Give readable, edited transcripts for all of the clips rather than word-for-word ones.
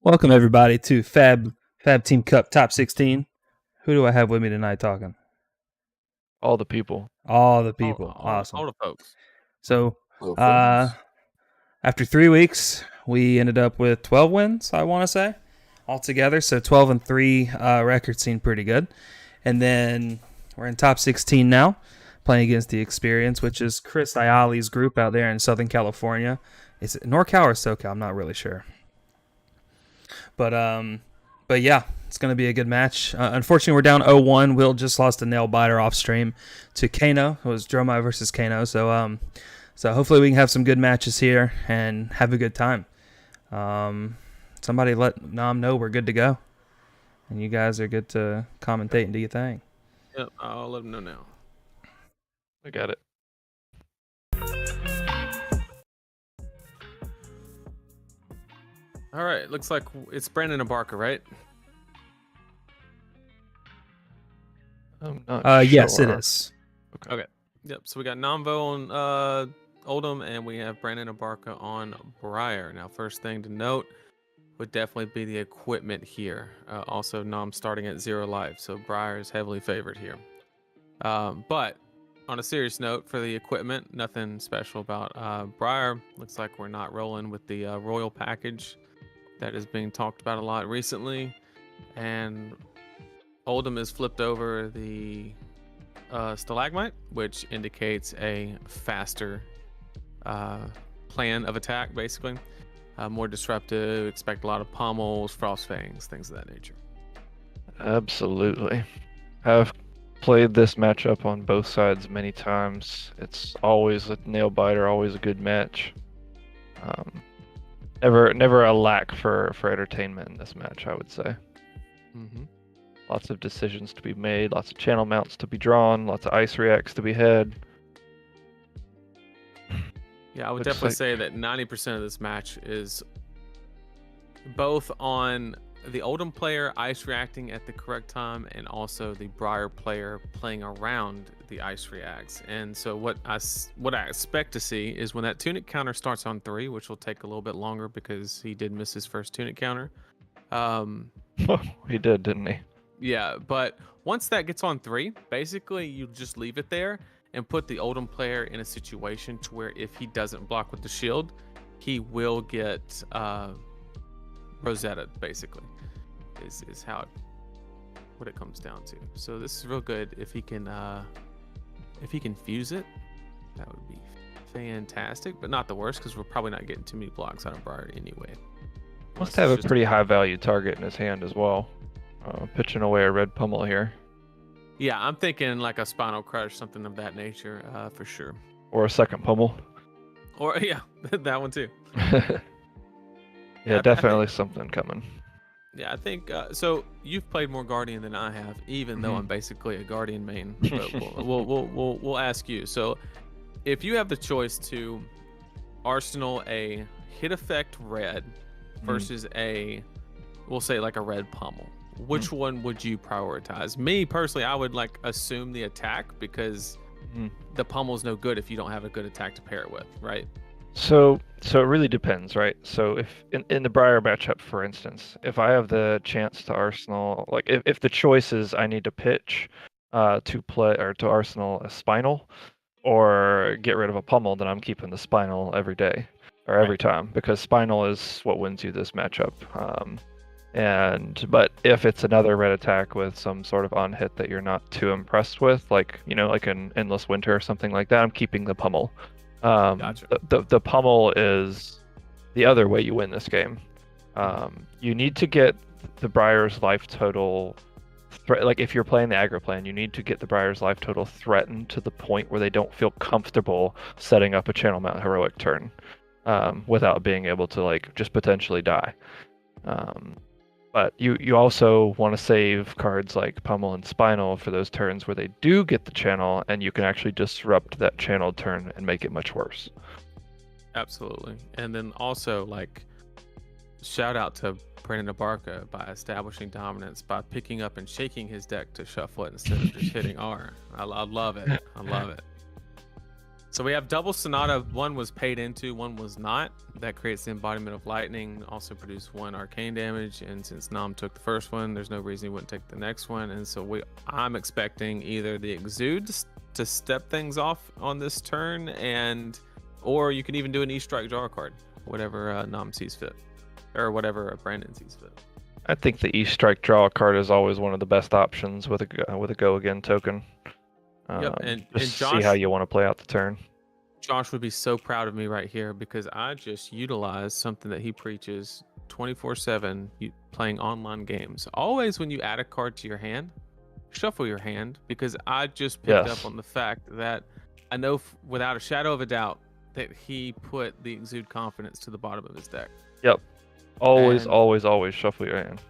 Welcome everybody to FAB Team Cup Top 16. Who do I have with me tonight talking? All the people. All the people. Awesome. All the folks. So, after 3 weeks, we ended up with 12 wins, I want to say, altogether. So 12-3 record seemed pretty good. And then we're in top 16 now, playing against the Experience, which is Chris Ayali's group out there in Southern California. Is it NorCal or SoCal? I'm not really sure. But yeah, it's going to be a good match. Unfortunately, we're down 0-1. Will just lost a nail biter off stream to Kano. It was Dromai versus Kano. So hopefully we can have some good matches here and have a good time. Somebody let Nam know we're good to go, and you guys are good to commentate and do your thing. Yep, I'll let him know now. I got it. All right, looks like it's Brandon and Barker, right? I'm not sure. Yes, it is. Okay. Yep. So we got Namvo on Oldhim, and we have Brandon and Barker on Briar. Now, first thing to note would definitely be the equipment here. Also, Nam starting at 0 life, so Briar is heavily favored here. But on a serious note, for the equipment, nothing special about Briar. Looks like we're not rolling with the Royal package that is being talked about a lot recently, and Oldhim has flipped over the Stalagmite, which indicates a faster plan of attack, basically. More disruptive, expect a lot of pummels, frost fangs, things of that nature. Absolutely. I've played this matchup on both sides many times. It's always a nail biter, always a good match. Never a lack for entertainment in this match, I would say. Mm-hmm. Lots of decisions to be made, lots of channel mounts to be drawn, lots of ice reacts to be had. Yeah, I would definitely say that 90% of this match is both on the Oldhim player ice reacting at the correct time, and also the Briar player playing around the ice reacts. And so what I expect to see is when that tunic counter starts on 3, which will take a little bit longer because he did miss his first tunic counter. He did, didn't he? Yeah, but once that gets on 3, basically you just leave it there and put the Oldhim player in a situation to where if he doesn't block with the shield, he will get Rosetta, basically, is how what it comes down to. So this is real good. If he can fuse it, that would be fantastic, but not the worst because we're probably not getting too many blocks out of Briar anyway. Must have a pretty high value target in his hand as well. Pitching away a red pummel here. Yeah, I'm thinking like a Spinal Crush, something of that nature, for sure. Or a second pummel. Or yeah, that one too. Yeah, definitely something coming. Yeah, I think so. You've played more Guardian than I have, even though I'm basically a Guardian main. But we'll ask you. So, if you have the choice to arsenal a hit effect red versus we'll say like a red pummel, which one would you prioritize? Me personally, I would assume the attack because the pummel's no good if you don't have a good attack to pair it with, right? So it really depends, right? So if in the Briar matchup, for instance, if I have the chance to arsenal, if the choice is I need to pitch to play or to arsenal a Spinal or get rid of a pummel, then I'm keeping the Spinal every day or every time, because Spinal is what wins you this matchup. But if it's another red attack with some sort of on hit that you're not too impressed with, like an Endless Winter or something like that, I'm keeping the pummel. Gotcha. The pummel is the other way you win this game. You need to get the Briar's life total if you're playing the aggro plan, you need to get the Briar's life total threatened to the point where they don't feel comfortable setting up a channel mount heroic turn without being able to just potentially die. But you also want to save cards like Pummel and Spinal for those turns where they do get the channel, and you can actually disrupt that channel turn and make it much worse. Absolutely. And then also, shout out to Brandon Abarca by establishing dominance by picking up and shaking his deck to shuffle it instead of just hitting R. I love it. I love it. So we have double Sonata. One was paid into, one was not. That creates the embodiment of lightning. Also produce 1 arcane damage. And since Nam took the first one, there's no reason he wouldn't take the next one. And so I'm expecting either the Exude to step things off on this turn, or you can even do an E-Strike draw card, whatever Nam sees fit, or whatever Brandon sees fit. I think the E-Strike draw card is always one of the best options with a go again token. Yep, and Josh, Josh, see how you want to play out the turn. Josh would be so proud of me right here because I just utilized something that he preaches 24/7 playing online games. Always when you add a card to your hand, shuffle your hand, because I just picked up on the fact that I know without a shadow of a doubt that he put the Exude Confidence to the bottom of his deck. Yep. Always shuffle your hand.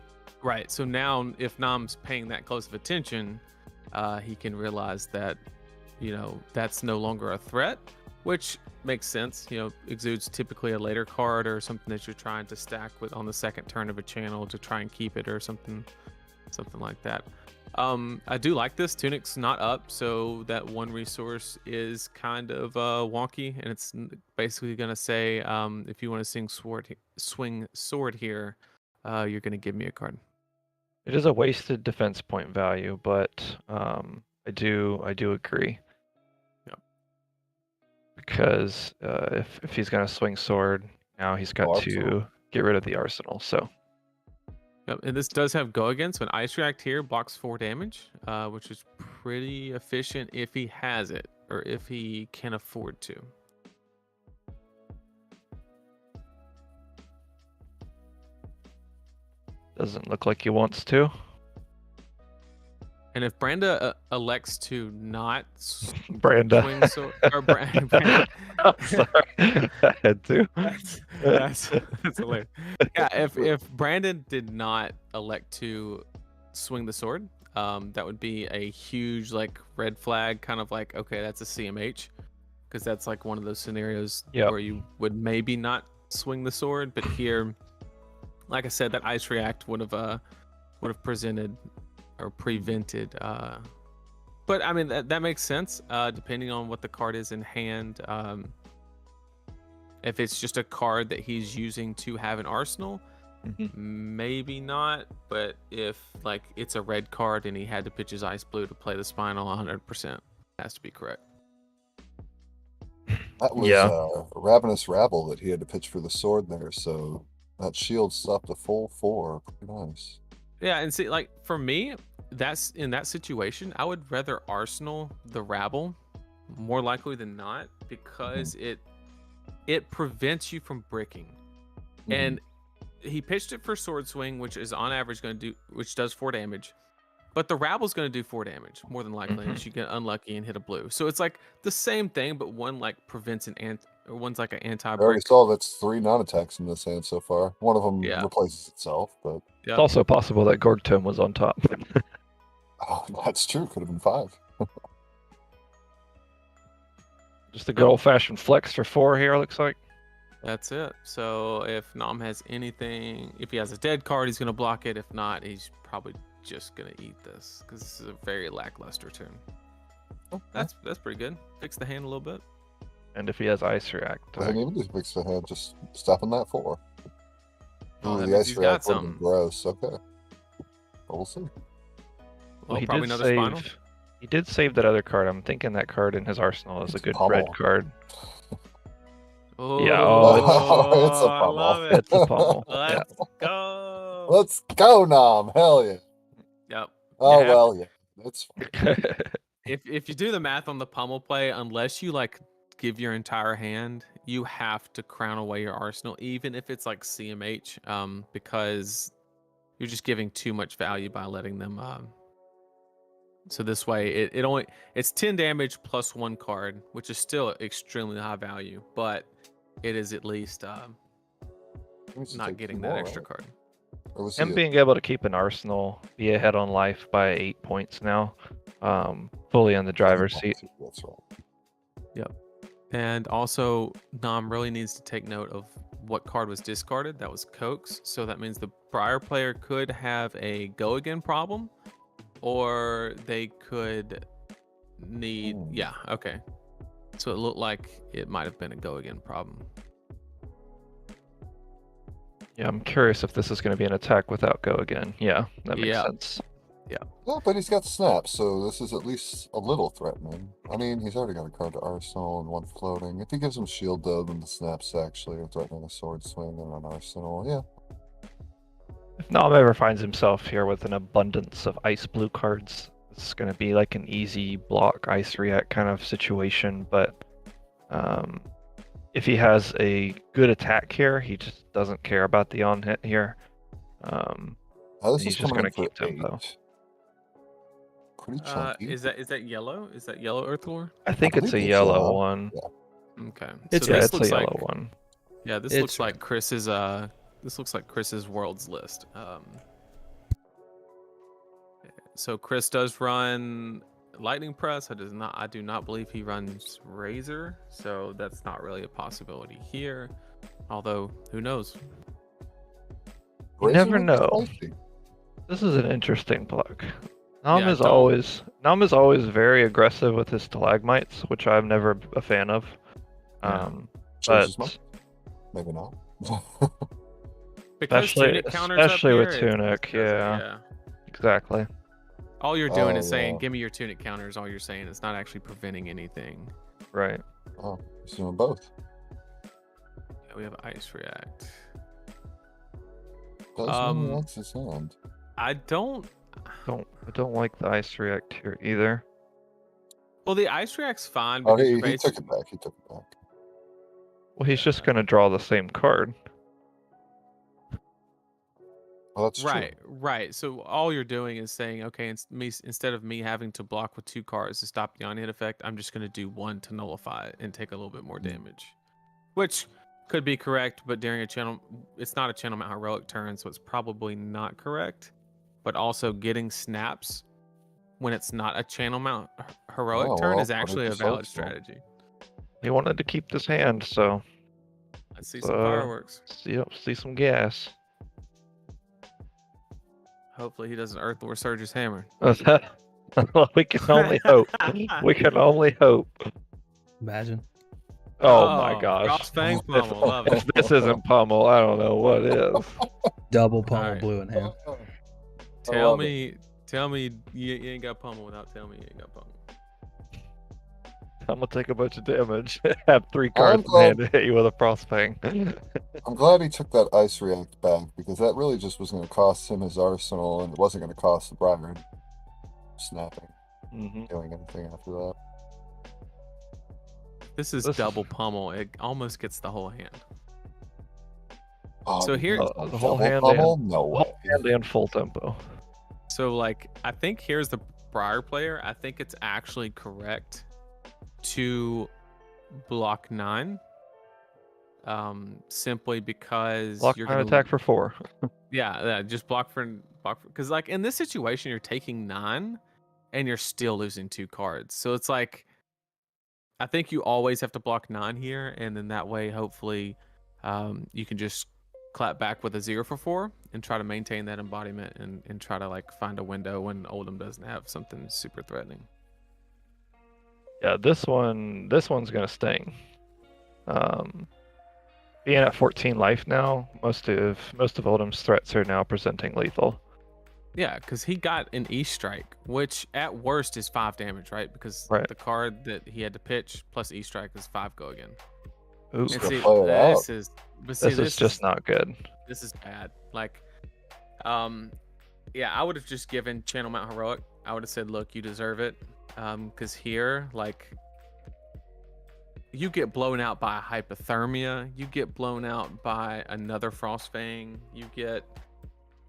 Right. So now if Nam's paying that close of attention, he can realize that, that's no longer a threat, which makes sense. Exude's typically a later card or something that you're trying to stack with on the second turn of a channel to try and keep it or something like that. I do like this. Tunic's not up, so that 1 resource is kind of wonky, and it's basically going to say, if you want to swing sword here, you're going to give me a card. It is a wasted defense point value, but I do agree. Yep. Because if he's going to swing sword, now he's got to get rid of the arsenal. So. Yep, and this does have go against. So an Ice React here blocks 4 damage, which is pretty efficient if he has it or if he can afford to. Doesn't look like he wants to. And if Branda elects to not Branda. swing sword, or Branda. Sorry, I had to. That's hilarious. Yeah, if Brandon did not elect to swing the sword, that would be a huge red flag, kind of like, okay, that's a CMH, because that's one of those scenarios where you would maybe not swing the sword, but here, like I said, that Ice React would have prevented. But I mean that makes sense, depending on what the card is in hand. If it's just a card that he's using to have an arsenal, maybe not. But if it's a red card and he had to pitch his Ice Blue to play the Spinal, 100% has to be correct. That was Ravenous Rabble that he had to pitch for the sword there, so that shield stopped the full 4. Pretty nice. Yeah, and see, for me, that's in that situation, I would rather Arsenal the Rabble more likely than not, because it prevents you from bricking. And he pitched it for Sword Swing, which is on average which does 4 damage. But the Rabble's going to do 4 damage, more than likely, unless you get unlucky and hit a blue. So it's the same thing, but one prevents one's an anti-brick. I already saw that's 3 non-attacks in this hand so far. One of them replaces itself, but it's also possible that Gorg Tome was on top. Oh, that's true. Could have been 5. Just a good old-fashioned flex for 4 here, looks like. That's it. So if Nam has anything, if he has a dead card, he's going to block it. If not, he's probably just going to eat this, because this is a very lackluster turn. That's pretty good. Fix the hand a little bit. And if he has Ice React, I think even if he fix the hand, just stopping that 4. Oh, the Ice React would have been gross. Okay. But we'll see. Well, he probably did another Spinal. He did save that other card. I'm thinking that card in his arsenal is a good red card. Oh, yeah, it's a pummel. I love it. It's a pummel. Let's go. Let's go, Nam. Hell yeah. Yep. Oh, well, yeah. That's fine. If you do the math on the pummel play, unless you give your entire hand, you have to crown away your arsenal, even if it's CMH, because you're just giving too much value by letting them. So this way, it's 10 damage plus 1 card, which is still extremely high value, but it is at least not getting that extra card. Him being able to keep an arsenal, be ahead on life by 8 points now, fully in the driver's seat. That's right. Yep. And also, Nam really needs to take note of what card was discarded. That was Coax. So that means the Briar player could have a go again problem, or they could need. Yeah. Okay. So it looked like it might have been a go again problem. Yeah, I'm curious if this is going to be an attack without go again. Yeah, that makes sense. Yeah. Yeah, but he's got snap, so this is at least a little threatening. I mean, he's already got a card to Arsenal and one floating. If he gives him shield, though, then the snap's actually threatening a sword swing and an Arsenal. Yeah. If Nam ever finds himself here with an abundance of ice blue cards, it's going to be like an easy block ice react kind of situation. But if he has a good attack here, he just doesn't care about the on hit here. This He's is just coming going in to for keep tempo. 8. Pretty chunky. Is that yellow? Is that yellow Earthlore? I think it's a believe it's yellow yellow. one. Yeah. Okay. It's- so Yeah, this it's a looks yellow like, one. Yeah, this It's looks like Chris's this looks like Chris's worlds list. So Chris does run Lightning Press. I do not believe he runs Razor, so that's not really a possibility here. Although, who knows? You Razor never looks know. spicy. This is an interesting block. Nam Yeah, is always very aggressive with his stalagmites, which I'm never a fan of. Shows his But mouth. Maybe not. Because especially Tunic counters up especially with here, Tunic, it's yeah, exactly. All you're doing Oh, is saying, yeah. "Give me your Tunic counters." All you're saying, it's not actually preventing anything. Right. Oh, he's doing both. Yeah, we have Ice React. Doesn't that's his hand. I don't. I don't like the ice react here either. Well, the Ice React's fine. Oh, because he you're took basi- it back. He took it back. Well, he's just gonna draw the same card. Well, that's Right, right. So all you're doing is saying, okay, instead of me having to block with 2 cards to stop the on-hit effect, I'm just going to do 1 to nullify it and take a little bit more damage. Which could be correct, but during a channel, it's not a channel mount heroic turn, so it's probably not correct. But also getting snaps when it's not a channel mount heroic Oh, turn well, is actually a 100% valid so. strategy. He wanted to keep this hand, so Let's see some fireworks. see some gas. Hopefully he doesn't Earthwar Surge's hammer. We can only hope. We can only hope. Imagine. Oh my gosh. Crossfangs Pummel, love If it. this isn't pummel, I don't know what is. Double pummel Alright. blue in hand. Tell love me you ain't got pummel without telling me you ain't got pummel. I'm gonna take a bunch of damage. Have 3 cards in hand to hit you with a frostfang. I'm glad he took that ice react back because that really just was going to cost him his arsenal and it wasn't going to cost the Briar snapping, doing anything after that. This is double pummel. It almost gets the whole hand. Oh, So here- the whole double hand pummel? No way. Whole hand and full tempo. So like I think here's the Briar player. I think it's actually correct to block 9. Simply because Block you're my gonna attack for 4. yeah, just block for because like in this situation you're taking 9 and you're still losing 2 cards. So it's like I think you always have to block 9 here, and then that way hopefully you can just clap back with a 0 for 4 and try to maintain that embodiment and try to like find a window when Oldhim doesn't have something super threatening. Yeah, this one's gonna sting. Being at 14 life now, most of Oldham's threats are now presenting lethal. Yeah, because he got an E strike, which at worst is 5 damage, right? Because Right. the card that he had to pitch plus E strike is 5 go again. Ooh, And gonna see, play it out. this is but see, this is just not good. this is bad. Like, yeah, I would have just given Channel Mount Heroic. I would have said, look, you deserve it. Because here, like, you get blown out by hypothermia. You get blown out by another Frostfang.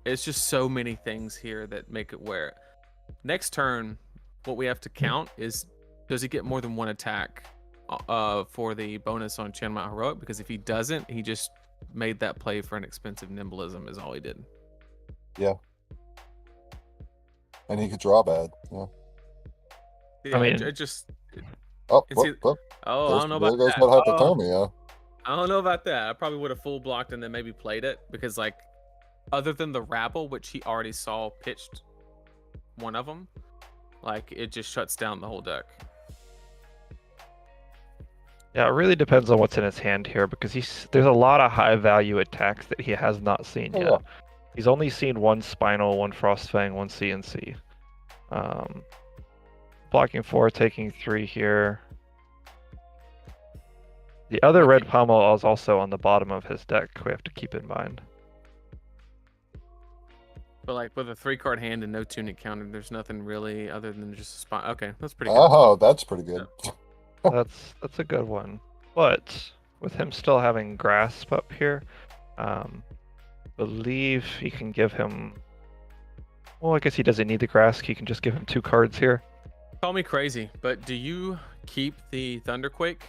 It's just so many things here that make it where next turn, what we have to count is, does he get more than 1 attack for the bonus on Channel Mount Heroic? Because if he doesn't, he just made that play for an expensive nimblism is all he did. Yeah. And he could draw bad. Yeah. Yeah, I mean- it just Oh, It's either- whoop. I don't know about There goes that. that hypothermia. I don't know about that. I probably would have full blocked and then maybe played it because, like, other than the Rabble, which he already saw pitched one of them, like, it just shuts down the whole deck. Yeah, it really depends on what's in his hand here because there's a lot of high value attacks that he has not seen Oh, yet. yeah. He's only seen one Spinal, one Frostfang, one CNC. Blocking 4, taking 3 here. The other red pommel is also on the bottom of his deck. We have to keep in mind. But like with a 3-card hand and no tunic counter, there's nothing really other than just a spot. Okay, that's pretty good. Oh, that's pretty good. That's a good one. But with him still having Grasp up here, believe he can give him. Well, I guess he doesn't need the Grasp. He can just give him 2 cards here. Call me crazy, but do you keep the Thunderquake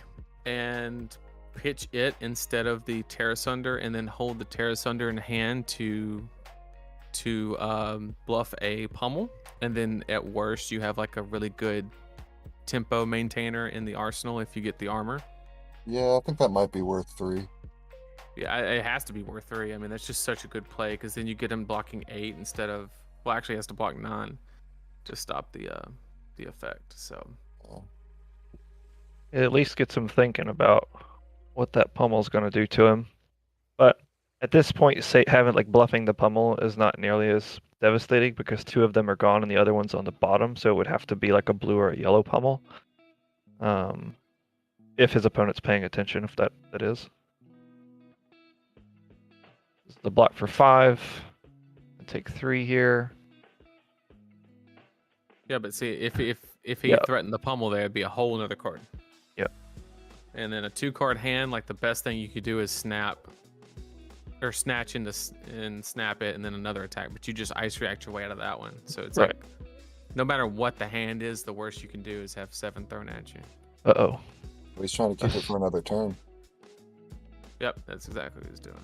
and pitch it instead of the Terra Sunder, and then hold the Terra Sunder in hand to bluff a pummel, and then at worst you have like a really good tempo maintainer in the arsenal if you get the armor? Yeah, I think that might be worth 3. Yeah, it has to be worth 3. I mean, that's just such a good play because then you get him blocking 8 instead of, well, actually he has to block 9 to stop the effect. So It at least gets him thinking about what that pummel's going to do to him. But at this point, having like bluffing the pummel is not nearly as devastating because 2 of them are gone and the other one's on the bottom, so it would have to be like a blue or a yellow pummel. If his opponent's paying attention, if that is. This is the block for 5. And take 3 here. yeah, but see, if he threatened the pummel, there would be a whole nother card. Yep. And then a 2-card hand, like the best thing you could do is snatch and snap it, and then another attack. But you just ice react your way out of that one. So it's like, no matter what the hand is, the worst you can do is have 7 thrown at you. Uh-oh. He's trying to keep it for another turn. Yep, that's exactly what he's doing.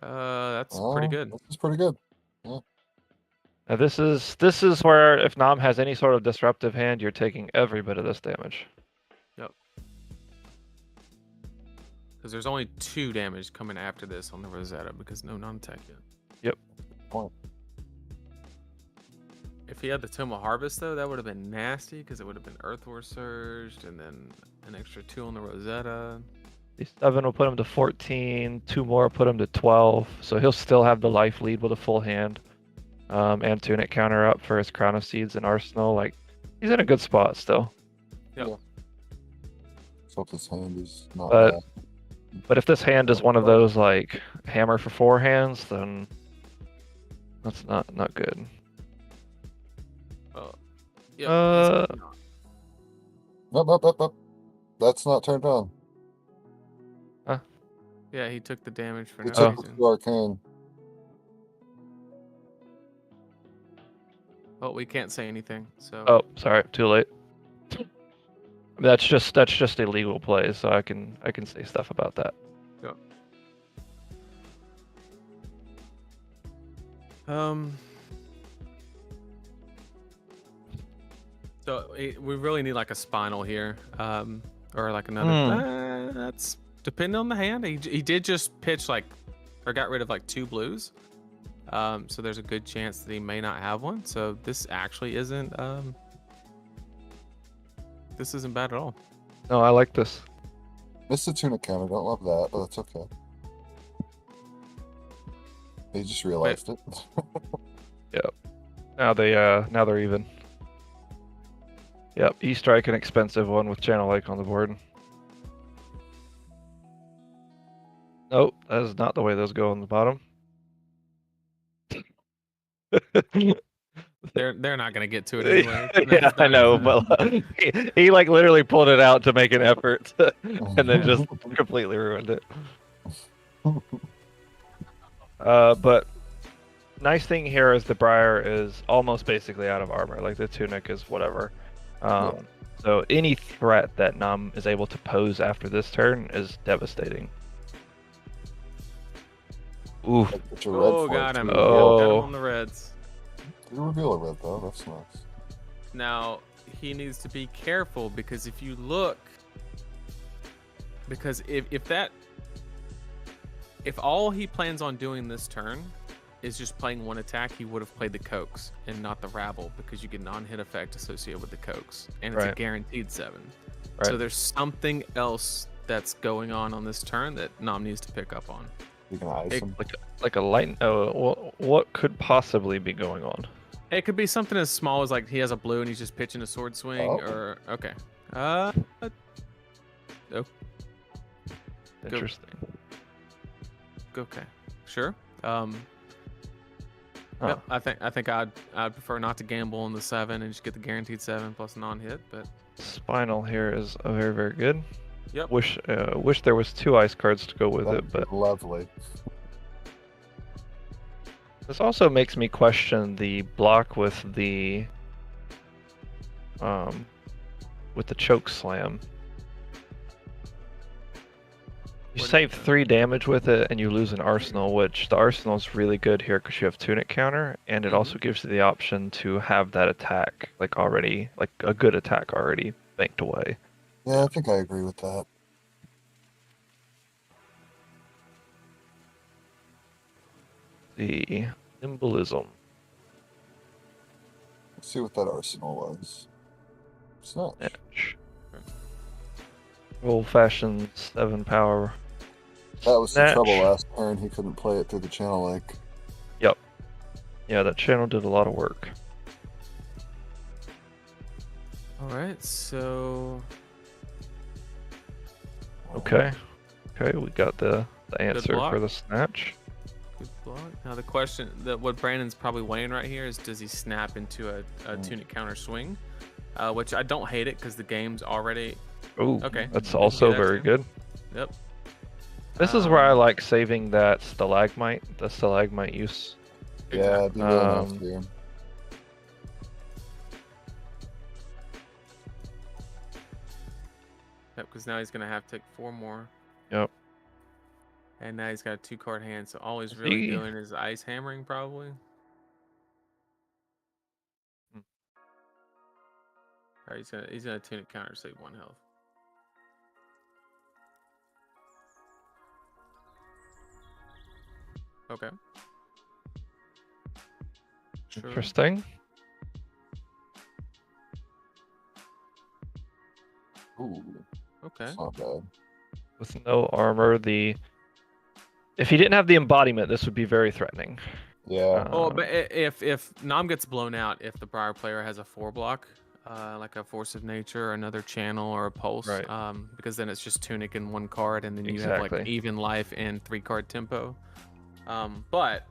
That's pretty good. This is pretty good. Now this is where if Nam has any sort of disruptive hand, you're taking every bit of this damage. Yep. Because there's only 2 damage coming after this on the Rosetta because no non-tech yet. Yep. Point. If he had the Tome of Harvest, though, that would have been nasty because it would have been Earth War Surged and then an extra 2 on the Rosetta. These 7 will put him to 14, 2 more put him to 12, so he'll still have the life lead with a full hand. And Tunic counter up for his Crown of Seeds and Arsenal. Like, he's in a good spot still. Yep. Yeah. So this hand is not But bad. But if this hand is one of those like hammer for 4 hands, then that's not good. Yep. Nope. That's not turned on. Yeah, he took the damage for He no took reason. the arcane. Well, we can't say anything. So. Oh, sorry, too late. That's just illegal play, so I can say stuff about that. Yep. So we really need like a Spinal here, or like another. That's depending on the hand. He did just pitch like, or got rid of like 2 blues. So there's a good chance that he may not have one. So this actually isn't. This isn't bad at all. No, I like this. Missed the tunic counter. Don't love that, but that's okay. He just realized it. Yep. Now they're even. Yep, E-Strike an expensive one with Channel Lake on the board. Nope, that is not the way those go on the bottom. They're not gonna get to it anyway. Yeah, I know, but he like literally pulled it out to make an effort, and then just completely ruined it. But nice thing here is the Briar is almost basically out of armor. Like the Tunic is whatever. So any threat that Nam is able to pose after this turn is devastating. Ooh. Oh, got him. Oh. Got him on the reds. Did you reveal a red though? That's nice. Now he needs to be careful because if you look, because if all he plans on doing this turn is just playing 1 attack, he would have played the Coax and not the Rabble because you get non-hit effect associated with the Coax, and it's a Right. guaranteed 7. So Right. there's something else that's going on this turn that Nom needs to pick up on. You can ice It- him. Like a light. Oh, what could possibly be going on? It could be something as small as like he has a blue and he's just pitching a sword swing, Oh. or okay. Oh, Interesting. okay, sure. Huh. Yep, I think I'd prefer not to gamble on the 7 and just get the guaranteed 7 plus non-hit, but Spinal here is very, very good. Yep. Wish there was 2 ice cards to go with That'd it, be but lovely. this also makes me question the block with the choke slam. You What- save 3 damage with it, and you lose an arsenal, which the arsenal is really good here because you have tunic counter, and it also gives you the option to have that attack like a good attack already banked away. Yeah, I think I agree with that. The symbolism. Let's see what that arsenal was. Snatch. Snatch. Old-fashioned 7 power. That was the Snatch. trouble last turn. He couldn't play it through the channel link. Yep. Yeah, that channel did a lot of work. all right. So Okay. Okay, we got the answer block. for the snatch. good block. Now the question that what Brandon's probably weighing right here is, does he snap into a tunic counter swing? Which I don't hate it because the game's already. Ooh, Okay, that's we can also do that very too. good. Yep. This is where I like saving that stalagmite, the stalagmite use. Yeah, it'd be really nice Um, here. Yep, because now he's gonna have to take 4 more. Yep. And now he's got a 2-card hand, so all he's really he- doing is ice hammering, probably. Hmm. All right, he's gonna tunic counter, save 1 health. Okay. Sure. Interesting. Ooh, Okay. it's not bad. With no armor, if he didn't have the embodiment, this would be very threatening. Yeah. Oh, but if Nom gets blown out, if the Briar player has a 4 block, like a Force of Nature, or another Channel, or a Pulse, Right. because then it's just Tunic and 1 card, and then you have like Exactly. even life and 3-card tempo. But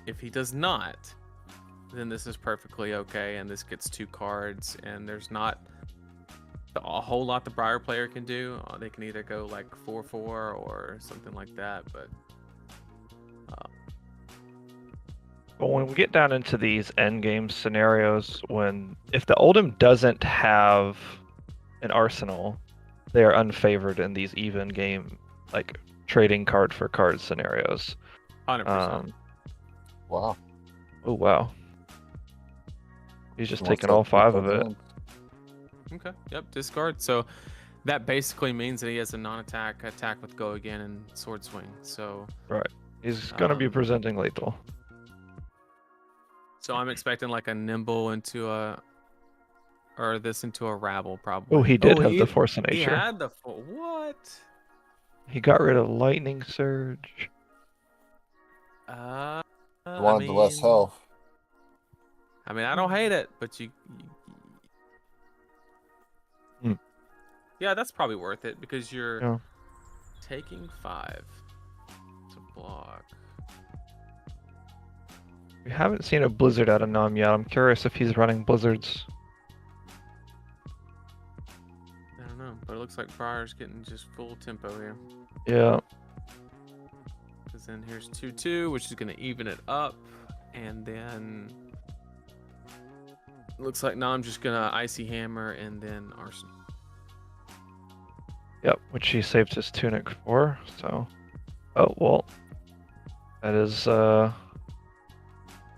if he does not, then this is perfectly okay, and this gets 2 cards, and there's not a whole lot the Briar player can do. They can either go like 4/4 or something like that, but. But when we get down into these end game scenarios, if the Oldhim doesn't have an arsenal, they are unfavored in these even game, like trading card for card scenarios. 100%. Wow. Oh wow, he's just He wants taking that all 5 three of it. cards Okay. Yep. Discard. So that basically means that he has a non-attack attack with go again and sword swing. So He's gonna be presenting lethal. I'm expecting like a nimble into a, or this into a rabble probably. Oh, he did have he- the Force of He Nature. had the what? He got rid of Lightning Surge. He wanted the less health. I mean, I don't hate it, but you Hmm. yeah, that's probably worth it because you're Yeah. taking 5 to block. We haven't seen a Blizzard out of Nom yet. I'm curious if he's running Blizzards. I don't know, but it looks like Briar's getting just full tempo here. Yeah. Because then here's 2/2, which is going to even it up. And then looks like now I'm just going to Icy Hammer and then Arson. Yep, which he saved his tunic for, so. Oh, well. That is, Not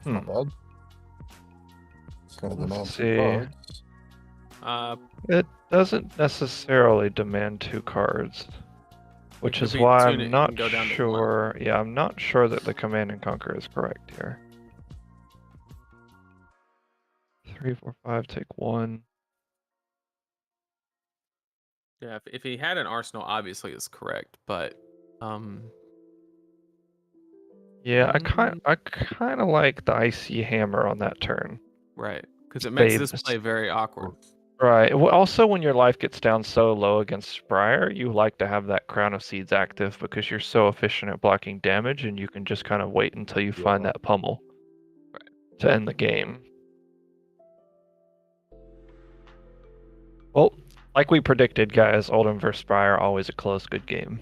bad. It's going to demand Let's 2 see. cards. It doesn't necessarily demand 2 cards. Which could is be why tunic I'm not and go down to 1. sure. Yeah, I'm not sure that the Command and Conquer is correct here. 3, 4, 5, take 1. Yeah, if he had an arsenal, obviously it's correct, but Yeah, I kind of like the icy hammer on that turn. right, because it makes this Saves. play very awkward. Right. Well, also, when your life gets down so low against Briar, you like to have that Crown of Seeds active because you're so efficient at blocking damage, and you can just kind of wait until you find that pummel to end the game. Well, like we predicted, guys, Oldhim versus Briar, always a close, good game.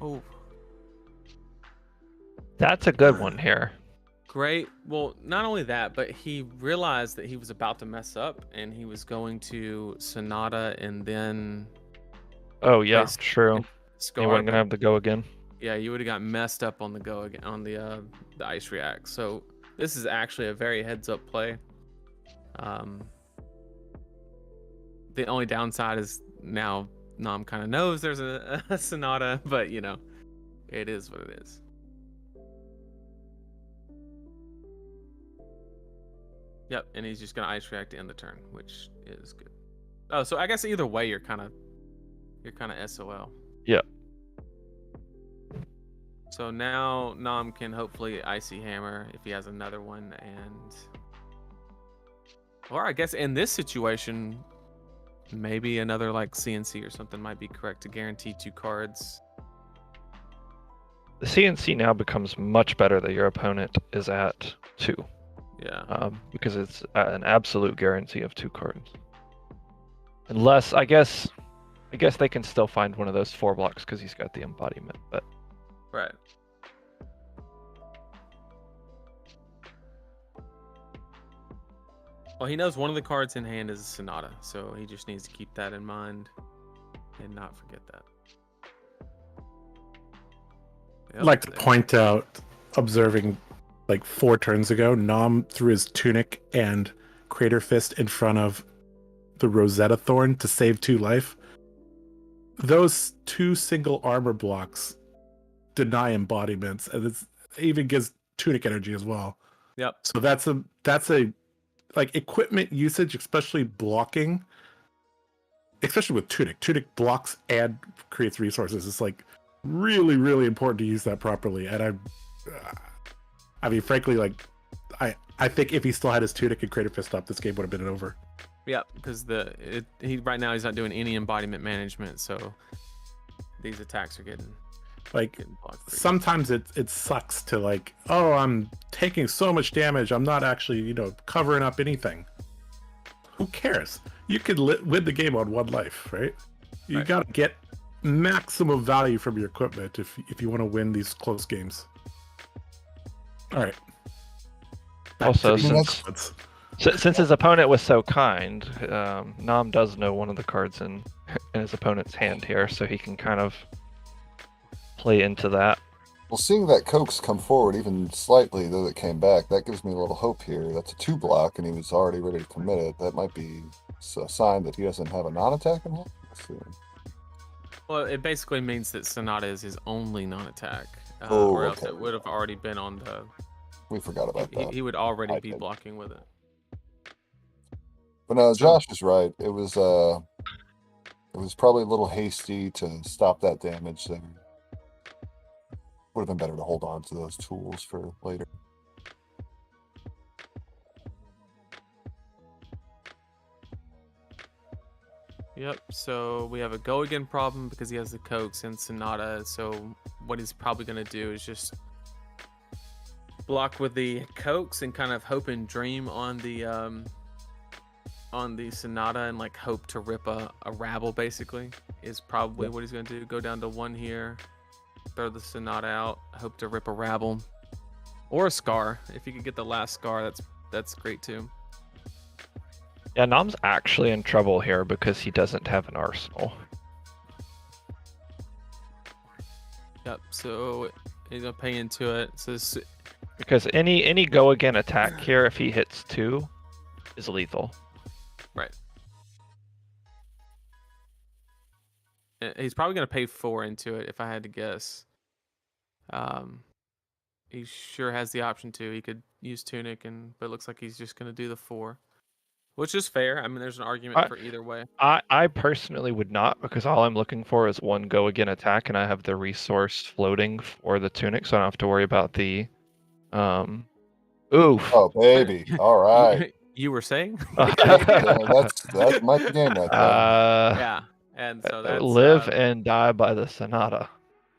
Oh, That's a good one here. great. Well, not only that, but he realized that he was about to mess up, and he was going to Sonata and then Oh, yeah, Nice. true. Scar. You weren't going to have to go again. Yeah, you would have got messed up on the go again on the ice react. So this is actually a very heads up play. The only downside is now Nam kind of knows there's a Sonata, but you know, it is what it is. Yep, and he's just gonna ice react to end the turn, which is good. Oh, so I guess either way you're kind of SOL. Yep. So now Nam can hopefully icy hammer if he has another one, or I guess in this situation, maybe another like CNC or something might be correct to guarantee 2 cards. The CNC now becomes much better that your opponent is at 2. Yeah. Because it's an absolute guarantee of 2 cards. Unless, I guess they can still find one of those 4 blocks because he's got the embodiment, but... Right. Well, he knows one of the cards in hand is a Sonata, so he just needs to keep that in mind and not forget that. Yep, I'd like to point out, observing like 4 turns ago, Nam threw his Tunic and Crater Fist in front of the Rosetta Thorn to save 2 life. Those 2 single armor blocks deny embodiments, and it even gives Tunic energy as well. Yep. So that's a like equipment usage, especially blocking, especially with Tunic. Tunic blocks and creates resources. It's like really, really important to use that properly. And I mean, frankly, like I think if he still had his Tunic and Crater Fist up, this game would have been over. Yeah, because he right now he's not doing any embodiment management, so these attacks are getting Like blocked. sometimes it sucks to like, oh, I'm taking so much damage, I'm not actually covering up anything. Who cares? You could win the game on 1 life, right? You Right. gotta get maximum value from your equipment if you want to win these close games. All right. Back Also, to the since- cards. Since his opponent was so kind, Nam does know one of the cards in his opponent's hand here, so he can kind of play into that. Well, seeing that Coax come forward even slightly, though it came back, that gives me a little hope here. That's a 2 block, and he was already ready to commit it. That might be a sign that he doesn't have a non-attack in hand. Let's see. Well, it basically means that Sonata is his only non-attack, Oh, or else okay. it would have already been on the. We forgot about that. He would already I be did. blocking with it. But no, Josh is right. It was probably a little hasty to stop that damage there. Would have been better to hold on to those tools for later. Yep, so we have a go again problem because he has the Coax and Sonata, so what he's probably going to do is just block with the Coax and kind of hope and dream on the Sonata and like hope to rip a rabble, basically, is probably what he's going to do. Go down to 1 here, throw the Sonata out, hope to rip a rabble. Or a Scar. If you could get the last Scar, that's great too. Yeah, Nam's actually in trouble here because he doesn't have an arsenal. Yep, so he's going to pay into it. So this, Because any go again attack here, if he hits 2, is lethal. right. He's probably going to pay 4 into it if I had to guess. He sure has the option to. He could use Tunic, but it looks like he's just going to do the 4, which is fair. I mean, there's an argument for either way. I personally would not, because all I'm looking for is 1 go again attack, and I have the resource floating for the Tunic, so I don't have to worry about the oof. Oh baby! All right. You were saying? That's my game right there. Yeah, and so that's live and die by the Sonata.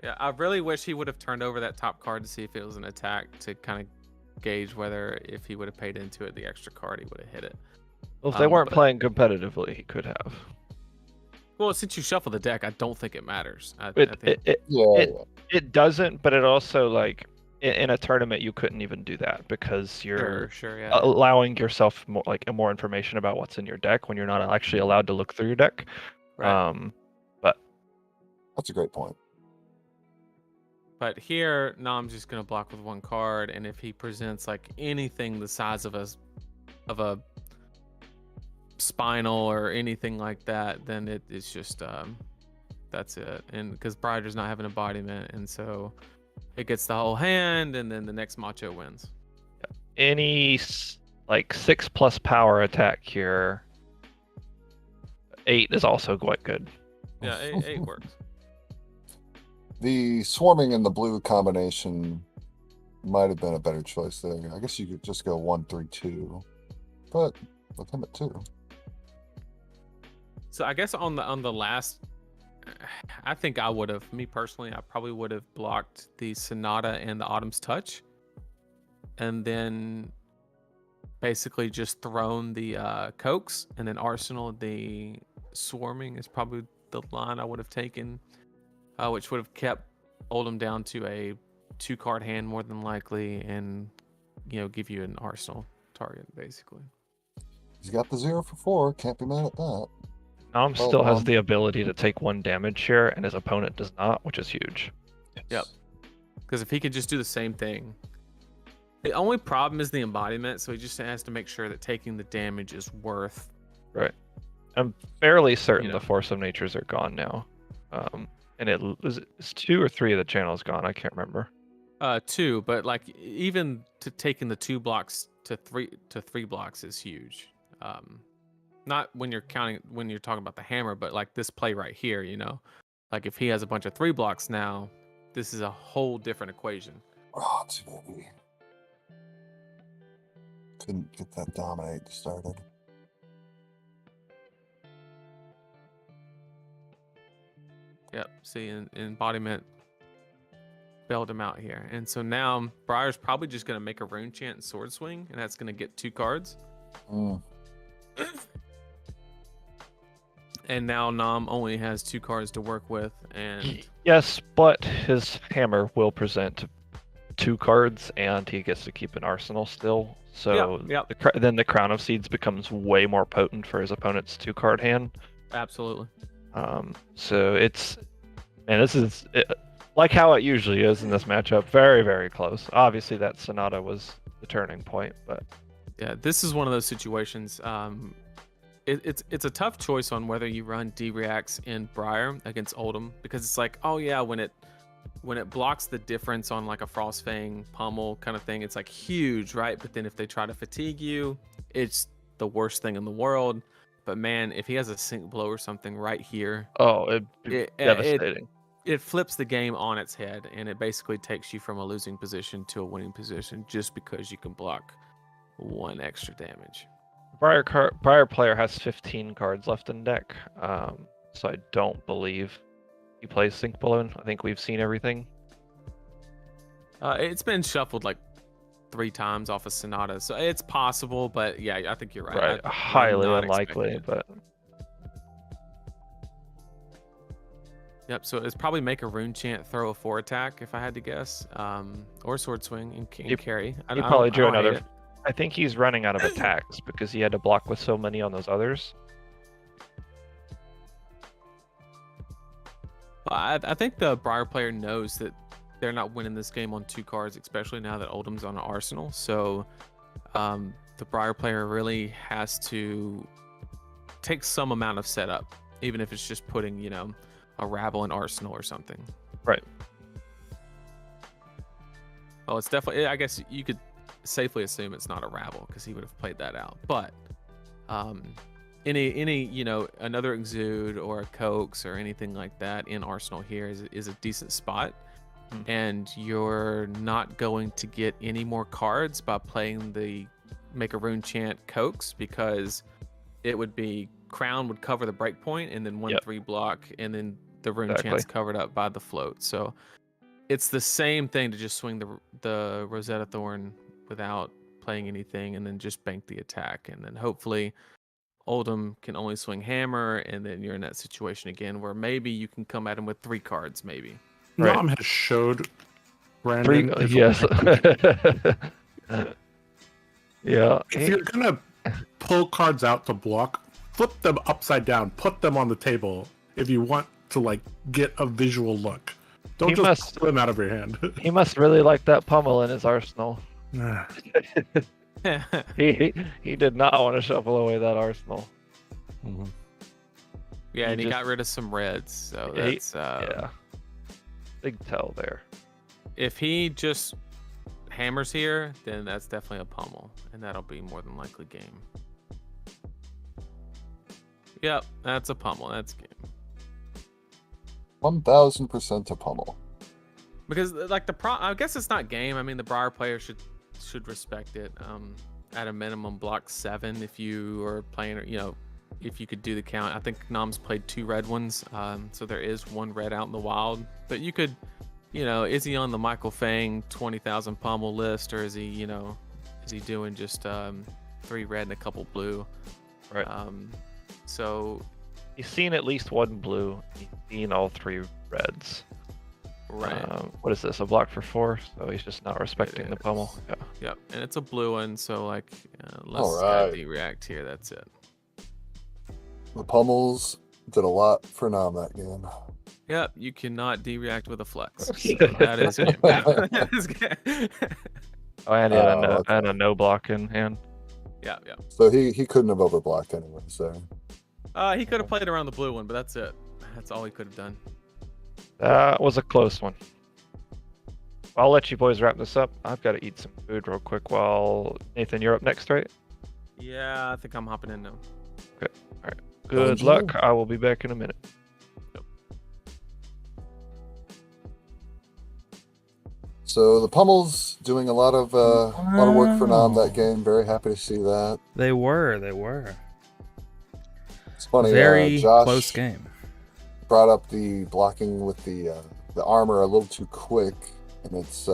Yeah, I really wish he would have turned over that top card to see if it was an attack, to kind of gauge whether, if he would have paid into it, the extra card, he would have hit it. Well, if they weren't playing competitively, he could have. Well, since you shuffle the deck, I don't think it matters. It doesn't, but it also, like, in a tournament, you couldn't even do that because you're allowing yourself more information about what's in your deck when you're not actually allowed to look through your deck. Right. But that's a great point. But here, Nam's just gonna block with 1 card, and if he presents like anything the size of a spinal or anything like that, then it's just that's it. And because Briar does not have an embodiment, and so it gets the whole hand, and then the next macho wins. Any like 6+ power attack here, 8 is also quite good. Yeah, 8 works. The swarming and the blue combination might have been a better choice there. I guess you could just go 1-3-2, but with him at 2. So I guess on the last, I think I would have, me personally, I probably would have blocked the Sonata and the Autumn's Touch, and then basically just thrown the Cokes, and then Arsenal the swarming is probably the line I would have taken, which would have kept Oldhim down to a 2-card hand more than likely, and give you an Arsenal target basically. He's got the 0 for 4. Can't be mad at that. Nam still has the ability to take 1 damage here, and his opponent does not, which is huge. Yep. Because if he could just do the same thing. The only problem is the embodiment, so he just has to make sure that taking the damage is worth. Right. I'm fairly certain the Force of Natures are gone now. And it's 2 or 3 of the channels gone. I can't remember. 2, but like even to taking the 2 blocks to 3 blocks is huge. Not when you're talking about the hammer, but like this play right here, like if he has a bunch of 3 blocks now, this is a whole different equation. Oh, baby. Couldn't get that dominate started. Yep. See, embodiment bailed him out here, and so now Briar's probably just gonna make a rune chant and sword swing, and that's gonna get 2 cards. And now Nam only has 2 cards to work with, and yes, but his hammer will present 2 cards, and he gets to keep an arsenal still. So then the Crown of Seeds becomes way more potent for his opponent's 2-card hand. Absolutely. So this is like how it usually is in this matchup. Very, very close. Obviously, that Sonata was the turning point, but yeah, this is one of those situations. It's a tough choice on whether you run D-Reacts in Briar against Oldhim, because it's like, oh yeah, when it blocks the difference on like a Frostfang pummel kind of thing, it's like huge, right? But then if they try to fatigue you, it's the worst thing in the world. But man, if he has a sync blow or something right here, it'd be devastating. It flips the game on its head, and it basically takes you from a losing position to a winning position just because you can block 1 extra damage. Briar player has 15 cards left in deck, so I don't believe he plays Sync Balloon. I think we've seen everything. It's been shuffled like 3 times off of Sonata, so it's possible, but yeah, I think you're right. Highly unlikely, but yep. So it's probably make a rune chant, throw a 4 attack if I had to guess, or sword swing and carry. He probably drew another. I think he's running out of attacks because he had to block with so many on those others. I think the Briar player knows that they're not winning this game on 2 cards, especially now that Oldham's on an arsenal. So the Briar player really has to take some amount of setup, even if it's just putting, a rabble in Arsenal or something. Right. Well, it's definitely. I guess you could safely assume it's not a rabble because he would have played that out. But any another Exude or a Coax or anything like that in Arsenal here is a decent spot. And you're not going to get any more cards by playing the Make a Rune Chant Coax, because it would be Crown would cover the breakpoint and then 1/3 block, and then the Rune Chant's covered up by the float. So it's the same thing to just swing the Rosetta Thorn without playing anything, and then just bank the attack, and then hopefully Oldhim can only swing Hammer, and then you're in that situation again where maybe you can come at him with 3 cards, maybe. Right. Nom has showed Brandon. Yes. Yeah. If you're gonna pull cards out to block, flip them upside down, put them on the table if you want to like get a visual look. Don't pull them out of your hand. He must really like that pummel in his arsenal. He did not want to shuffle away that arsenal. Mm-hmm. Yeah, and he got rid of some reds, so that's yeah. Big tell there. If he just hammers here, then that's definitely a pummel, and that'll be more than likely game. Yep, that's a pummel. That's game. 1000% a pummel. Because like I guess it's not game. I mean, the Briar player should respect it. At a minimum, block 7 if you are playing. If you could do the count. I think Nom's played 2 red ones, so there is 1 red out in the wild. But you could, is he on the Michael Fang 20,000 pummel list, or is he, is he doing just 3 red and a couple blue? Right. So he's seen at least 1 blue. He's seen all 3 reds. Right. What is this? A block for 4? So he's just not respecting the pummel. Yeah. Yep. And it's a blue one, so like, let's react here. That's it. The pummels did a lot for Nom that game. Yep, you cannot de-react with a flex. So that is game. That is game. Oh, and a no block in hand. Yeah. So he couldn't have overblocked anyway, so. He could have played around the blue one, but that's it. That's all he could have done. That was a close one. I'll let you boys wrap this up. I've got to eat some food real quick while Nathan, you're up next, right? Yeah, I think I'm hopping in now. Okay. All right. Good luck. I will be back in a minute. Yep. So the pummels doing a lot of work for Nom that game. Very happy to see that. They were. It's funny. Very Josh close game. Brought up the blocking with the armor a little too quick, and it's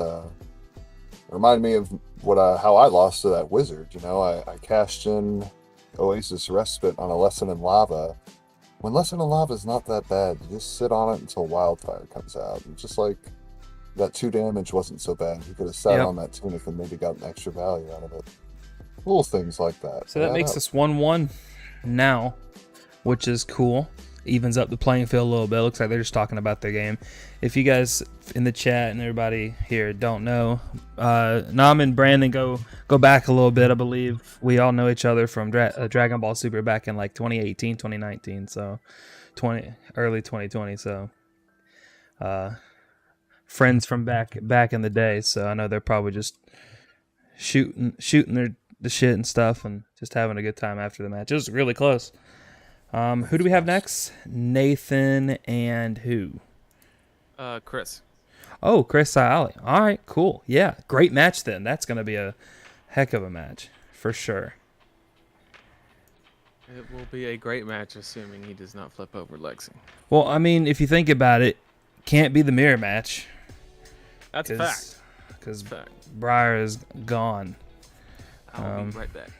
reminded me of how I lost to that wizard. I cashed in Oasis Respite on a Lesson in Lava. When Lesson in Lava is not that bad, you just sit on it until Wildfire comes out. And just like that 2 damage wasn't so bad. You could have sat on that tunic and maybe got an extra value out of it. Little things like that. So that makes us 1-1 now, which is cool. Evens up the playing field a little bit. Looks like they're just talking about their game. If you guys in the chat and everybody here don't know, Nom and Brandon go back a little bit. I believe we all know each other from Dragon Ball Super back in like 2018, 2019, so early 2020. So friends from back in the day. So I know they're probably just shooting the shit and stuff and just having a good time after the match. It was really close. Who do we have next? Nathan and who? Chris. Oh, Chris Siali. All right, cool. Yeah, great match then. That's going to be a heck of a match for sure. It will be a great match, assuming he does not flip over Lexi. Well, I mean, if you think about it, can't be the mirror match. That's a fact. Because Briar is gone. I'll be right back.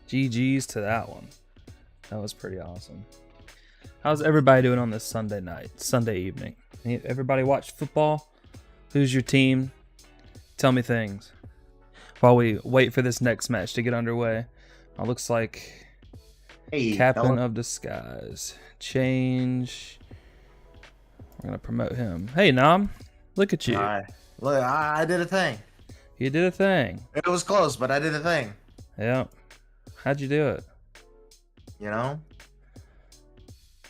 GG's to that one. That was pretty awesome. How's everybody doing on this Sunday evening? Everybody watch football? Who's your team? Tell me things while we wait for this next match to get underway. It looks like Captain of Disguise. Change. We're going to promote him. Hey, Nom. Look at you. Look, I did a thing. You did a thing. It was close, but I did a thing. Yeah. How'd you do it? You know?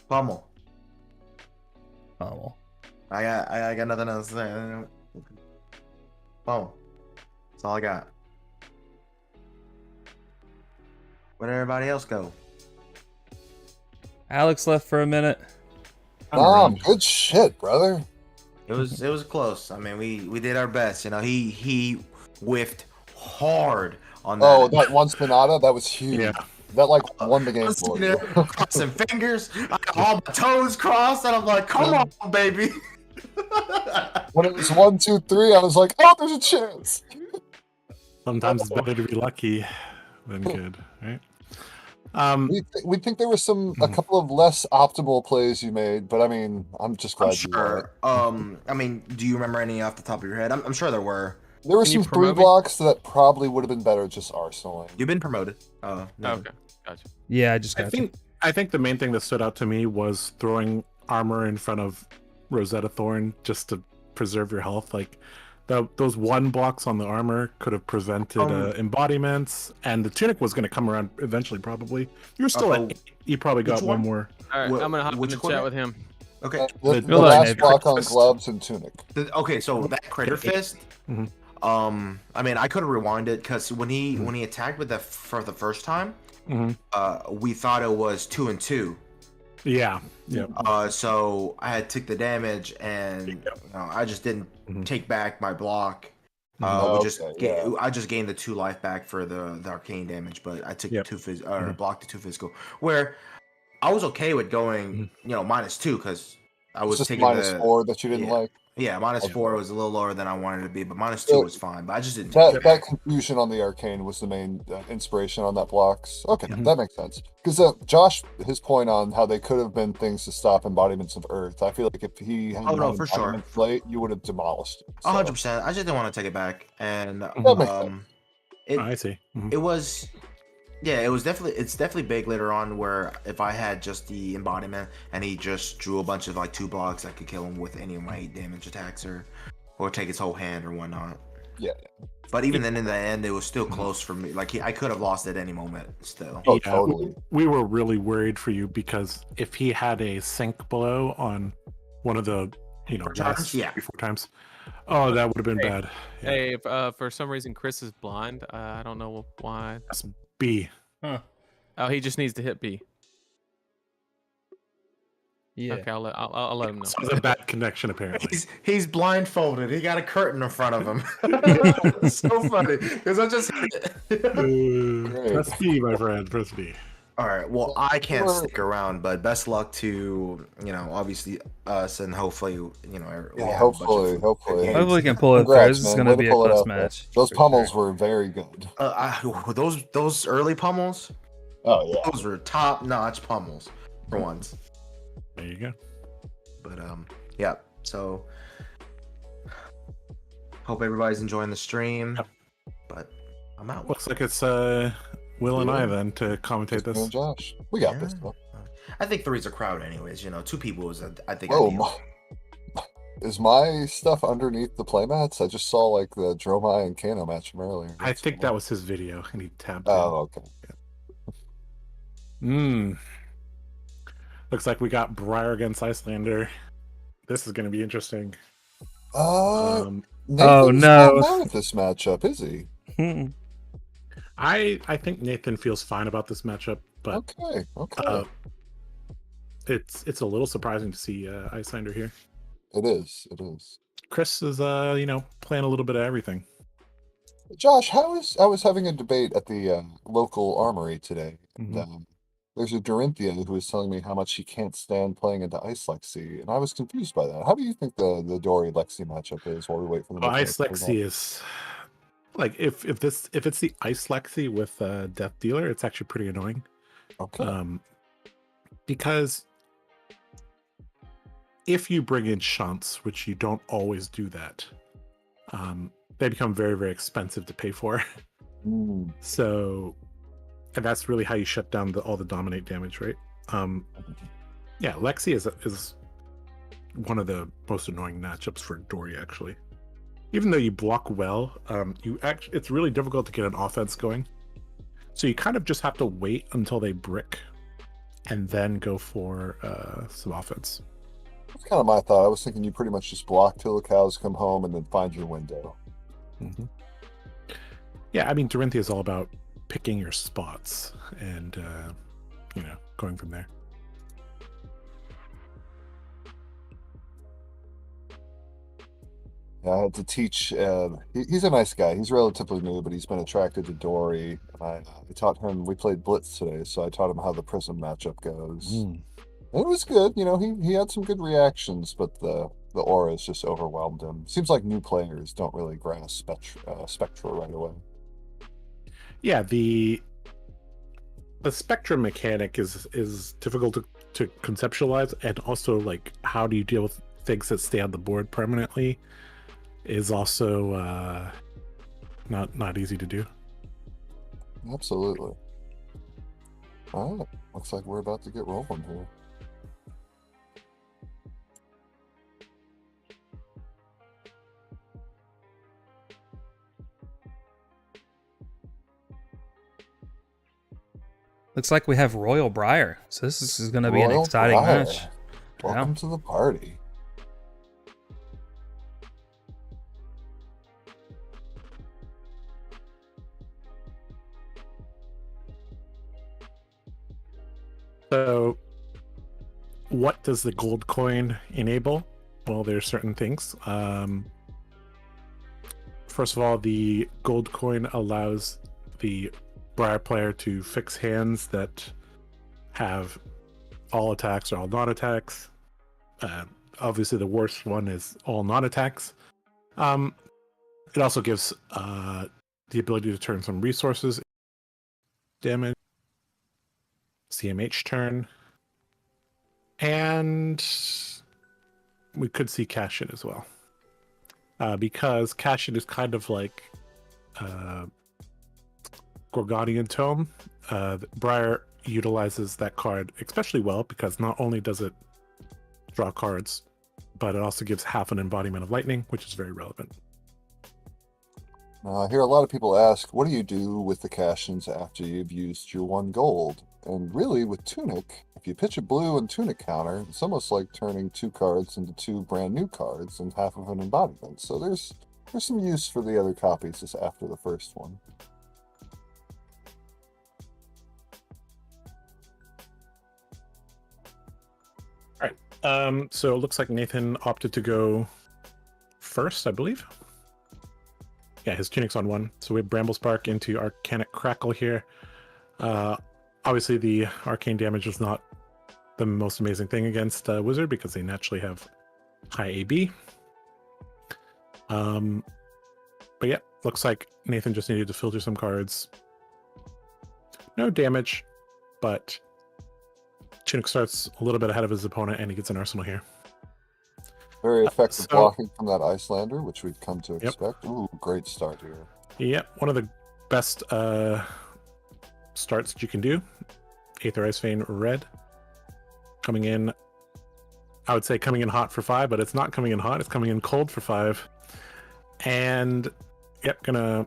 Pummel. Oh, I got nothing else to say. Pummel. That's all I got. Where'd everybody else go? Alex left for a minute. Good shit, brother. It was close. I mean, we did our best. You know, he whiffed hard on that. Oh, that one spinata, that was huge. Yeah. That like won the I game was for sitting you. there crossing fingers, I got all my toes crossed, and I'm like, "Come on, baby." When it was 1, 2, 3, I was like, oh, there's a chance. Sometimes it's better to be lucky than good, right? We think there were a couple of less optimal plays you made, but I mean, I'm just glad I'm you won it. sure. I mean, do you remember any off the top of your head? I'm sure there were. There were Can you some 3 promote me? blocks that probably would have been better just arsenaling. You've been promoted. Okay, gotcha. Yeah, I just got I think the main thing that stood out to me was throwing armor in front of Rosetta Thorn just to preserve your health. Like those 1 blocks on the armor could have prevented embodiments, and the tunic was going to come around eventually. Probably you were still at 8. You probably got Which one one? more. All right, I'm gonna hop in which the corner? chat with him. Okay. The The last Navy. block on Breakfast. gloves and tunic. Okay, so that crater fist. Mhm. I mean, I could have rewinded because when he attacked with for the first time, Mhm. we thought it was 2 and 2. Yeah. Yeah. So I had took the damage, and you know, I just didn't Mhm. take back my block. Okay, I just gained the 2 life back for the arcane damage, but I took Yep. 2 blocked the 2 physical. Where I was okay with going, Mhm. you know, -2 because I It's was just taking the -4 that you didn't yeah. like. Yeah, Okay. -4 was a little lower than I wanted it to be, but -2 So, was fine. But I just didn't take it. That confusion on the arcane was the main inspiration on that blocks. Okay, Mhm. that makes sense. Because Josh, his point on how they could have been things to stop embodiments of Earth, I feel like if he had Oh, no, one for sure. embodiment late, you would have demolished it. So, 100%. I just didn't want to take it back, and that makes sense. it I see. Mhm. it was. Yeah, it's definitely big later on where if I had just the embodiment and he just drew a bunch of like 2 blocks, I could kill him with any of my 8 damage attacks or take his whole hand or whatnot. Yeah. But even then, in the end, it was still close for me. Like I could have lost at any moment still. Oh, Yeah, totally. we were really worried for you because if he had a sync blow on one of the, last Yeah. 3-4 times, oh, that would have been Hey, bad. Yeah. Hey, if for some reason Chris is blind, I don't know why. That's B. Huh. Oh, he just needs to hit B. Yeah. Okay, I'll let him know. So it's a bad connection apparently. He's blindfolded. He got a curtain in front of him. It's so funny because I just hit it. Press B, my friend. Press B. All right. Well, I can't stick around, but best luck to obviously us, and hopefully we Yeah, have a bunch of hopefully. games. Hopefully we can pull it through. Congrats, This is man. going to Way be a pull it close out there. match. Those for pummels sure. were very good. Those early pummels, Oh, yeah. those were top notch pummels for once. There you go. But yeah. So hope everybody's enjoying the stream. Yep. But I'm out. Looks like it's Will and I then to commentate Me and this. Josh. We got Yeah. this, though. I think 3's a crowd, anyways. 2 people is I think. Whoa, ideal. is my stuff underneath the playmats? I just saw like the Dromai and Kano match from earlier. I think that was his video, and he tapped. Oh, okay. Looks like we got Briar against Icelander. This is going to be interesting. Nathan's no. not mad at this matchup, is he? I think Nathan feels fine about this matchup, but Okay. it's a little surprising to see Icelander here. It is. Chris is playing a little bit of everything. Josh, I was having a debate at the local armory today. And, Mhm. there's a Dorinthea who was telling me how much she can't stand playing into Ice Lexi, and I was confused by that. How do you think the Dory Lexi matchup is while we wait for the Well, matchup Ice to come Lexi is like if it's the Ice Lexi with Death Dealer, it's actually pretty annoying. Okay. Because if you bring in shunts, which you don't always do that, they become very, very expensive to pay for. So, and that's really how you shut down all the dominate damage, right? Yeah, Lexi is one of the most annoying matchups for Dory, actually. Even though you block well, it's really difficult to get an offense going. So you kind of just have to wait until they brick and then go for some offense. That's kind of my thought. I was thinking you pretty much just block till the cows come home and then find your window. Mm-hmm. Yeah, I mean, Dorinthea is all about picking your spots and, going from there. Yeah, I had to teach. He's a nice guy. He's relatively new, but he's been attracted to Dory. I taught him. We played Blitz today, so I taught him how the Prism matchup goes. And it was good. He had some good reactions, but the auras just overwhelmed him. Seems like new players don't really grasp Spectra right away. Yeah, the spectrum mechanic is difficult to conceptualize, and also like how do you deal with things that stay on the board permanently is also not easy to do. Absolutely. All right, looks like we're about to get rolling here. Looks like we have Royal Briar, so this is going to be an exciting Briar. match. Welcome to the party. So, what does the gold coin enable? Well, there's certain things. First of all, the gold coin allows the Briar player to fix hands that have all attacks or all non-attacks. Obviously, the worst one is all non-attacks. It also gives the ability to turn some resources damage, CMH turn, and we could see cash in as well. Because cash in is kind of like Gorgonian Tome. Briar utilizes that card especially well because not only does it draw cards, but it also gives half an embodiment of lightning, which is very relevant. I hear a lot of people ask, what do you do with the cash-ins after you've used your 1 gold? And really, with Tunic, if you pitch a blue and Tunic counter, it's almost like turning 2 cards into 2 brand new cards and half of an embodiment. So there's some use for the other copies just after the first one. All right. So it looks like Nathan opted to go first, I believe. Yeah, his Tunic's on 1. So we have Bramble Spark into Arcanic Crackle here. Obviously, the arcane damage is not the most amazing thing against Wizard because they naturally have high AB. But yeah, looks like Nathan just needed to filter some cards. No damage, but Tunic starts a little bit ahead of his opponent and he gets an arsenal here. Very effective blocking from that Icelander, which we've come to expect. Ooh, great start here. Yep, one of the best starts that you can do. Aether Ice Vein red. Coming in, I would say coming in hot for 5, but it's not coming in hot, it's coming in cold for 5. And, yep, gonna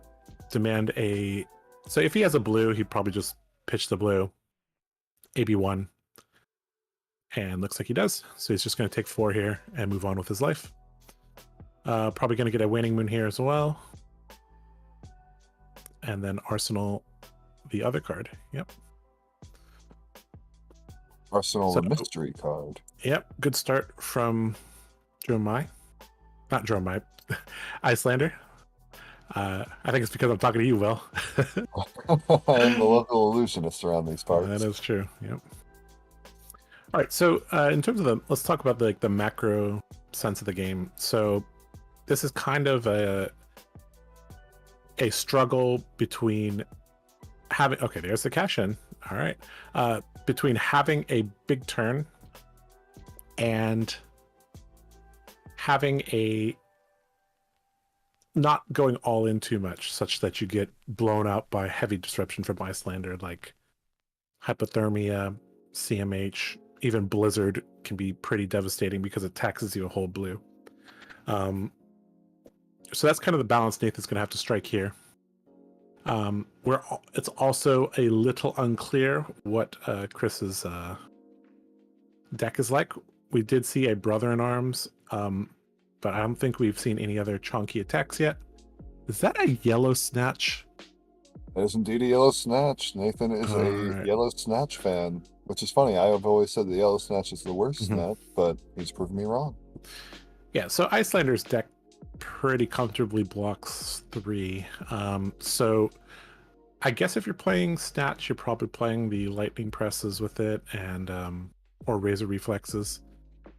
demand a... So if he has a blue, he'd probably just pitch the blue. AB1. And looks like he does. So he's just gonna take 4 here and move on with his life. Probably gonna get a Waning Moon here as well. And then Arsenal the other card. Yep. Arsenal, the mystery card. Yep. Good start from Dromai. Not Dromai. Icelander. I think it's because I'm talking to you, Will. I'm the local illusionist around these parts. That is true. Yep. All right. So in terms of let's talk about the macro sense of the game. So this is kind of a struggle between having, okay, there's the cash in. All right. Between having a big turn and having a not going all in too much, such that you get blown out by heavy disruption from Icelander, like hypothermia, CMH, even Blizzard can be pretty devastating because it taxes you a whole blue. So that's kind of the balance Nathan's going to have to strike here. It's also a little unclear what Chris's deck is like. We did see a Brother in Arms, but I don't think we've seen any other chunky attacks yet. Is that a Yellow Snatch? That is indeed a Yellow Snatch. Nathan is a Yellow Snatch fan, which is funny. I have always said the Yellow Snatch is the worst snatch, but he's proven me wrong. Yeah, so Icelander's deck pretty comfortably blocks 3. So I guess if you're playing Snatch, you're probably playing the Lightning Presses with it, and or Razor Reflexes.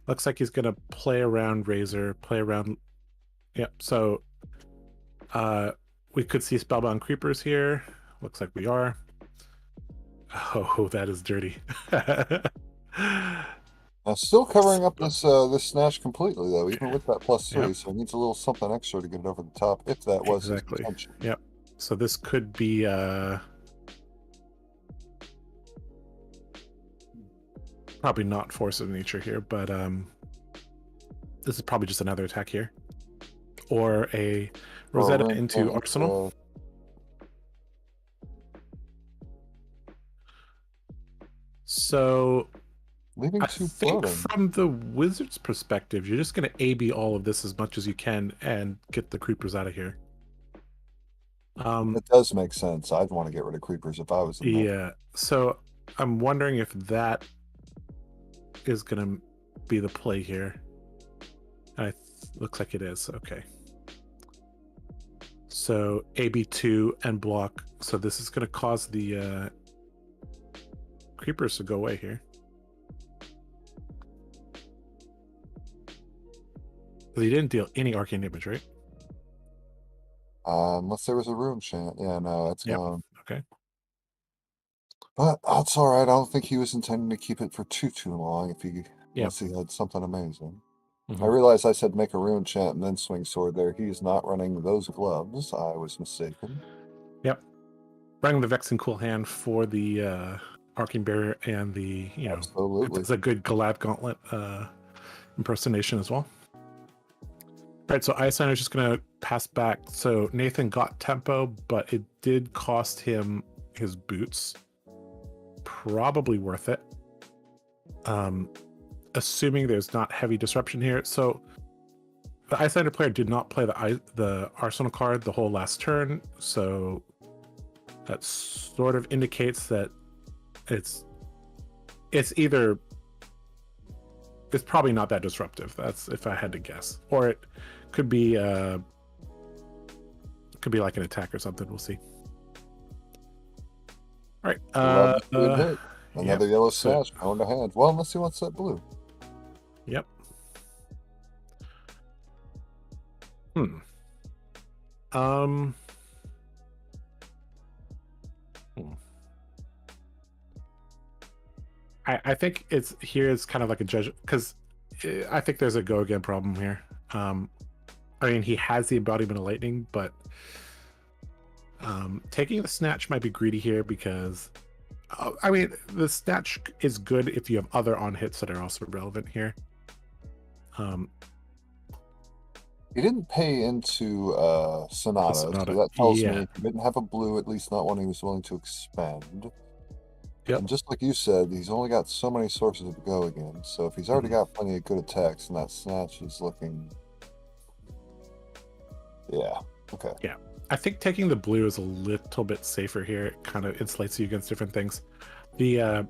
Looks like he's gonna play around Razor, play around. Yep. So we could see Spellbound Creepers here. Looks like we are. Oh, that is dirty. Still covering up this this Snatch completely though, even with that +3. So it needs a little something extra to get it over the top, if that was his intention. Yep. So this could be probably not Force of Nature here, but this is probably just another attack here, or a Rosetta into Arsenal. So leaving I 2 think floating. from the Wizard's perspective, you're just going to AB all of this as much as you can and get the creepers out of here. It does make sense. I'd want to get rid of creepers if I was in there. So I'm wondering if that is going to be the play here. Looks like it is. Okay. So AB2 and block. So this is going to cause the creepers to go away here. He didn't deal any arcane damage, right? Unless there was a rune chant. Yeah, no, it's gone. Okay. But that's all right. I don't think he was intending to keep it for too long if he unless he had something amazing. I realized I said make a rune chant and then swing sword there. He's not running those gloves. I was mistaken. Yep. Running the Vex and Cool Hand for the Arcane Barrier and the, Absolutely. It's a good Galad Gauntlet impersonation as well. All right, so Icelander is just going to pass back. So Nathan got tempo, but it did cost him his boots. Probably worth it. Assuming there's not heavy disruption here. So the Icelander player did not play the Arsenal card the whole last turn. So that sort of indicates that it's probably not that disruptive. That's if I had to guess. Or it could be like an attack or something. We'll see. All right. Another Yellow Snatch going to hand. Well, unless he wants that blue. Yep. I think it's kind of like a judge, because I think there's a go again problem here. I mean, he has the embodiment of lightning, but taking the Snatch might be greedy here because I mean, the Snatch is good if you have other on hits that are also relevant here. He didn't pay into Sonata, so that tells me he didn't have a blue, at least not one he was willing to expend. Yep. And just like you said, he's only got so many sources of go again. So if he's already got plenty of good attacks, and that Snatch is looking, okay. Yeah, I think taking the blue is a little bit safer here. It kind of insulates you against different things. The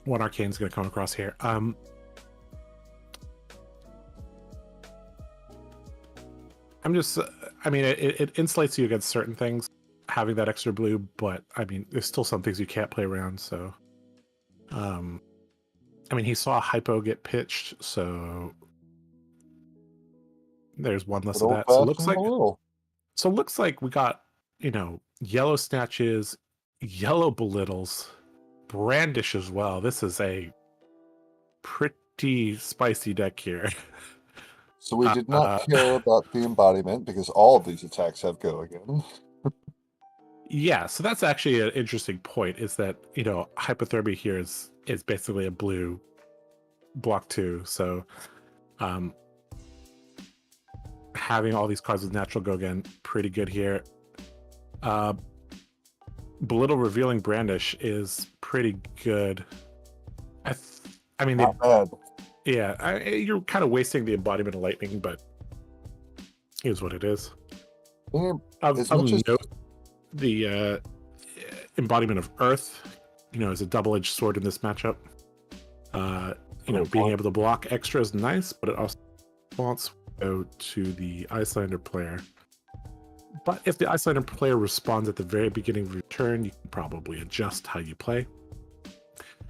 one arcane is going to come across here. I mean, it insulates you against certain things, having that extra blue, but I mean, there's still some things you can't play around. So, I mean, he saw a hypo get pitched, so there's one less of that. So it looks like we got, Yellow Snatches, Yellow Belittles, Brandish as well. This is a pretty spicy deck here. So we did not care about the embodiment because all of these attacks have go again. Yeah, so that's actually an interesting point, is that, hypothermia here is basically a blue block 2. So having all these cards with natural go again, pretty good here. Belittle Revealing Brandish is pretty good. I mean, Not bad. yeah, you're kind of wasting the embodiment of lightning, but here's what it is. Yeah, Of as much as- note, the embodiment of earth, is a double-edged sword in this matchup. Being able to block extra is nice, but it also wants to go to the Icelander player. But if the Icelander player responds at the very beginning of your turn, you can probably adjust how you play.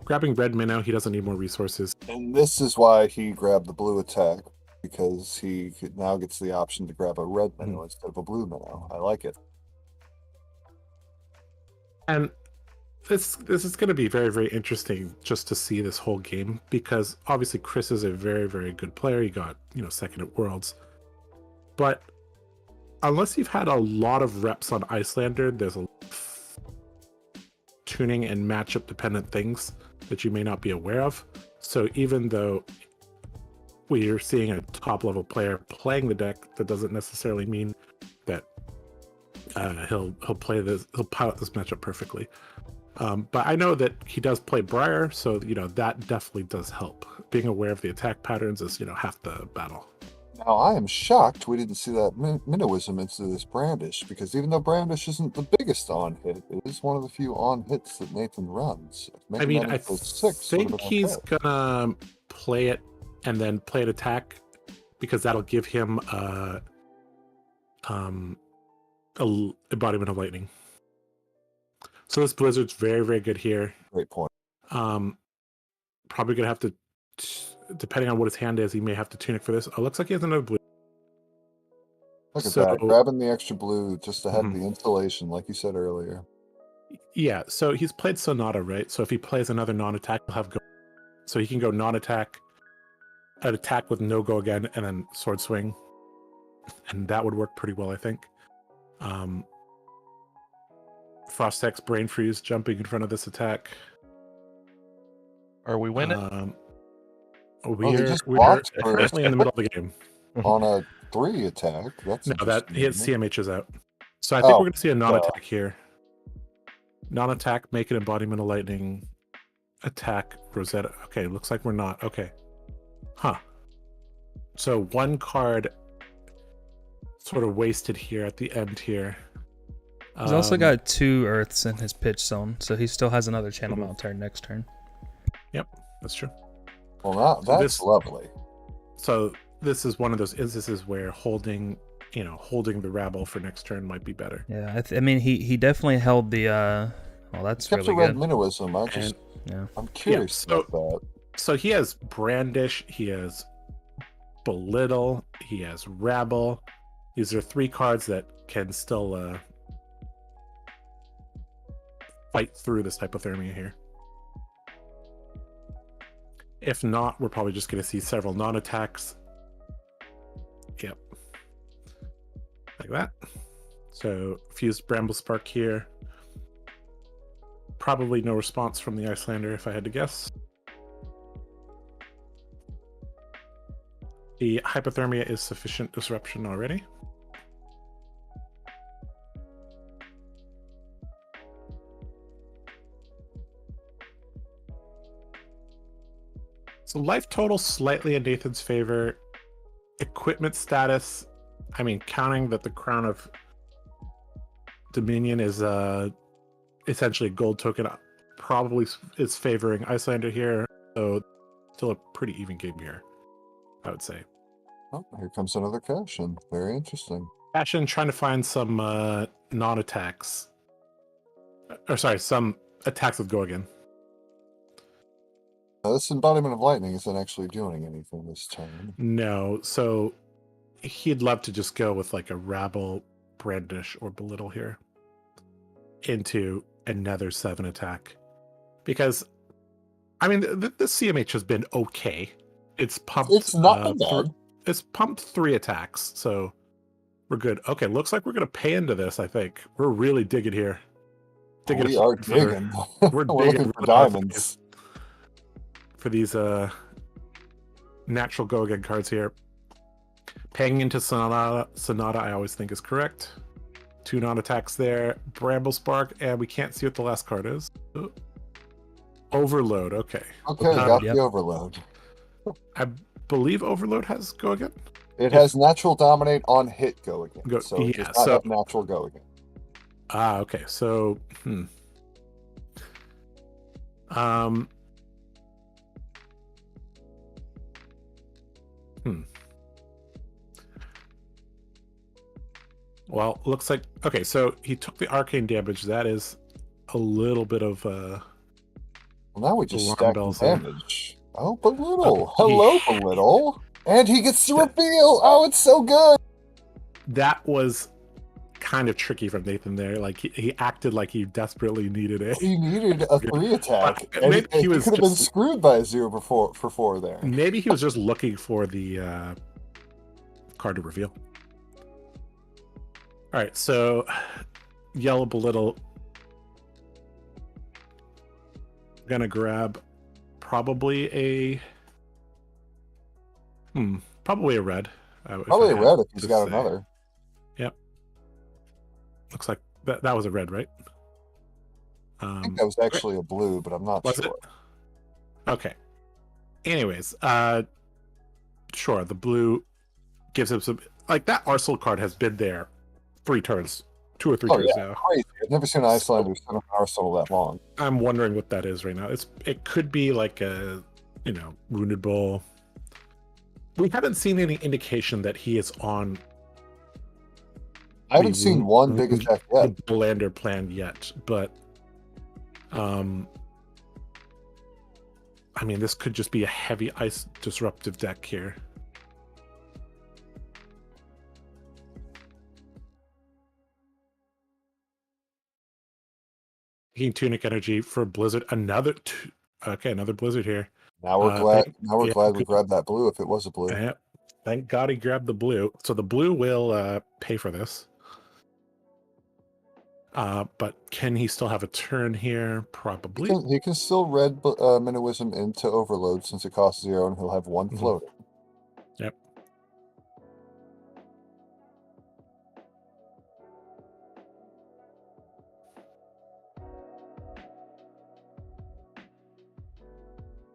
Grabbing red minnow, he doesn't need more resources. And this is why he grabbed the blue attack, because he now gets the option to grab a red minnow instead of a blue minnow. I like it. And this is going to be very, very interesting just to see this whole game, because obviously Chris is a very, very good player. He got, second at Worlds. But unless you've had a lot of reps on Icelander, there's a lot of tuning and matchup dependent things that you may not be aware of. So even though we're seeing a top level player playing the deck, that doesn't necessarily mean that he'll pilot this matchup perfectly. But I know that he does play Briar, so that definitely does help. Being aware of the attack patterns is half the battle. Now, I am shocked we didn't see that minnowism into this Brandish, because even though Brandish isn't the biggest on hit, it is one of the few on hits that Nathan runs. I think he's gonna play it and then play an attack, because that'll give him a embodiment of lightning. So this Blizzard's very, very good here. Great point. Probably gonna have to, depending on what his hand is, he may have to tunic for this. Oh, looks like he has another blue. Look at that, grabbing the extra blue just to have the insulation, like you said earlier. Yeah, so he's played Sonata, right? So if he plays another non-attack, he'll have go. So he can go non-attack, an attack with no go again, and then sword swing. And that would work pretty well, I think. Frost-X, Brain Freeze, jumping in front of this attack. Are we winning? We're currently in the middle of the game. On a 3 attack. That's no, that his CMH is out. So I think we're going to see a non-attack here. Non-attack, make an embodiment of lightning. Attack, Rosetta. Okay, looks like we're not. Okay. Huh. So one card sort of wasted here at the end here. He's also got 2 Earths in his pitch zone, so he still has another channel mount turn next turn. Yep, that's true. Well, that's lovely. So this is one of those instances where holding the rabble for next turn might be better. Yeah, I mean, he definitely held the. Well, that's really good. Red minnowism. I'm curious about that. So he has Brandish, he has Belittle, he has Rabble. These are 3 cards that can still fight through this hypothermia here. If not, we're probably just going to see several non-attacks. Yep. Like that. So, fused Bramble Spark here. Probably no response from the Icelander, if I had to guess. The hypothermia is sufficient disruption already. So life total slightly in Nathan's favor. Equipment status, I mean, counting that the Crown of Dominion is essentially a gold token, probably is favoring Icelander here. So still a pretty even game here, I would say. Oh, here comes another cash-in. Very interesting. Cash-in trying to find some non-attacks. Or sorry, some attacks with go again. This embodiment of lightning isn't actually doing anything this turn. No, so he'd love to just go with like a Rabble, Brandish, or Belittle here into another 7 attack. Because, I mean, the CMH has been okay. It's pumped. It's not bad. It's pumped 3 attacks, so we're good. Okay, looks like we're going to pay into this, I think. We're really digging here. We are digging. We're digging for diamonds. For these natural go again cards here. Paying into Sonata I always think is correct. 2 non-attacks there. Bramble Spark, and we can't see what the last card is. Overload, okay. Okay, got Yep. the overload. I believe Overload has go again. It has natural dominate on hit go again. Go- so it yeah, does not so- have natural go again. Ah, okay. So, Well, looks like okay. So he took the arcane damage. That is a little bit of Well, now we just alarm stack the bells there. damage. Oh, Belittle. Oh, Hello, yeesh. Belittle. And he gets to reveal. Oh, it's so good. that was kind of tricky from Nathan there. Like he acted like he desperately needed it. He needed a 3 attack. But And maybe he he was could have been just- screwed by a 0 for 4 there. Maybe he was just looking for the card to reveal. All right, so Yellow Belittle gonna grab probably a red. Probably a red if he's got another. another. Yep. Looks like that was a red, right? I think that was actually a blue, but I'm not Was sure. it? Okay. Anyways, sure, the blue gives him some like that Arsenal card has been there 3 turns, 2 or 3 Oh, turns yeah. now. Crazy. I've never seen an Icelander send up an Arsenal that long. I'm wondering what that is right now. It could be like a Wounded Bull. We haven't seen any indication that he is on I haven't seen one big attack yet. the Icelander plan yet, but I mean, this could just be a heavy ice disruptive deck here. Taking Tunic Energy for Blizzard. Another Blizzard here. Now we're glad. thank- Now we're yeah, glad we good. grabbed that blue. If it was a blue, Yeah, thank God he grabbed the blue. So the blue will pay for this. But can he still have a turn here? Probably. he can still red Minnowism into Overload since it costs 0, and he'll have 1 Mhm. floating. Yep.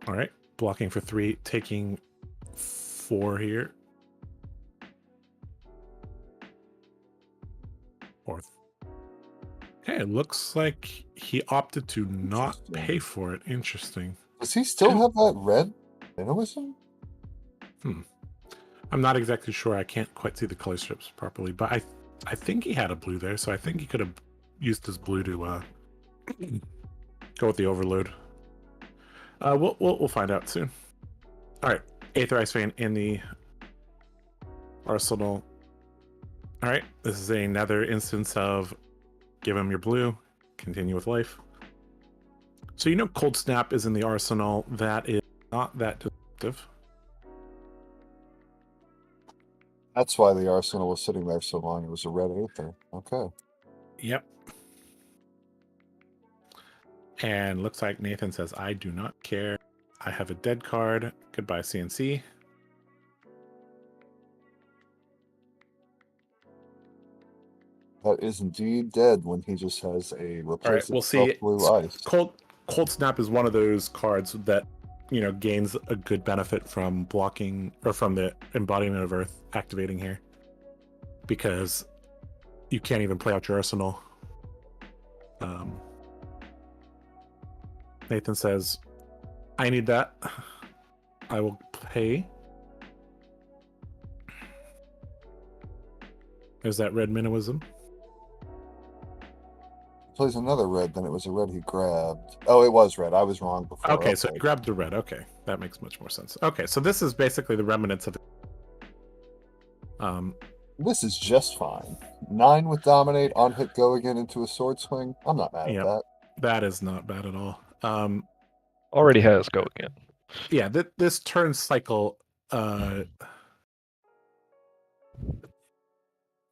All right, blocking for 3, taking 4 here. Or okay, it looks like he opted to not Interesting. pay for it. Interesting. Does he still have that red Minnowism? I'm not exactly sure. I can't quite see the color strips properly, but I think he had a blue there, so I think he could have used his blue to go with the overload. We'll find out soon. All right, Aether Ice Vein in the arsenal. All right, this is another instance of give him your blue, continue with life. So Cold Snap is in the arsenal. That is not that disruptive. That's why the Arsenal was sitting there so long. It was a red Aether. Okay. Yep. And looks like Nathan says, I do not care. I have a dead card. Goodbye, CNC. That is indeed dead when he just has a replace we'll see. blue ice. Cold Snap is one of those cards that, gains a good benefit from blocking or from the Embodiment of Earth activating here. Because you can't even play out your arsenal. Nathan says, I need that. I will pay. There's that red Minnowism. Plays another red, then it was a red he grabbed. Oh, it was red. I was wrong before. Okay, so he grabbed the red. Okay, that makes much more sense. Okay, so this is basically the remnants of it. This is just fine. 9 with Dominate, on hit go again into a sword swing. I'm not mad Yep. at that. That is not bad at all. Already has go again. Yeah, this turn cycle.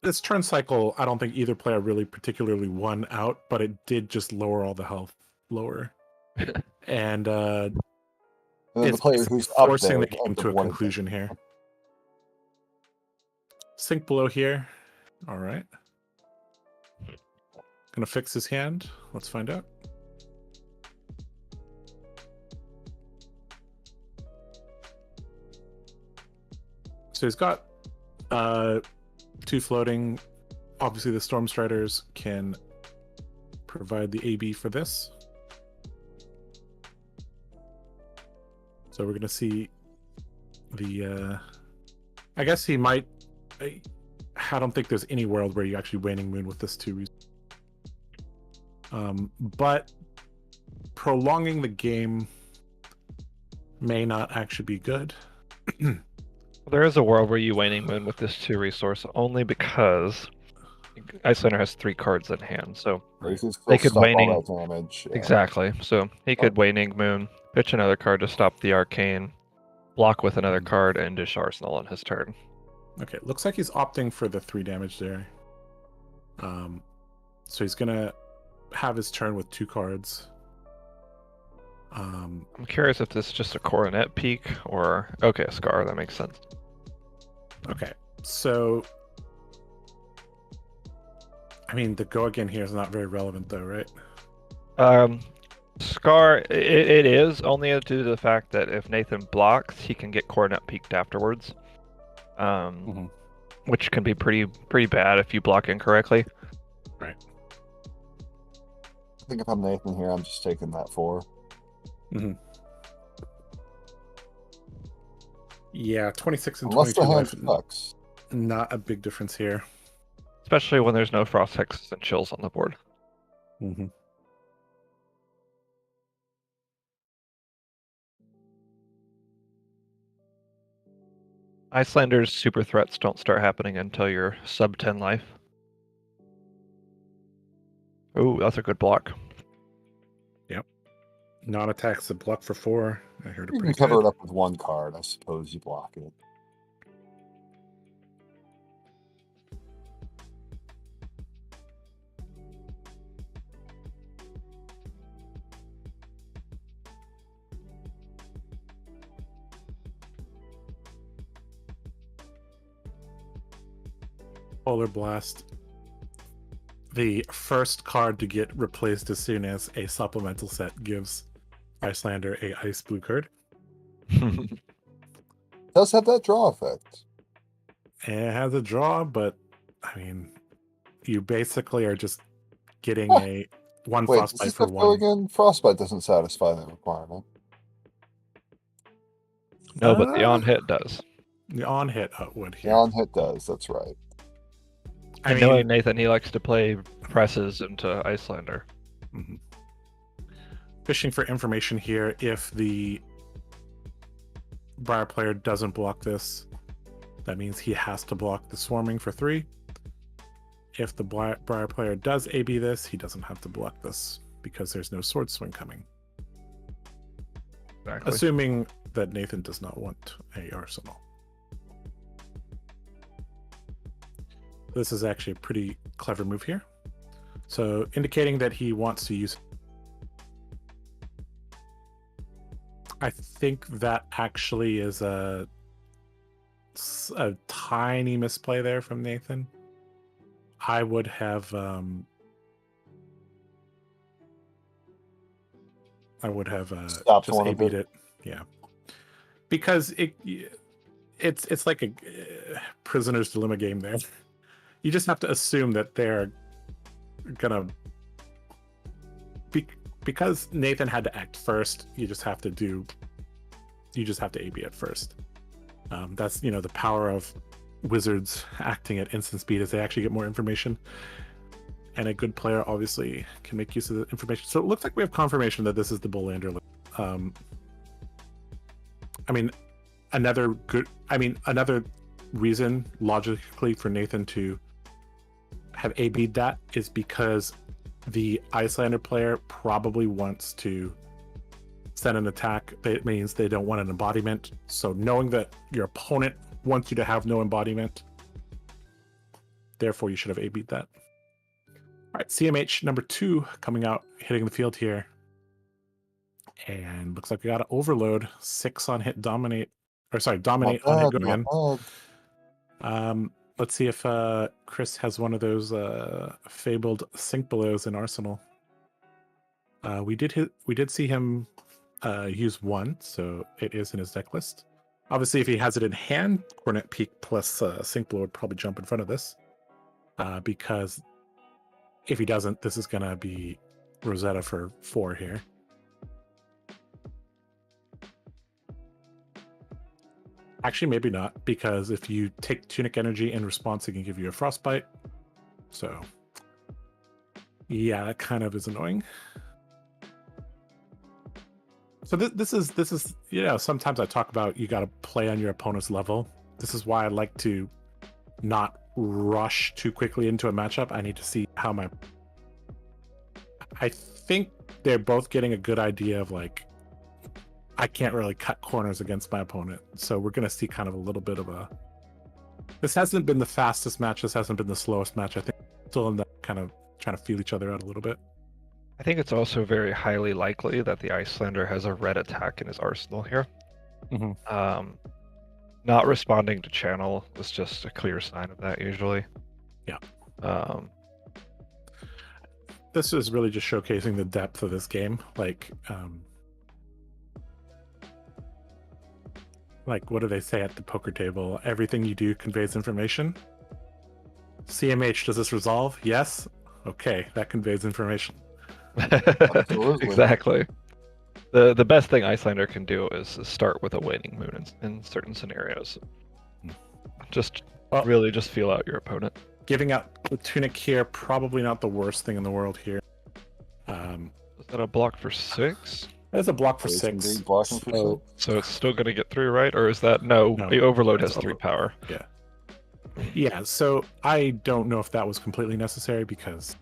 This turn cycle, I don't think either player really particularly won out, but it did just lower all the health lower, and And then the it's player basically who's up forcing there the game ends to up a winning. conclusion here. Sink below here. All right. gonna fix his hand. Let's find out. So he's got 2 floating. Obviously, the Storm Striders can provide the AB for this. So we're gonna see the. I guess he might. I don't think there's any world where you actually Waning Moon with this 2. But prolonging the game may not actually be good. There is a world where you Waning Moon with this 2 resource only because Icelander has 3 cards in hand, so they could Waning all that damage. Yeah. Exactly. So he could Waning Moon, pitch another card to stop the Arcane, block with another card, and dish Arsenal on his turn. Okay, looks like he's opting for the 3 damage there. So he's gonna have his turn with 2 cards. I'm curious if this is just a Coronet peak or okay, a Scar. That makes sense. Okay, so I mean the go again here is not very relevant though, right? Scar, it is only due to the fact that if Nathan blocks, he can get Coronet peaked afterwards. Which can be pretty bad if you block incorrectly. Right. I think if I'm Nathan here, I'm just taking that 4. Yeah, 26 and Unless 22 the life. hand sucks. Not a big difference here. Especially when there's no Frost Hexes and Chills on the board. Icelander's super threats don't start happening until you're sub 10 life. Oh, that's a good block. Yep. Non-attacks a block for 4. I heard it You pretty can cover good. it up with 1 card. I suppose you block it. Polar Blast. The first card to get replaced as soon as a supplemental set gives Icelander a ice blue card. Does have that draw effect. It has a draw, but I mean, you basically are just getting Huh. a 1 Wait, does frostbite this for stuff go 1. again? Frostbite doesn't satisfy that requirement. No, but the on hit does. The on hit would The here. on hit does, that's right. I And mean, knowing Nathan, he likes to play presses into Icelander. fishing for information here. If the Briar player doesn't block this, that means he has to block the swarming for 3. If the Briar player does AB this, he doesn't have to block this because there's no sword swing coming. Exactly. Assuming that Nathan does not want a arsenal. This is actually a pretty clever move here. So indicating that he wants to use. I think that actually is a tiny misplay there from Nathan. I would have Stopped just one of AB'd it. it. Yeah. Because it's like a prisoner's dilemma game there. You just have to assume that they're gonna because Nathan had to act first. You just have to AB it first. That's the power of wizards acting at instant speed, is they actually get more information, and a good player obviously can make use of the information. So it looks like we have confirmation that this is the Bullander. Another reason logically for Nathan to have AB'd that is because the Icelander player probably wants to send an attack. That means they don't want an embodiment. So knowing that your opponent wants you to have no embodiment, therefore you should have AB'd that. All right, CMH number 2 coming out, hitting the field here. And looks like we got an overload. 6 on hit dominate. Or sorry, dominate on hit go again. let's see if Chris has one of those fabled sink belows in Arsenal. We did see him use one, so it is in his deck list. Obviously, if he has it in hand, Cornet Peak plus Sink Below would probably jump in front of this. Because if he doesn't, this is going to be Rosetta for 4 here. Actually, maybe not, because if you take Tunic Energy in response, it can give you a Frostbite. So, yeah, that kind of is annoying. So this is sometimes I talk about you got to play on your opponent's level. This is why I like to not rush too quickly into a matchup. I need to see how I think they're both getting a good idea of like, I can't really cut corners against my opponent. So we're going to see kind of a little bit of this hasn't been the fastest match. This hasn't been the slowest match. I think still in that kind of trying to feel each other out a little bit. I think it's also very highly likely that the Icelander has a red attack in his arsenal here. Mm-hmm. Not responding to channel is just a clear sign of that usually. Yeah. This is really just showcasing the depth of this game. Like what do they say at the poker table? Everything you do conveys information. CMH, does this resolve? Yes. Okay, that conveys information. Absolutely. Exactly. The best thing Icelander can do is start with a waning moon in certain scenarios. Just really just feel out your opponent. Giving out the Tunic here, probably not the worst thing in the world here. Is that a block for 6? That's a block for It's 6. indeed blocking for So it's still going to get through, right? Or is that no? The overload has 3 power. Yeah, so I don't know if that was completely necessary because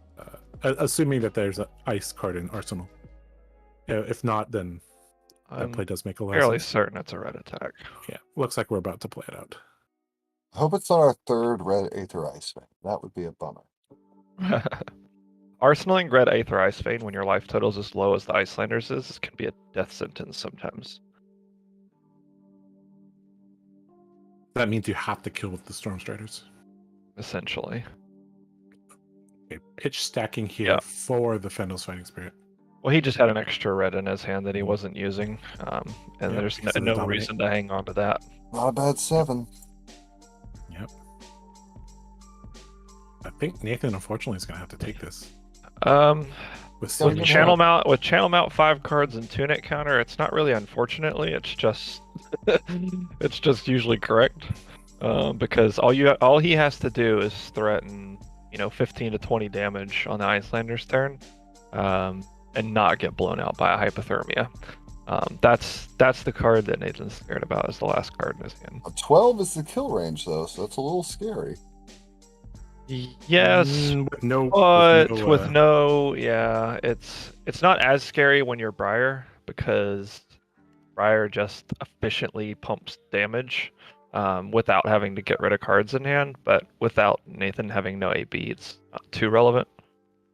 assuming that there's an ice card in Arsenal. If not, then that play does make a lot of sense. Fairly certain it's a red attack. Yeah, looks like we're about to play it out. I hope it's not our 3rd red Aether Ice Vein. That would be a bummer. Arsenaling red Aether Ice Vein when your life total is as low as the Icelander's is can be a death sentence sometimes. That means you have to kill with the Storm Striders. Essentially. Okay, pitch stacking here for the Fendel's Fighting Spirit. Well, he just had an extra red in his hand that he wasn't using, and there's no reason to hang on to that. Not a bad 7. Yep. I think Nathan, unfortunately, is going to have to take this. With channel mount 5 cards and Tunic counter, it's not really unfortunately. It's just it's just usually correct because all he has to do is threaten 15 to 20 damage on the Icelander's turn, and not get blown out by a hypothermia. That's the card that Nathan's scared about as the last card in his hand. A 12 is the kill range though, so that's a little scary. Yes, it's not as scary when you're Briar because Briar just efficiently pumps damage without having to get rid of cards in hand, but without Nathan having no AB, it's not too relevant.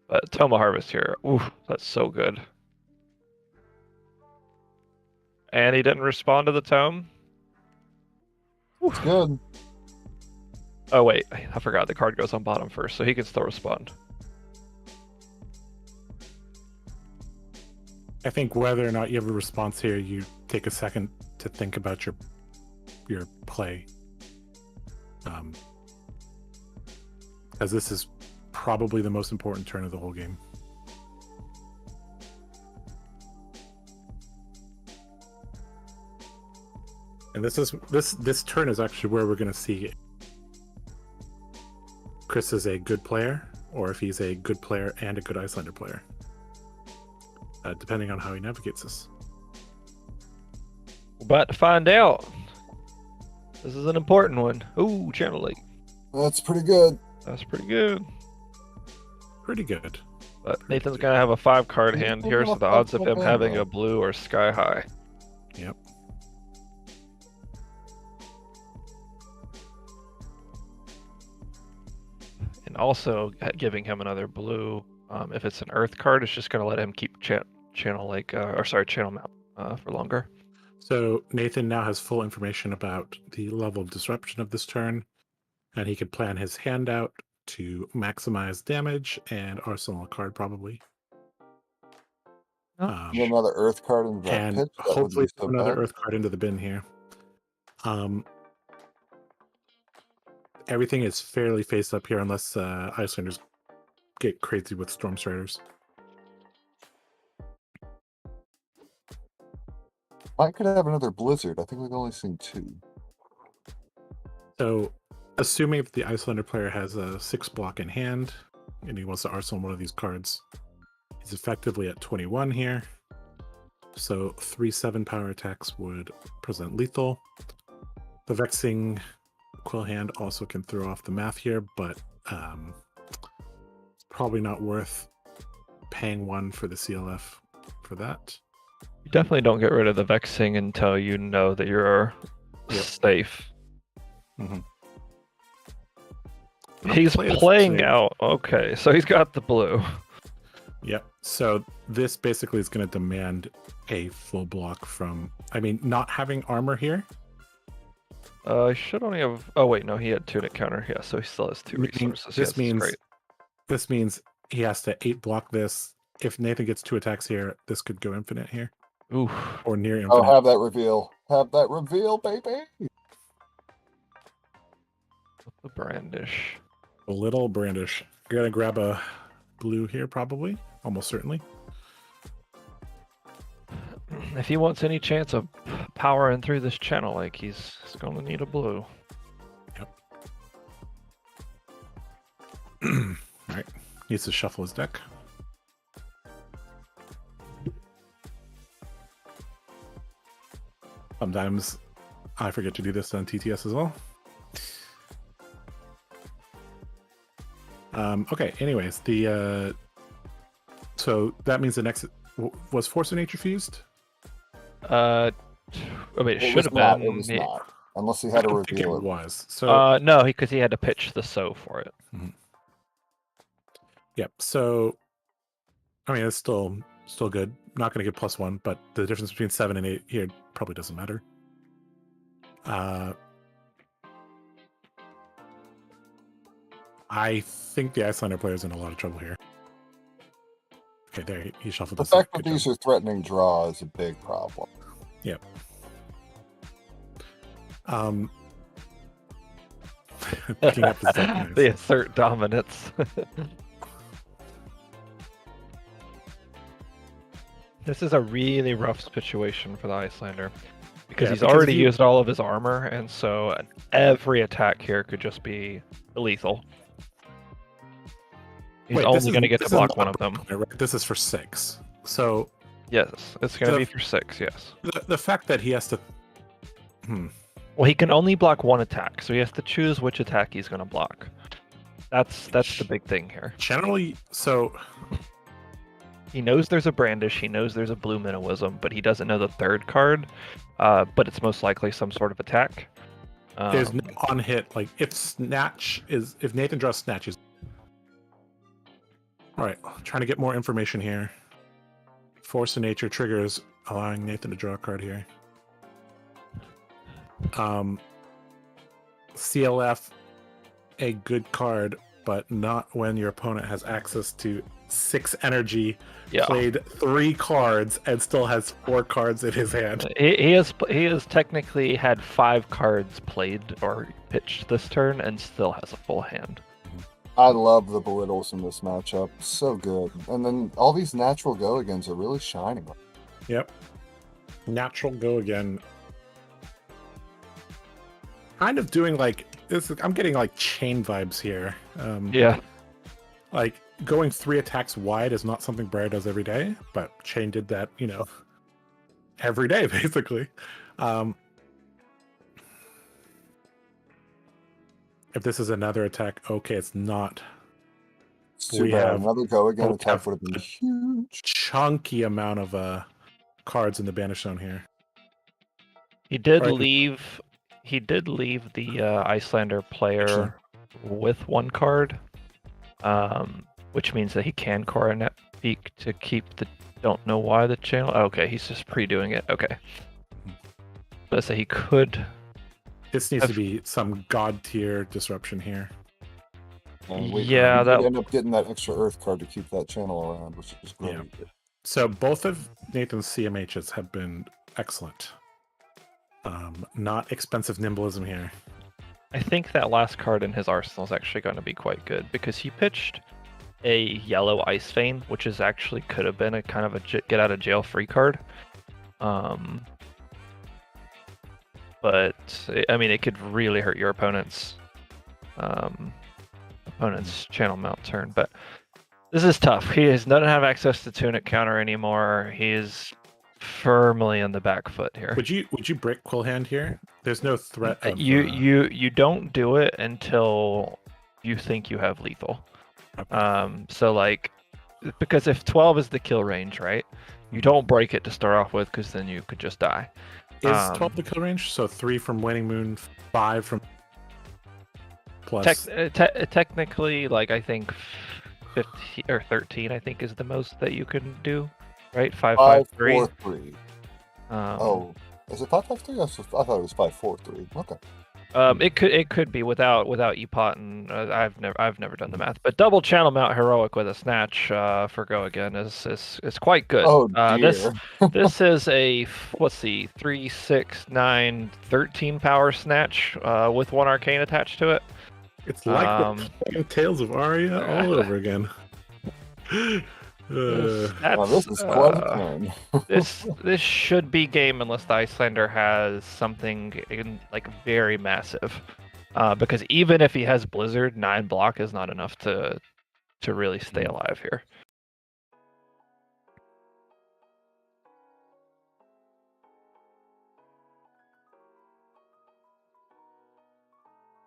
But Toma Harvest here, ooh, that's so good. And he didn't respond to the tome. It's good. Oh wait, I forgot the card goes on bottom first, so he can still respond. I think whether or not you have a response here, you take a second to think about your play. As this is probably the most important turn of the whole game. And this turn is actually where we're going to see Chris is a good player, or if he's a good player and a good Icelander player, depending on how he navigates this. We're about to find out. This is an important one. Ooh, Channel League. That's pretty good. That's pretty good. Pretty good. But Nathan's going to have a 5-card hand here, so the odds of him having a blue are sky high. Yep. And also giving him another blue, if it's an earth card, it's just going to let him keep channel mount for longer. So Nathan now has full information about the level of disruption of this turn. And he could plan his hand out to maximize damage and arsenal a card probably. Get another Earth card into that And pitch. That would hopefully be so another bad. Earth card into the bin here. Everything is fairly face up here unless Icelanders get crazy with Storm Striders. I could have another Blizzard. I think we've only seen 2. So, assuming that the Icelander player has a 6 block in hand and he wants to arsenal one of these cards, he's effectively at 21 here. So 3/7 power attacks would present lethal. The Vexing Quill Hand also can throw off the math here, but probably not worth paying 1 for the CLF for that. You definitely don't get rid of the Vexing until you know that you're safe. Mm-hmm. He's playing out. Okay, so he's got the blue. Yep. So this basically is going to demand a full block from. I mean, not having armor here. He should only have. Oh wait, no, he had tunic counter. Yeah, so he still has 2 resources. This means he has to 8 block this. If Nathan gets 2 attacks here, this could go infinite here. Ooh. Or near infinite. Oh, have that reveal. Have that reveal, baby. The brandish. A little brandish. You're gonna grab a blue here, probably, almost certainly. If he wants any chance of powering through this channel, like he's going to need a blue. Yep. All right. Needs to shuffle his deck. Sometimes I forget to do this on TTS as well. Okay, anyways, the so that means the next was Force of Nature fused? Oh wait, it should have been. It was not. Unless he had a reveal. It was. So no, because he had to pitch the so for it. Mm-hmm. Yep. So I mean, it's still good. Not going to get +1, but the difference between 7 and 8 here probably doesn't matter. I think the Icelander player is in a lot of trouble here. Okay, there he shuffled. The fact that these are threatening draw is a big problem. Yep. Picking up his deck. The assert dominance. This is a really rough situation for the Icelander because he's already used all of his armor, and so every attack here could just be lethal. He's only going to get to block one of them. Right? This is for 6. So yes, it's going to be for 6. Yes. The fact that he has to. Well, he can only block 1 attack, so he has to choose which attack he's going to block. That's the big thing here. Generally, so. He knows there's a brandish, he knows there's a blue minnowism, but he doesn't know the 3rd card. But it's most likely some sort of attack. There's no on hit, like if Nathan draws snatches. Alright, trying to get more information here. Force of Nature triggers, allowing Nathan to draw a card here. CLF, a good card, but not when your opponent has access to 6 energy, played 3 cards, and still has 4 cards in his hand. He has technically had 5 cards played or pitched this turn, and still has a full hand. I love the belittles in this matchup. So good. And then all these natural go-agains are really shining. Yep. Natural go-again. Kind of doing like this. I'm getting like chain vibes here. Yeah. Like going 3 attacks wide is not something Briar does every day, but Chain did that, every day basically. If this is another attack, okay, it's not. We have another go-again attack would have been huge. Chunky amount of cards in the banish zone here. He did leave the Icelander player with 1 card, which means that he can coronet peak to keep the don't know why the channel. Okay, he's just pre-doing it. Okay, but so he could This needs to be some god tier disruption here. Yeah, that end up getting that extra Earth card to keep that channel around, which is great. Yeah. So both of Nathan's CMHs have been excellent. Not expensive nimblism here. I think that last card in his arsenal is actually going to be quite good because he pitched a yellow Ice Vein, which is actually could have been a kind of a get out of jail free card. But I mean, it could really hurt your opponent's channel mount turn. But this is tough. He doesn't have access to tunic counter anymore. He's firmly in the back foot here. Would you break Quill Hand here? There's no threat. Of, you don't do it until you think you have lethal. Okay. So like, because if 12 is the kill range, right? You don't break it to start off with, because then you could just die. Is 12 the kill range? So 3 from Waning Moon, 5 from plus. Technically, like I think 15 or 13, I think is the most that you can do, right? 5, 5, 3. 4, 3. Oh, is it 5, 5, 3? I thought it was 5, 4, 3. Okay. It could be without EPOT, and I've never done the math. But double channel mount heroic with a snatch for go again is quite good. Oh dear. This is a, let's see, 3, 6, 9, 13 power snatch with 1 arcane attached to it. It's like the Tales of Aria all over again. This is quite a turn. This should be game unless the Icelander has something like very massive. Because even if he has Blizzard, 9 block is not enough to really stay alive here.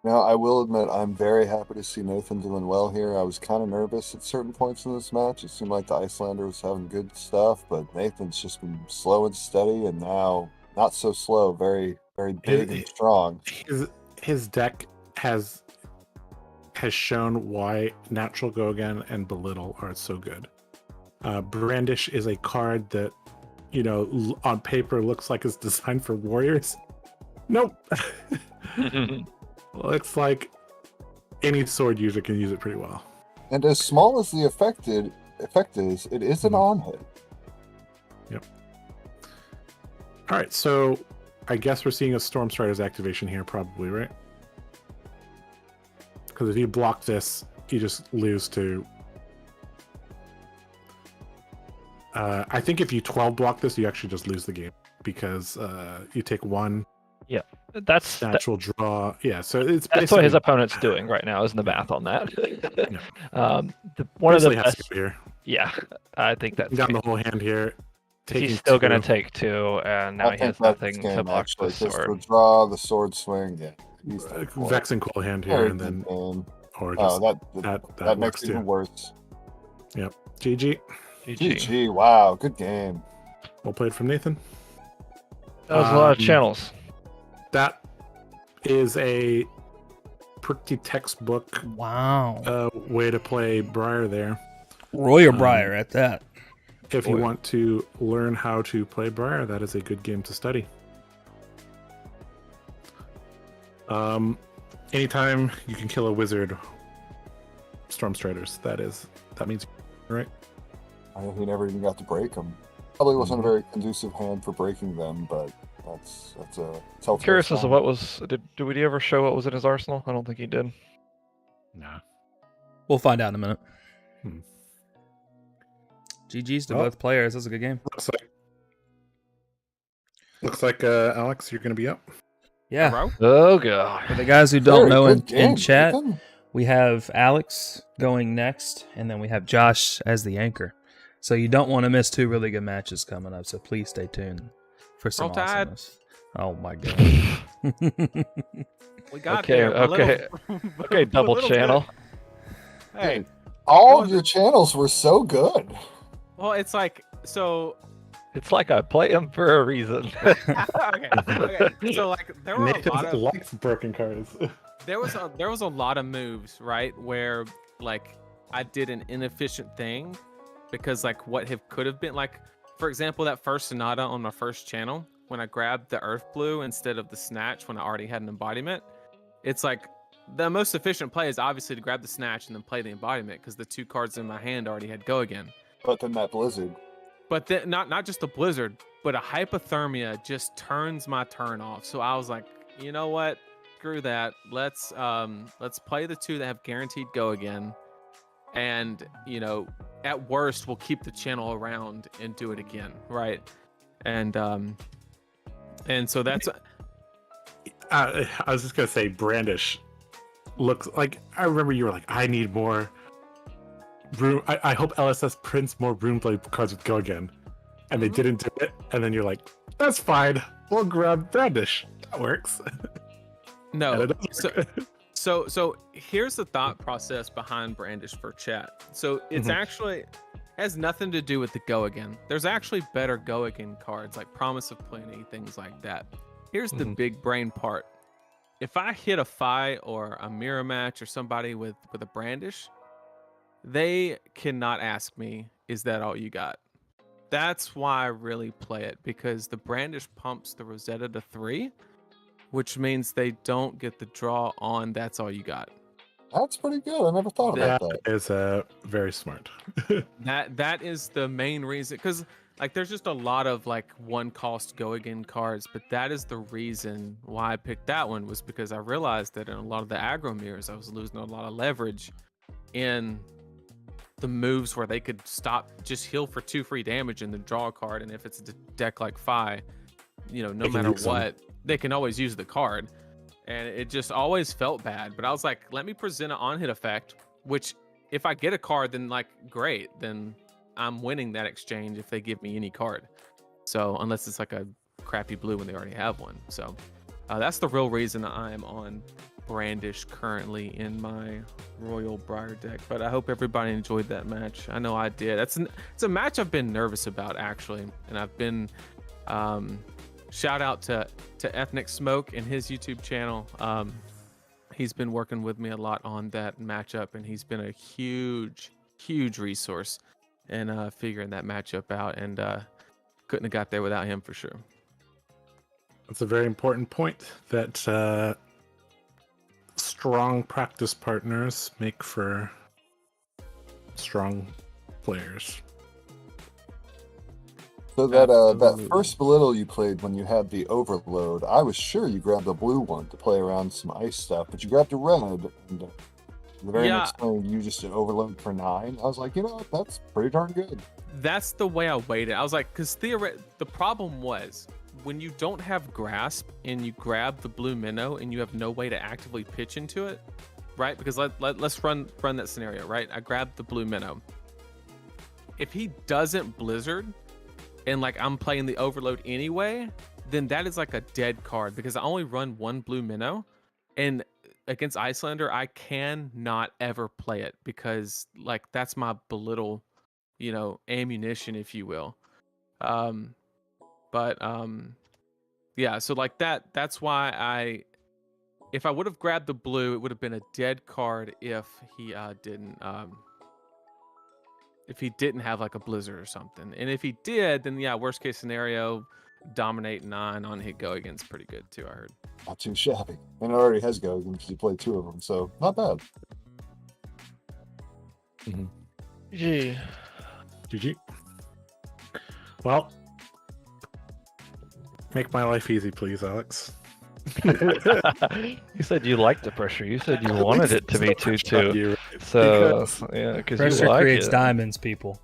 Now, I will admit, I'm very happy to see Nathan doing well here. I was kind of nervous at certain points in this match. It seemed like the Icelander was having good stuff, but Nathan's just been slow and steady, and now not so slow, very, very big and strong. His deck has shown why Natural Go Again and Belittle are so good. Brandish is a card that, on paper looks like it's designed for warriors. Nope. Looks like any sword user can use it pretty well. And as small as the effect is, it is an on-hit. Yep. All right, so I guess we're seeing a Storm Strider's activation here, probably, right? Because if you block this, you just lose to... I think if you 12 block this, you actually just lose the game, because you take 1... Yeah, that's natural draw. Yeah, so that's what his opponent's doing right now, isn't the math on that? Yeah. One of the has best. to here. Yeah, I think that's down the whole hand here. He's still going to take 2, and now he has nothing to block the sword. The draw, the sword swing. Yeah, Vex and Cool Hand here, and then or just that makes it even worse. Yep. GG. Wow, good game. Well played from Nathan. That was a lot of channels. That is a pretty textbook way to play Briar there. Royal Briar at that. If you want to learn how to play Briar, that is a good game to study. Anytime you can kill a wizard, Storm Striders, that means right. He never even got to break them. Probably wasn't a very conducive hand for breaking them, but that's a telltale. Curious as to what was. Did we ever show what was in his arsenal? I don't think he did. Nah. We'll find out in a minute. GG's to both players. That's a good game. Looks like Alex, you're going to be up. Yeah. Oh god. For the guys who don't know in chat, Nathan. we have Alex going next, and then we have Josh as the anchor. So you don't want to miss 2 really good matches coming up. So please stay tuned for some awesomeness. Oh my god. We got okay, there. Okay, double channel. Hey, all of your channels were so good. well, it's like so. It's like I play him for a reason. Okay. So like there were Nathan a lot of likes broken cards. there was a lot of moves, right, where like I did an inefficient thing because like what could have been like, for example, that first Sonata on my first channel, when I grabbed the Earth Blue instead of the Snatch when I already had an embodiment, it's like the most efficient play is obviously to grab the Snatch and then play the embodiment because the 2 cards in my hand already had Go Again. But then that Blizzard. But then not just the Blizzard, but a Hypothermia just turns my turn off. So I was like, you know what? Screw that. Let's play the 2 that have guaranteed Go Again. And, you know, at worst, we'll keep the channel around and do it again, right? And so that's. I was just gonna say, Brandish looks like. I remember you were like, I need more. I hope LSS prints more Runeblade cards with Go Again, and they didn't do it. And then you're like, that's fine. We'll grab Brandish. That works. No. So here's the thought process behind Brandish for chat. So it's actually has nothing to do with the Go Again. There's actually better Go Again cards like Promise of Plenty, things like that. Here's the big brain part. If I hit a Fi or a mirror match or somebody with a Brandish, they cannot ask me, is that all you got? That's why I really play it, because the Brandish pumps the Rosetta to 3, which means they don't get the draw on that's all you got. That's pretty good. I never thought about that. That is very smart. That is the main reason, because like there's just a lot of like 1-cost Go Again cards, but that is the reason why I picked that one, was because I realized that in a lot of the aggro mirrors I was losing a lot of leverage in the moves where they could stop, just heal for 2 free damage and then draw a card, and if it's a deck like Fi, you know, no matter what, they can always use the card. And it just always felt bad. But I was like, let me present an on-hit effect, which if I get a card, then like, great. Then I'm winning that exchange if they give me any card. So unless it's like a crappy blue when they already have one. So that's the real reason I am on Brandish currently in my Royal Briar deck. But I hope everybody enjoyed that match. I know I did. It's a match I've been nervous about, actually. And I've been... shout out to Ethnic Smoke and his YouTube channel. He's been working with me a lot on that matchup, and he's been a huge resource in figuring that matchup out, and couldn't have got there without him for sure. That's a very important point, that strong practice partners make for strong players. So that first Belittle you played when you had the Overload, I was sure you grabbed a blue one to play around some ice stuff, but you grabbed a red, and the very next time you just did Overload for 9. I was like, you know what, that's pretty darn good. That's the way I waited. I was like, because the problem was, when you don't have Grasp and you grab the blue minnow and you have no way to actively pitch into it, right? Because let's run that scenario, right? I grabbed the blue minnow. If he doesn't Blizzard, and like I'm playing the Overload anyway, then that is like a dead card, because I only run 1 blue minnow, and against Icelander I cannot ever play it, because like that's my Belittle, you know, ammunition, if you will. Yeah, so like that's why if I would have grabbed the blue, it would have been a dead card if he didn't have like a Blizzard or something. And if he did, then yeah, worst case scenario, dominate 9 on hit Go Again's pretty good too, I heard. Not too shabby. And it already has Go Again because you played 2 of them, so not bad. GG. Well, make my life easy, please, Alex. You said you liked the pressure. You said you wanted it to be 2-2. So yeah, because pressure like creates it. diamonds, people.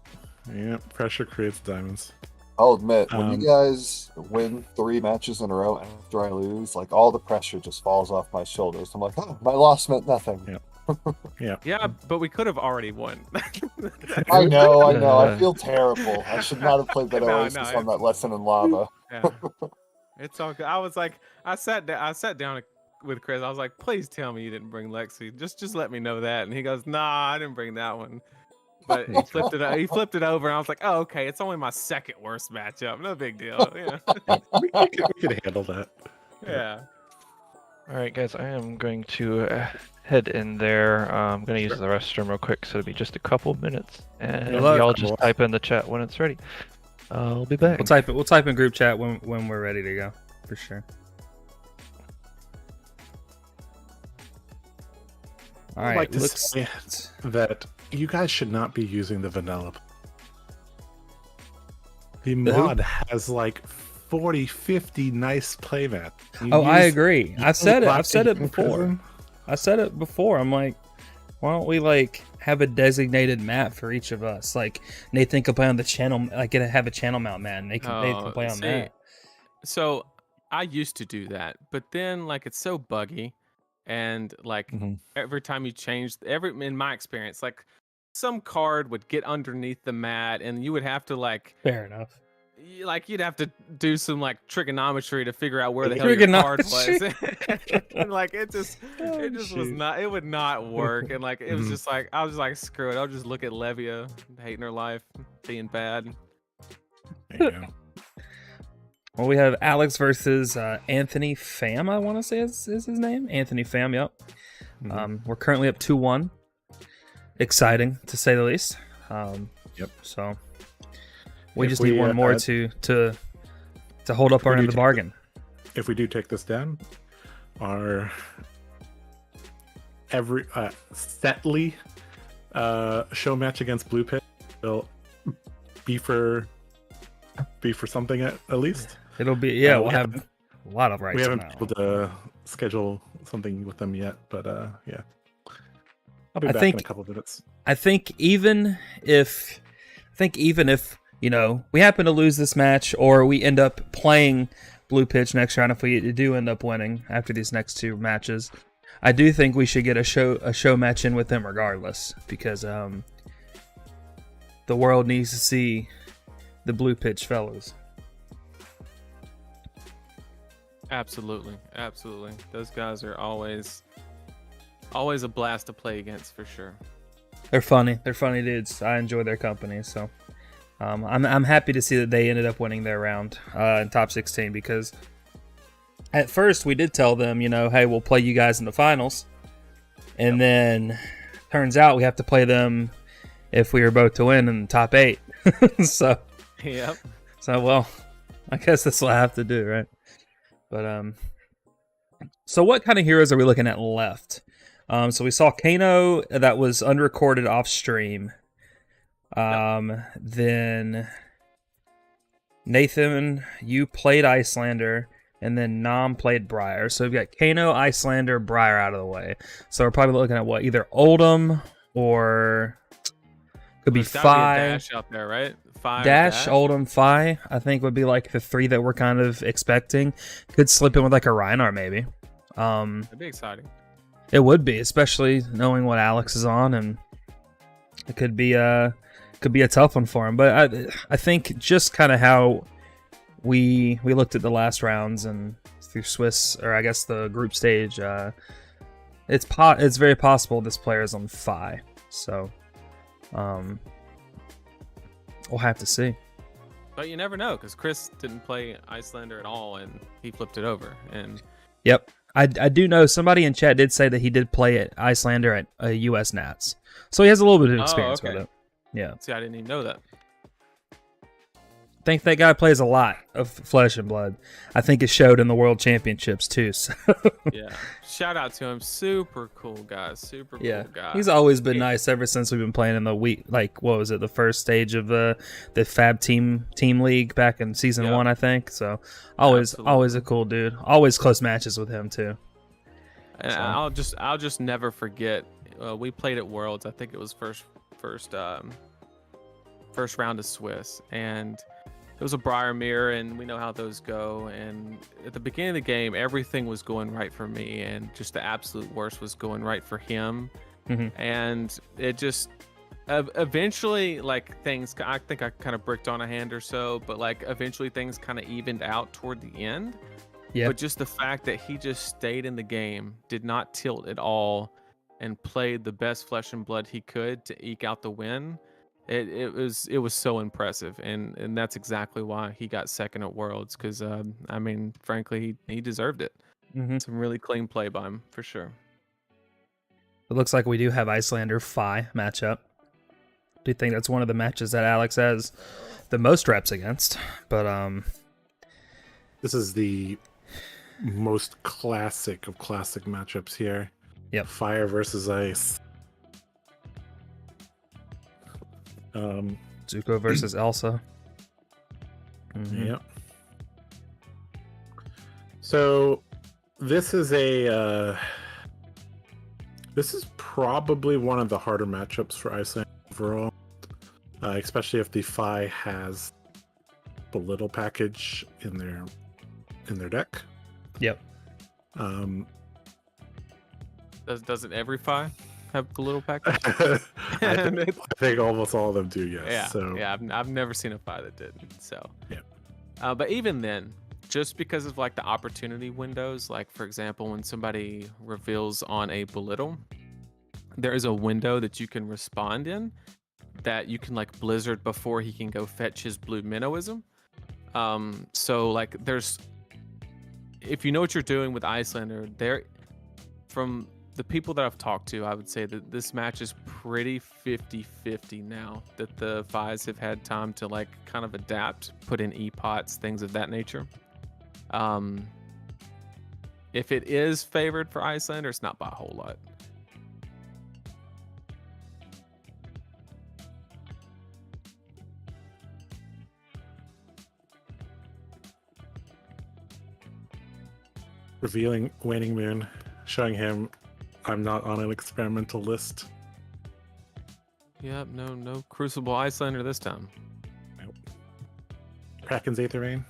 Yeah, pressure creates diamonds. I'll admit, when you guys win 3 matches in a row after I lose, like all the pressure just falls off my shoulders. I'm like, oh, my loss meant nothing. Yeah, but we could have already won. I know. I feel terrible. I should not have played that No, Oasis on that lesson in lava. Yeah. It's all good. I was like, I sat down with Chris. I was like, please tell me you didn't bring Lexi. Just let me know that. And he goes, nah, I didn't bring that one. But he flipped it over, and I was like, oh, okay, it's only my second worst matchup. No big deal. Yeah. we can handle that. Yeah. All right, guys, I am going to head in there. I'm going to use the restroom real quick, so it'll be just a couple minutes. And y'all just type in the chat when it's ready. I'll be back. We'll type in group chat when we're ready to go, for sure. All right, I'd like to say that you guys should not be using the vanilla. The mod has like 40, 50 nice playmats. I agree. I've said it before. I'm like, why don't we like have a designated map for each of us? Like Nathan can play on the channel, like have a channel mount, man. Nathan can play on that. So I used to do that, but then like it's so buggy, and like every time you change, in my experience, like some card would get underneath the mat, and you would have to like. Fair enough. Like you'd have to do some like trigonometry to figure out where the hell your card was. And like it just was not, it would not work. And like it was just like I was like, screw it, I'll just look at Levia hating her life, being bad. There you go. Well, we have Alex versus Anthony Pham, I want to say is his name. Anthony Pham, yep. We're currently up 2-1. Exciting to say the least. Yep. So we just need one more to hold up our end of the bargain. If we do take this down, our Setley show match against Blue Pit will be for something at least. It'll be we'll have a lot of rights. We haven't been able to schedule something with them yet, but yeah. I'll be back in a couple of minutes. I think even if you know, we happen to lose this match, or we end up playing Blue Pitch next round, if we do end up winning after these next two matches, I do think we should get a show match in with them regardless, because the world needs to see the Blue Pitch fellas. Absolutely. Those guys are always a blast to play against, for sure. They're funny dudes. I enjoy their company, so. I'm happy to see that they ended up winning their round in top 16, because at first we did tell them, you know, hey, we'll play you guys in the finals, and then turns out we have to play them if we were both to win in the top 8. So well, I guess that's what I have to do, right? But so what kind of heroes are we looking at left? So we saw Kano, that was unrecorded off stream. Then Nathan, you played Icelander, and then Nam played Briar. So we've got Kano, Icelander, Briar out of the way. So we're probably looking at what, either Oldhim or could be Fi. Dash out there, right? Dash, Oldhim, Fi, I think would be like the three that we're kind of expecting. Could slip in with like a Rhinar maybe. That'd be exciting. It would be, especially knowing what Alex is on, and it could be a tough one for him. But I think just kind of how we looked at the last rounds and through Swiss, or I guess the group stage, it's very possible this player is on Fi. So we'll have to see. But you never know, because Chris didn't play Icelander at all, and he flipped it over. And yep. I do know somebody in chat did say that he did play at Icelander at US Nats. So he has a little bit of experience with it. Yeah. See, I didn't even know that. I think that guy plays a lot of Flesh and Blood. I think it showed in the World Championships too. So. Yeah. Shout out to him. Super cool guy. Super cool guy. He's always been nice ever since we've been playing in the week. Like, what was it? The first stage of the FAB Team League back in season 1, I think. So always a cool dude. Always close matches with him too. And so. I'll just never forget. We played at Worlds. I think it was first round of Swiss, and it was a Briar mirror, and we know how those go. And at the beginning of the game, everything was going right for me, and just the absolute worst was going right for him. And it just eventually, like, things, I think I kind of bricked on a hand or so, but like eventually things kind of evened out toward the end. But just the fact that he just stayed in the game, did not tilt at all, and played the best Flesh and Blood he could to eke out the win. It was so impressive, and that's exactly why he got second at Worlds, because I mean, frankly, he deserved it. Some really clean play by him, for sure. It looks like we do have Icelander Fi matchup. do think that's one of the matches that Alex has the most reps against. But this is the most classic of classic matchups here. Yep. Fire versus ice. Zuko versus Elsa. Mm-hmm. Yep. So this is probably one of the harder matchups for Icelander overall, especially if the Fi has the little package in their deck. Yep. Doesn't every FI have the little package? I think almost all of them do. Yes. Yeah. So. Yeah. I've never seen a FI that didn't. So. Yeah. But even then, just because of like the opportunity windows, like for example, when somebody reveals on a belittle, there is a window that you can respond in that you can like blizzard before he can go fetch his blue minnowism. So like if you know what you're doing with Icelander, from the people that I've talked to, I would say that this match is pretty 50-50 now that the Fis have had time to like kind of adapt, put in E-pots, things of that nature. If it is favored for Icelander, it's not by a whole lot. Revealing Waning Moon, showing him I'm not on an experimental list. Yep, no Crucible Icelander this time. Nope. Kraken's Aether Rain.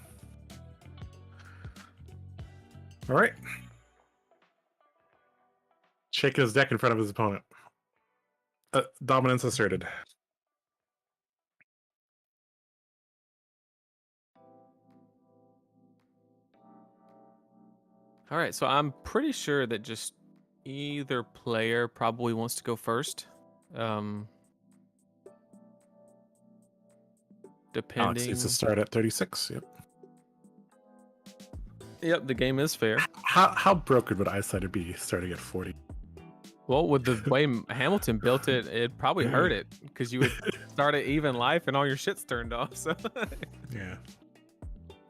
All right. Shaking his deck in front of his opponent. Dominance asserted. All right, so I'm pretty sure that just either player probably wants to go first. Depending. Alex needs to start at 36. Yep. Yep, the game is fair. How broken would Icelander be starting at 40? Well, with the way Hamilton built it, it probably hurt it because you would start at even life and all your shit's turned off. So Yeah.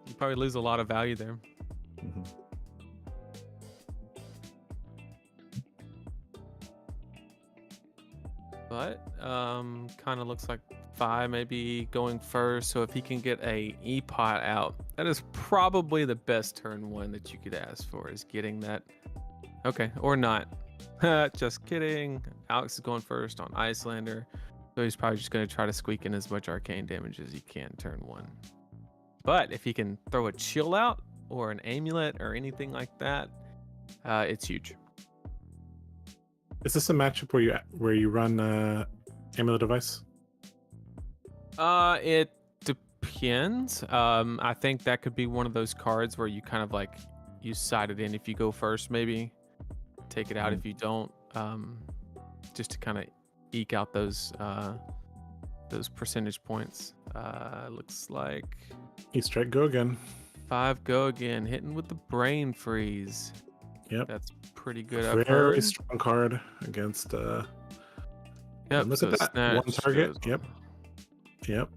you probably lose a lot of value there. Mm-hmm. But kind of looks like Fi maybe going first. So if he can get a E-pot out, that is probably the best turn one that you could ask for, is getting that. Okay, or not. Just kidding. Alex is going first on Icelander. So he's probably just going to try to squeak in as much arcane damage as he can turn one. But if he can throw a chill out or an amulet or anything like that, it's huge. Is this a matchup where you run Amulet Device? It depends. I think that could be one of those cards where you kind of like you side it in if you go first, maybe take it out if you don't, just to kind of eke out those percentage points. Looks like He strike go again. 5 go again, hitting with the brain freeze. Yep. That's pretty good. I've Very heard. strong card against Yep. look so at that. One Snatch target. goes- Yep.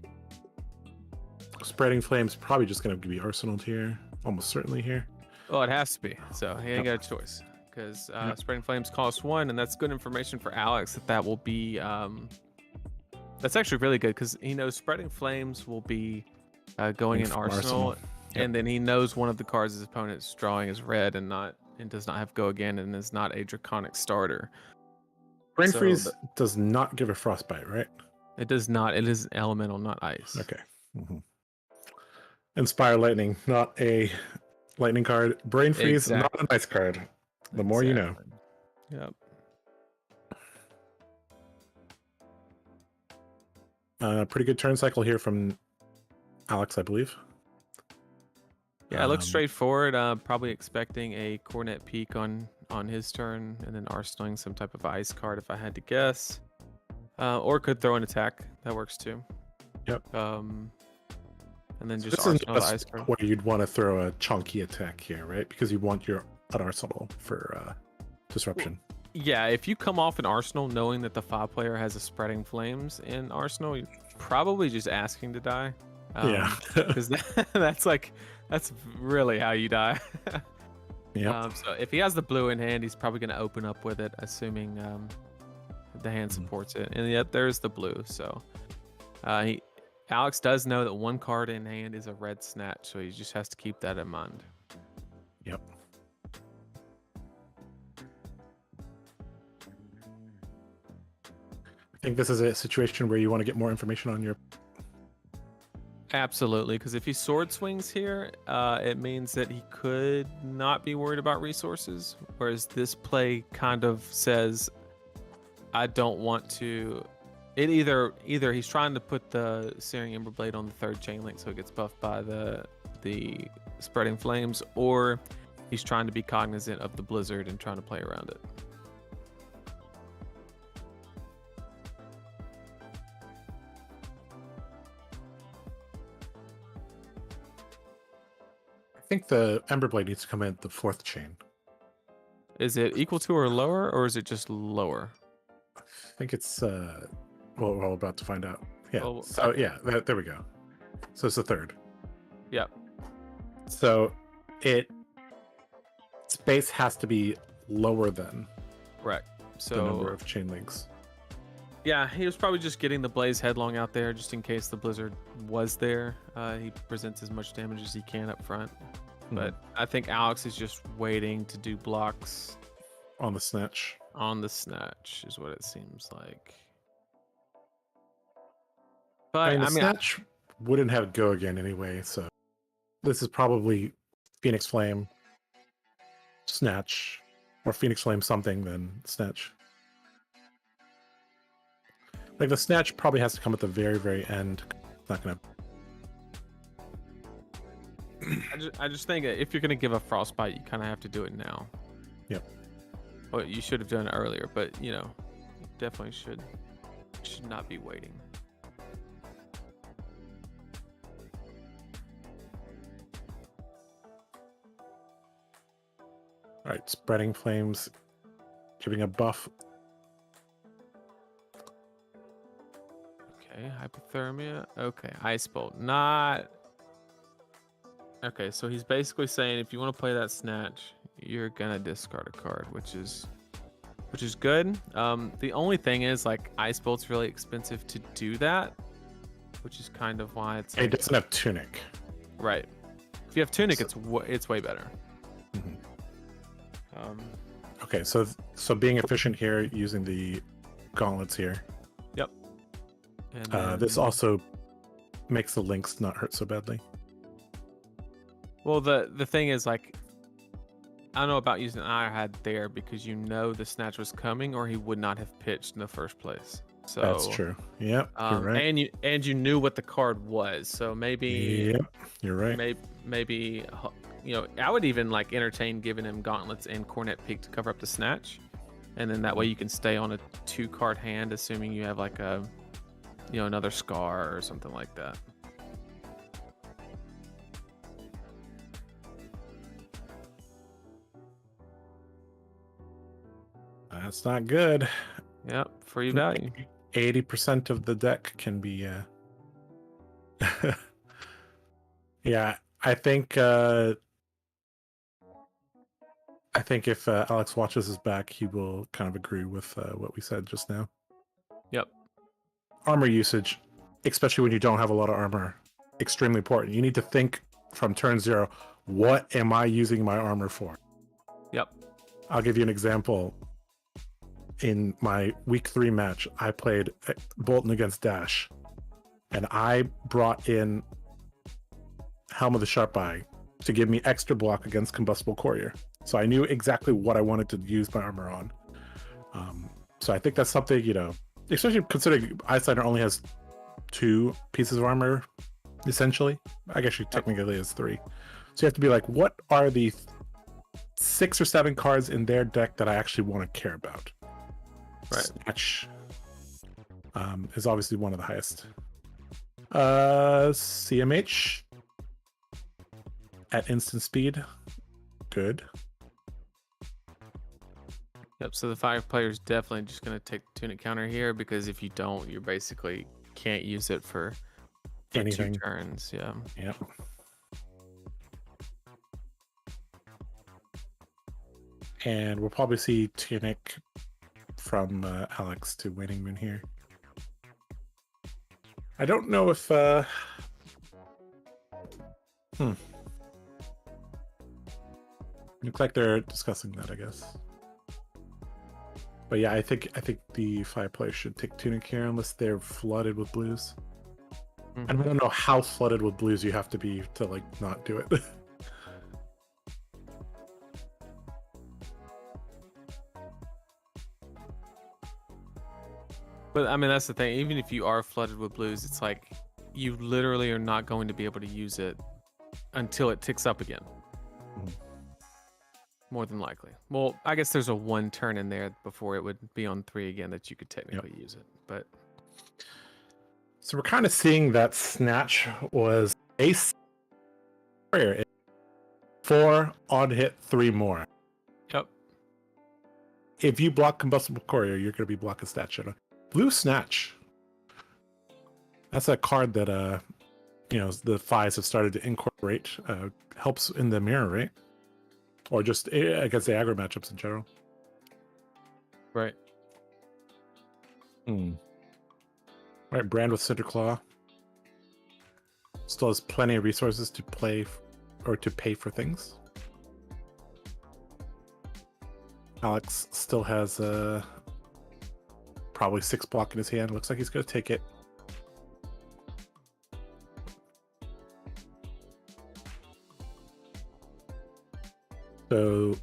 Spreading Flame's probably just gonna be arsenaled here. Almost certainly here. Well, it has to be. So he ain't got a choice because Spreading Flames cost 1, and that's good information for Alex that will be. That's actually really good because he knows Spreading Flames will be going in Arsenal, Yep. and then he knows one of the cards his opponent's drawing is red and does not have go again and is not a Draconic starter. Brain So Freeze does not give a Frostbite, right? It does not. It is elemental, not ice. Okay. Mm-hmm. Inspire Lightning, not a lightning card. Brain Freeze, not an ice card. The more you know. Yep. Pretty good turn cycle here from Alex, I believe. Yeah, it looks straightforward. Probably expecting a Cornet Peak on his turn, and then arsenaling some type of ice card if I had to guess. Or could throw an attack. That works too. Yep. And then So just this is arsenal the ice card. where you'd want to throw a chunky attack here, right? Because you want an arsenal for disruption. Yeah, if you come off an Arsenal knowing that the FAB player has a Spreading Flames in Arsenal, you're probably just asking to die. Yeah. Because that's really how you die. Yeah. So if he has the blue in hand, he's probably going to open up with it, assuming the hand supports it. And yet there's the blue. So Alex does know that one card in hand is a red snatch, so he just has to keep that in mind. Yep. I think this is a situation where you want to get more information on your. Absolutely, because if he sword swings here, it means that he could not be worried about resources, whereas this play kind of says, I don't want to. It either he's trying to put the Searing Ember Blade on the third chain link so it gets buffed by the Spreading Flames, or he's trying to be cognizant of the Blizzard and trying to play around it. I think the Ember Blade needs to come in at the fourth chain. Is it equal to or lower, or is it just lower? I think it's well, we're all about to find out. Yeah. Oh, So yeah, there we go. So it's the third. Yep. So space has to be lower than Correct. So the number of chain links. yeah, he was probably just getting the Blaze Headlong out there just in case the Blizzard was there. He presents as much damage as he can up front. But I think Alex is just waiting to do blocks On the snatch. on the snatch, is what it seems like. But The snatch wouldn't have go again anyway, so this is probably Phoenix Flame, snatch, or Phoenix Flame something, then snatch. Like the snatch probably has to come at the very, very end. It's not gonna. I just think that if you're gonna give a frostbite, you kind of have to do it now. Yep. Well, you should have done it earlier, but you know, definitely should not be waiting. All right, Spreading Flames, giving a buff. Okay, hypothermia. Okay, Ice Bolt. Not. Okay, so he's basically saying if you want to play that snatch, you're gonna discard a card, which is good. The only thing is, like, Ice Bolt's really expensive to do that, which is kind of why it's. It doesn't have Tunic. Right. If you have Tunic, it's way better. Mhm. Okay, so being efficient here, using the gauntlets here. Yep. And this also makes the links not hurt so badly. well, the thing is, like, I don't know about using an Iron Hat there because you know the snatch was coming, or he would not have pitched in the first place. So That's true. Yep, you're right. And you knew what the card was, so maybe. Yep, you're right. Maybe you know, I would even like entertain giving him gauntlets and Cornet Peak to cover up the snatch, and then that way you can stay on a 2-card hand, assuming you have like a, you know, another Scar or something like that. That's not good. Yep, free value. 80% of the deck can be. Yeah, I think if Alex watches his back, he will kind of agree with what we said just now. Yep. Armor usage, especially when you don't have a lot of armor, extremely important. You need to think from turn 0, what am I using my armor for? Yep. I'll give you an example. In my week 3 match, I played Bolton against Dash, and I brought in Helm of the Sharp Eye to give me extra block against Combustible Courier. So I knew exactly what I wanted to use my armor on. So I think that's something, you know, especially considering Icelander only has 2 pieces of armor, essentially. I guess she technically has 3. So you have to be like, what are the 6 or 7 cards in their deck that I actually want to care about? Right. Snatch is obviously one of the highest. CMH at instant speed, good. Yep. So the 5 players definitely just going to take the tunic counter here, because if you don't, you basically can't use it for Anything. 2 turns. Yeah. Yep. And we'll probably see tunic from Alex to Waning Moon here. I don't know if looks like they're discussing that, I guess. But yeah, I think the 5 players should take tunic here unless they're flooded with blues. Mhm. And I don't know how flooded with blues you have to be to like not do it. But I mean, that's the thing. Even if you are flooded with blues, it's like you literally are not going to be able to use it until it ticks up again. Mhm. More than likely. Well, I guess there's a 1 turn in there before it would be on 3 again that you could technically use it. But So we're kind of seeing that Snatch was ace. 4 odd hit, 3 more. yep. If you block Combustible Courier, you're going to be blocking Snatch. Blue Snatch. That's a card that the 5s have started to incorporate. Helps in the mirror, right? Or just against the aggro matchups in general. Right. All right, Brand with Cinder Claw. Still has plenty of resources to play or to pay for things. Alex still has probably 6 block in his hand. Looks like he's going to take it. So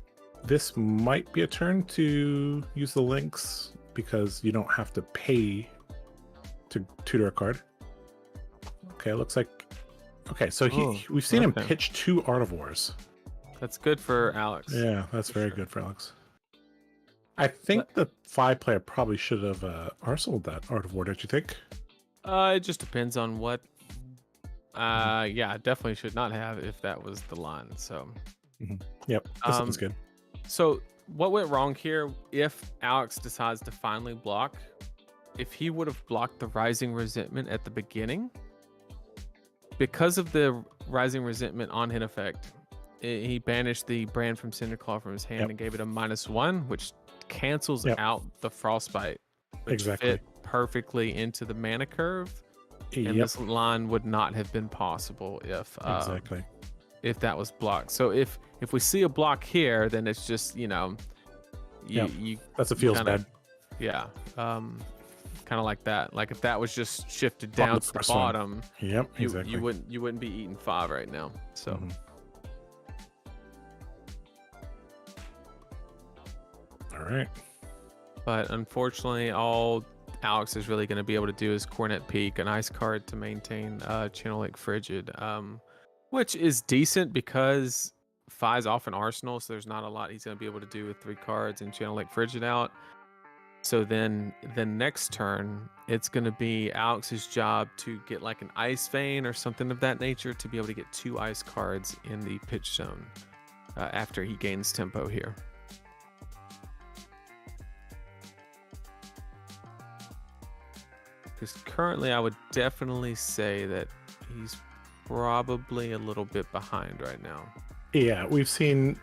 this might be a turn to use the links because you don't have to pay to tutor a card. Okay, looks like... Okay, so we've seen him pitch 2 Art of Wars. That's good for Alex. Yeah, that's very good for Alex. I think the 5 player probably should have arsenaled that Art of War, don't you think? It just depends on what. Yeah, definitely should not have if that was the line. So. Yep, this sounds good. So what went wrong here? If Alex decides to finally block, if he would have blocked the Rising Resentment at the beginning, because of the Rising Resentment on hit effect, he banished the Brand from Cinderclaw from his hand and gave it a -1, which cancels out the Frostbite, which fit perfectly into the mana curve. And this line would not have been possible if that was blocked. So if we see a block here, then it's just you that's a feels bad. Yeah. Kind of like that. Like if that was just shifted down to the bottom, you wouldn't be eating 5 right now. So all right. But unfortunately, all Alex is really going to be able to do is Cornet Peak, an ice card to maintain Channel Lake Frigid, which is decent because 5's off an arsenal, so there's not a lot he's going to be able to do with 3 cards and Channel Lake Frigid out. So then the next turn, it's going to be Alex's job to get like an Ice Vein or something of that nature to be able to get 2 ice cards in the pitch zone after he gains tempo here. Because currently I would definitely say that he's probably a little bit behind right now. Yeah, we've seen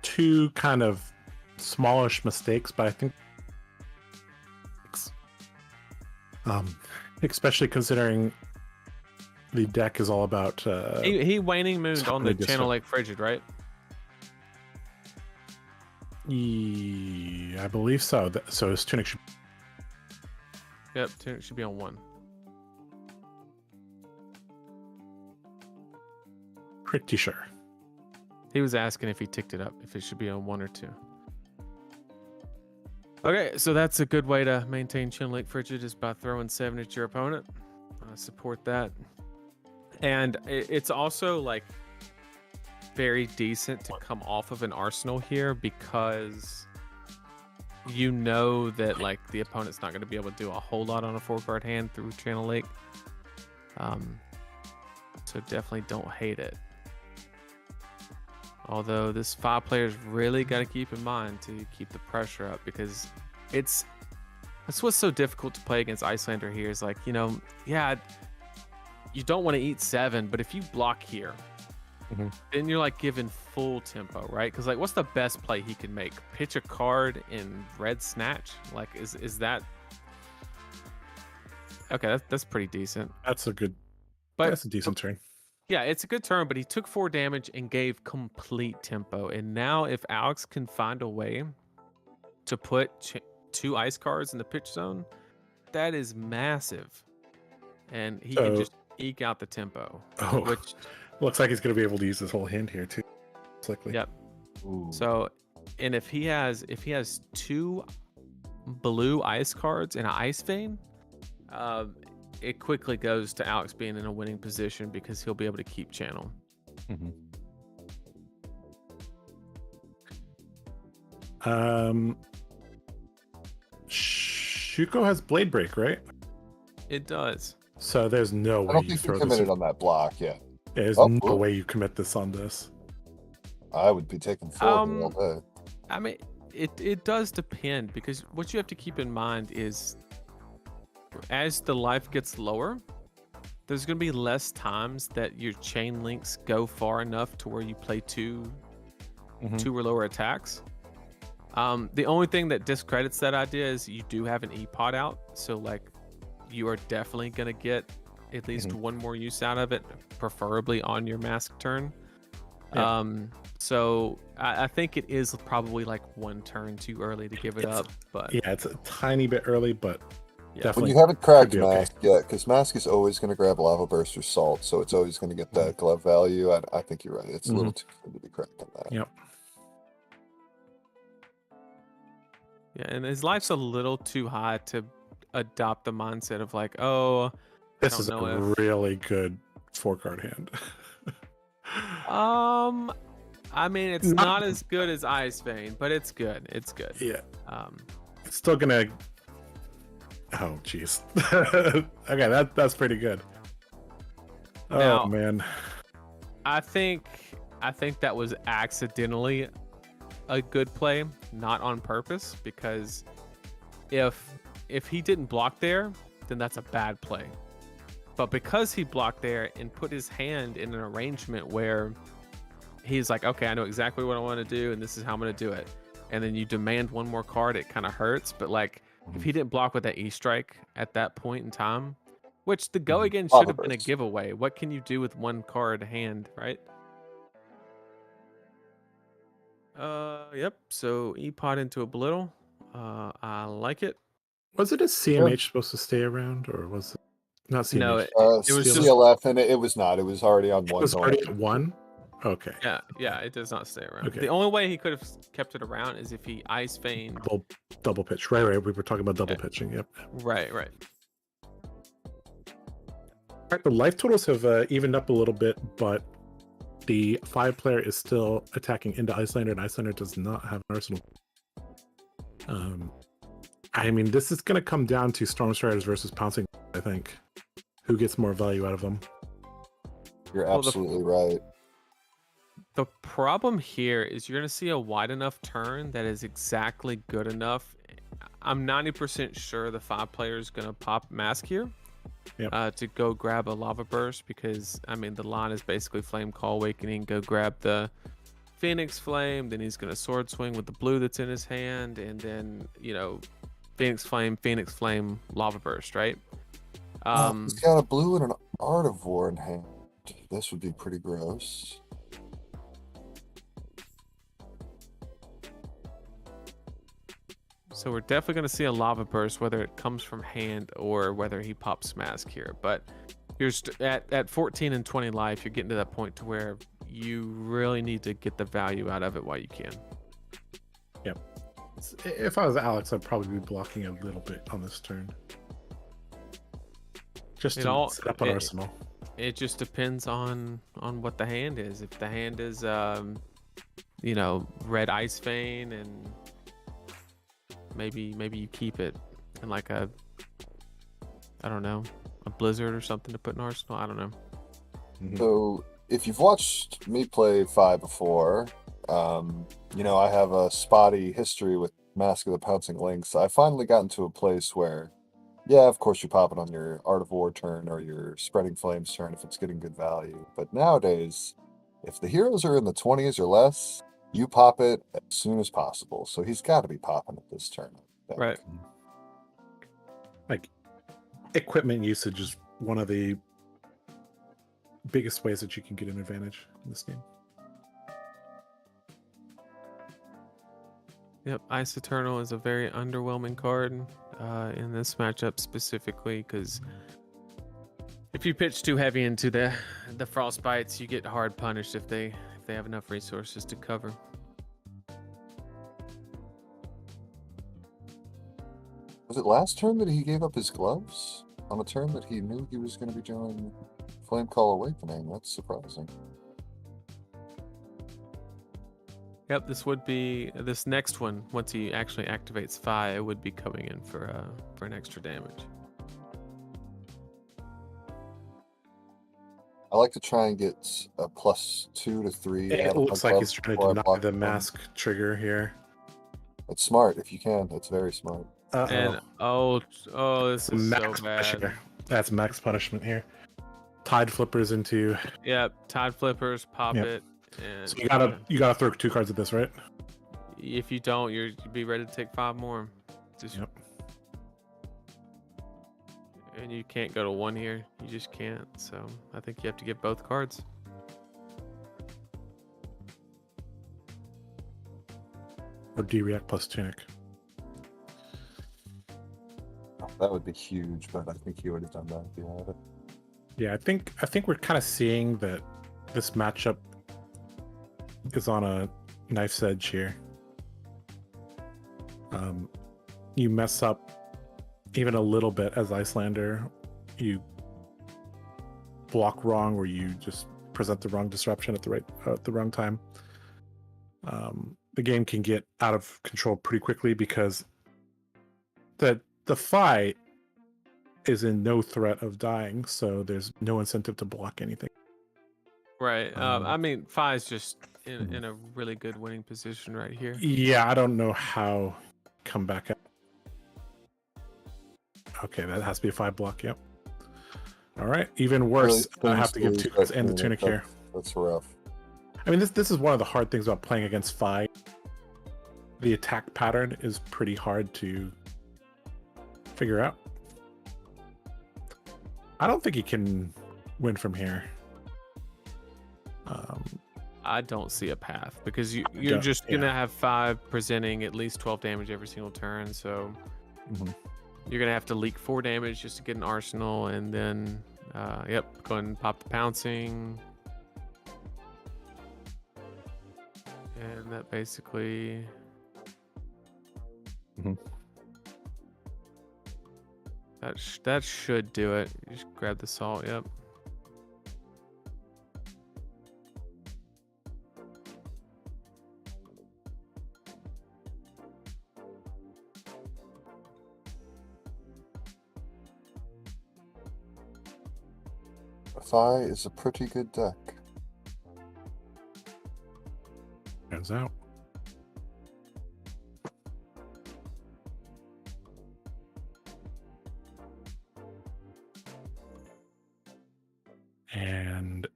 2 kind of smallish mistakes, but I think especially considering the deck is all about he Waning Mooned on the Channel Lake Frigid, right? I believe so. So his tunic should... Yep, tunic should be on 1. Pretty sure. He was asking if he ticked it up, if it should be on 1 or 2. Okay, so that's a good way to maintain Channel Lake Frigid, is by throwing 7 at your opponent. I support that. And it's also like very decent to come off of an arsenal here because you know that like the opponent's not going to be able to do a whole lot on a 4-card hand through Channel Lake. So definitely don't hate it. Although this 5 players really got to keep in mind to keep the pressure up, because that's what's so difficult to play against Icelander here is like, yeah, you don't want to eat 7, but if you block here, then you're like given full tempo, right? Because like, what's the best play he can make? Pitch a card in red snatch? Like, is that okay? That's pretty decent. That's a decent turn. Yeah, it's a good turn, but he took 4 damage and gave complete tempo. And now if Alex can find a way to put 2 ice cards in the pitch zone, that is massive. And he can just eke out the tempo. Oh, which looks like he's going to be able to use his whole hand here too. Likely. Yep. Ooh. So, and if he has 2 blue ice cards and an ice vein, it quickly goes to Alex being in a winning position because he'll be able to keep channel. Shuko has Blade Break, right? It does. So there's no way I don't you think throw you this. committed on that block yet. There's Oh, no cool. way you commit this on this. I would be taking 4 all day. I mean, it does depend, because what you have to keep in mind is as the life gets lower, there's going to be less times that your chain links go far enough to where you play 2 or lower attacks. The only thing that discredits that idea is you do have an E-Pod out, so like you are definitely going to get at least 1 more use out of it, preferably on your mask turn. Yeah. So I think it is probably like 1 turn too early to give it up, but Yeah, it's a tiny bit early, but Yeah. definitely. When you haven't cracked be okay. Mask yet, because Mask is always going to grab Lava Burst or Salt, so it's always going to get that glove value. I think you're right. It's a little too good to be cracked on that. Yep. yeah, and his life's a little too high to adopt the mindset of like, oh, This don't is a know if- really good 4-card hand. I mean, it's not as good as Ice Vein, but it's good. It's good. Yeah. Um, It's still gonna. Oh, jeez. Okay, that's pretty good. Now- Oh man. I think that was accidentally a good play, not on purpose, because if he didn't block there, then that's a bad play. But because he blocked there and put his hand in an arrangement where he's like, okay, I know exactly what I want to do, and this is how I'm going to do it. And then you demand 1 more card, it kind of hurts. But like, if he didn't block with that E-Strike at that point in time, which the go again should have been a Burst. giveaway. What can you do with 1 card hand, right? Yep. So E-Pod into a Belittle. I like it. Was it a CMH supposed to stay around, or was it not CMH? No, it it was just- CLF, and it was not. It was already on 1. was already at 1. Okay. Yeah, it does not stay around. Okay. The only way he could have kept it around is if he Ice Vein. Double pitch. Right. We were talking about double Yeah. pitching. Yep. Right. All right, the life totals have evened up a little bit, but the 5-player is still attacking into Icelander, and Icelander does not have an arsenal. I mean, this is going to come down to Storm Striders versus Pouncing, I think. Who gets more value out of them? You're Well, absolutely right. The problem here is you're going to see a wide enough turn that is exactly good enough. I'm 90% sure the 5-player is going to pop Mask here. Yep. To go grab a Lava Burst, because I mean the line is basically Flame Call Awakening, go grab the Phoenix Flame, then he's gonna Sword Swing with the blue that's in his hand, and then Phoenix Flame, Lava Burst, right? He's got a blue and an Artivore in hand. This would be pretty gross. So we're definitely going to see a Lava Burst, whether it comes from hand or whether he pops Mask here. But you're at 14 and 20 life, you're getting to that point to where you really need to get the value out of it while you can. Yep. If I was Alex, I'd probably be blocking a little bit on this turn. Just to set up an arsenal. It just depends on what the hand is. If the hand is, red Ice Vein, and maybe you keep it in like a Blizzard or something to put in arsenal. I don't know. So if you've watched me play FAB before, you know, I have a spotty history with Mask of the Pouncing Lynx. I finally gotten to a place where, yeah, of course you pop it on your Art of War turn or your Spreading Flames turn if it's getting good value. But nowadays, if the heroes are in the 20s or less, you pop it as soon as possible. So he's got to be popping it this turn. I think. Right. Like, equipment usage is one of the biggest ways that you can get an advantage in this game. Yep, Ice Eternal is a very underwhelming card in this matchup specifically because if you pitch too heavy into the frostbites, you get hard punished if they have enough resources to cover. Was it last turn that he gave up his gloves? On a turn that he knew he was going to be doing Flame Call Awakening? That's surprising. Yep, this next one. Once he actually activates Fi, it would be coming in for an extra damage. I like to try and get a +2 to 3. It looks like he's trying to deny the mask trigger here. It's smart if you can. It's very smart. And this is so bad. That's max punishment here. Tide flippers into. Yep, Tide flippers, pop it. And so you gotta throw 2 cards at this, right? If you don't, you'd be ready to take 5 more. Yep. And you can't go to 1 here. You just can't. So I think you have to get both cards. Or D-React plus Tunic. That would be huge, but I think he would have done that if he had it. Yeah, I think we're kind of seeing that this matchup is on a knife's edge here. You mess up even a little bit as Icelander, you block wrong, or you just present the wrong disruption at the wrong time. The game can get out of control pretty quickly because the fight is in no threat of dying, so there's no incentive to block anything. Right. I mean, Fi is just in a really good winning position right here. Yeah, I don't know how come back up. Okay, that has to be a 5 block. Yep. All right. Even worse, Really I have to give 2 cards and the Tunic here. That's rough. I mean, this is one of the hard things about playing against Fi. The attack pattern is pretty hard to figure out. I don't think he can win from here. I don't see a path because you're just gonna have 5 presenting at least 12 damage every single turn. So you're gonna have to leak 4 damage just to get an arsenal, and then go and pop the pouncing, and that basically. That should do it. You just grab the salt. Yep. Fi is a pretty good deck. Turns out. And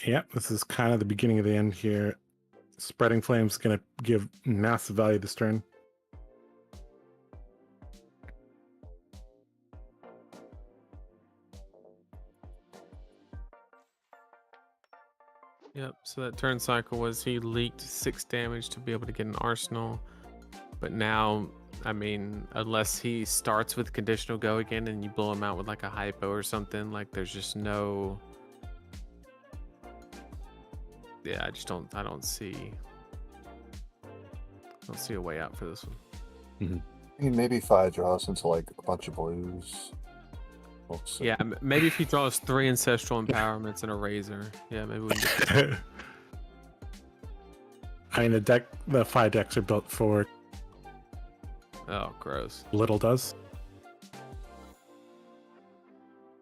yeah, this is kind of the beginning of the end here. Spreading Flame's going to give massive value this turn. Yep, so that turn cycle was he leaked 6 damage to be able to get an arsenal. But now, I mean, unless he starts with conditional go again and you blow him out with like a hypo or something, like there's just no... Yeah, I don't see a way out for this one. I mean, maybe Fi draws into like a bunch of blues. We'll see. Yeah, maybe if he draws 3 ancestral empowerments and a razor. Yeah, maybe we can I mean, the 5 decks are built for Oh, gross. little does.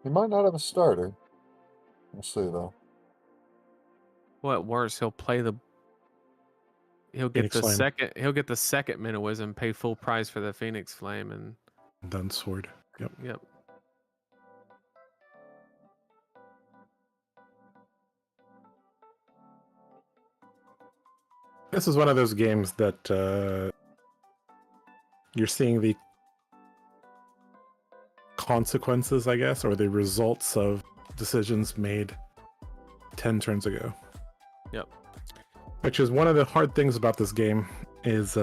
He might not have a starter. We'll see though. What worse? He'll play the. He'll get Phoenix the Flame. second. He'll get the second Minowism, pay full price for the Phoenix Flame, and Done sword. Yep. yep. This is one of those games that you're seeing the consequences, I guess, or the results of decisions made 10 turns ago. Yep. Which is one of the hard things about this game is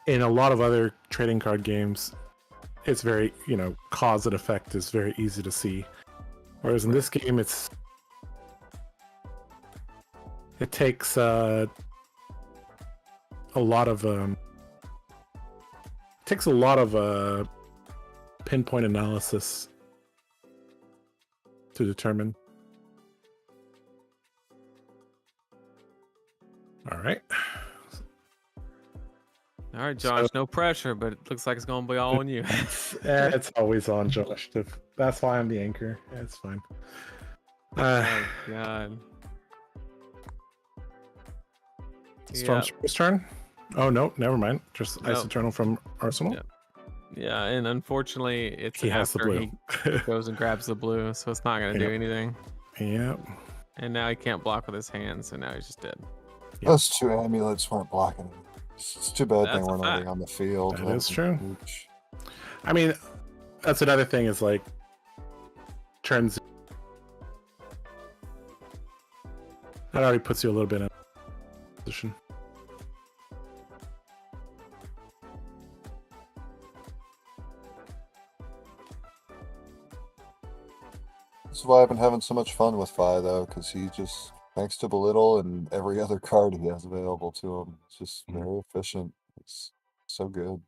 in a lot of other trading card games, it's very, cause and effect is very easy to see. Whereas in this game, it takes a lot of pinpoint analysis to determine. All right. All right, Josh. No pressure, but it looks like it's gonna be all on you. It's always on Josh. That's why I'm the anchor. Yeah, it's fine. Oh God. Stormspear's turn. Oh no, never mind. Just Nope. Ice Eternal from Arsenal. Yep. Yeah, and unfortunately, it's He has the after blue. he goes and grabs the blue, so it's not gonna do Yep. anything. Yep. And now he can't block with his hands, so now he's just dead. Yep. Those 2 amulets weren't blocking him. It's too bad they That's a weren't already fact. on the field. That That is was true. huge. I mean, that's another thing is like turns. That already puts you a little bit in position. This is why I've been having so much fun with Fi though, because he just, thanks to Belittle and every other card he has available to him, it's just Mhm. very efficient. It's so good.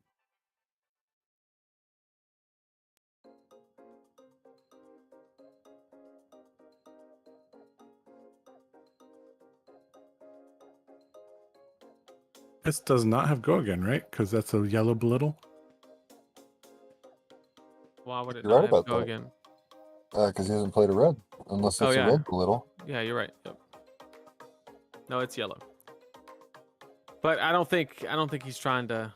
This does not have go again, right? Because that's a yellow belittle. Why would it You're not right have about go that. again? Because he hasn't played a red, unless Oh, it's yeah. a red Belittle. Yeah, you're right. Yep. No, it's yellow. But I don't think he's trying to,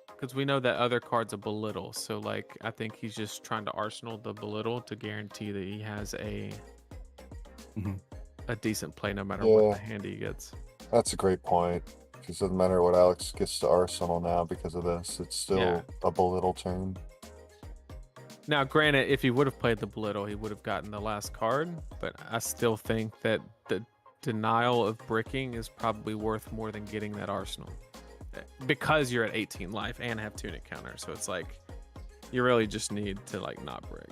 because we know that other card's a belittle. So like, I think he's just trying to arsenal the belittle to guarantee that he has Mhm. a decent play no matter what Yeah. the hand he gets. That's a great point. Because it doesn't matter what Alex gets to Arsenal now because of this. It's still Yeah. a Belittle turn. Now, granted, if he would have played the belittle, he would have gotten the last card. But I still think that the denial of bricking is probably worth more than getting that arsenal, because you're at 18 life and have tunic counter. So it's like you really just need to like not brick.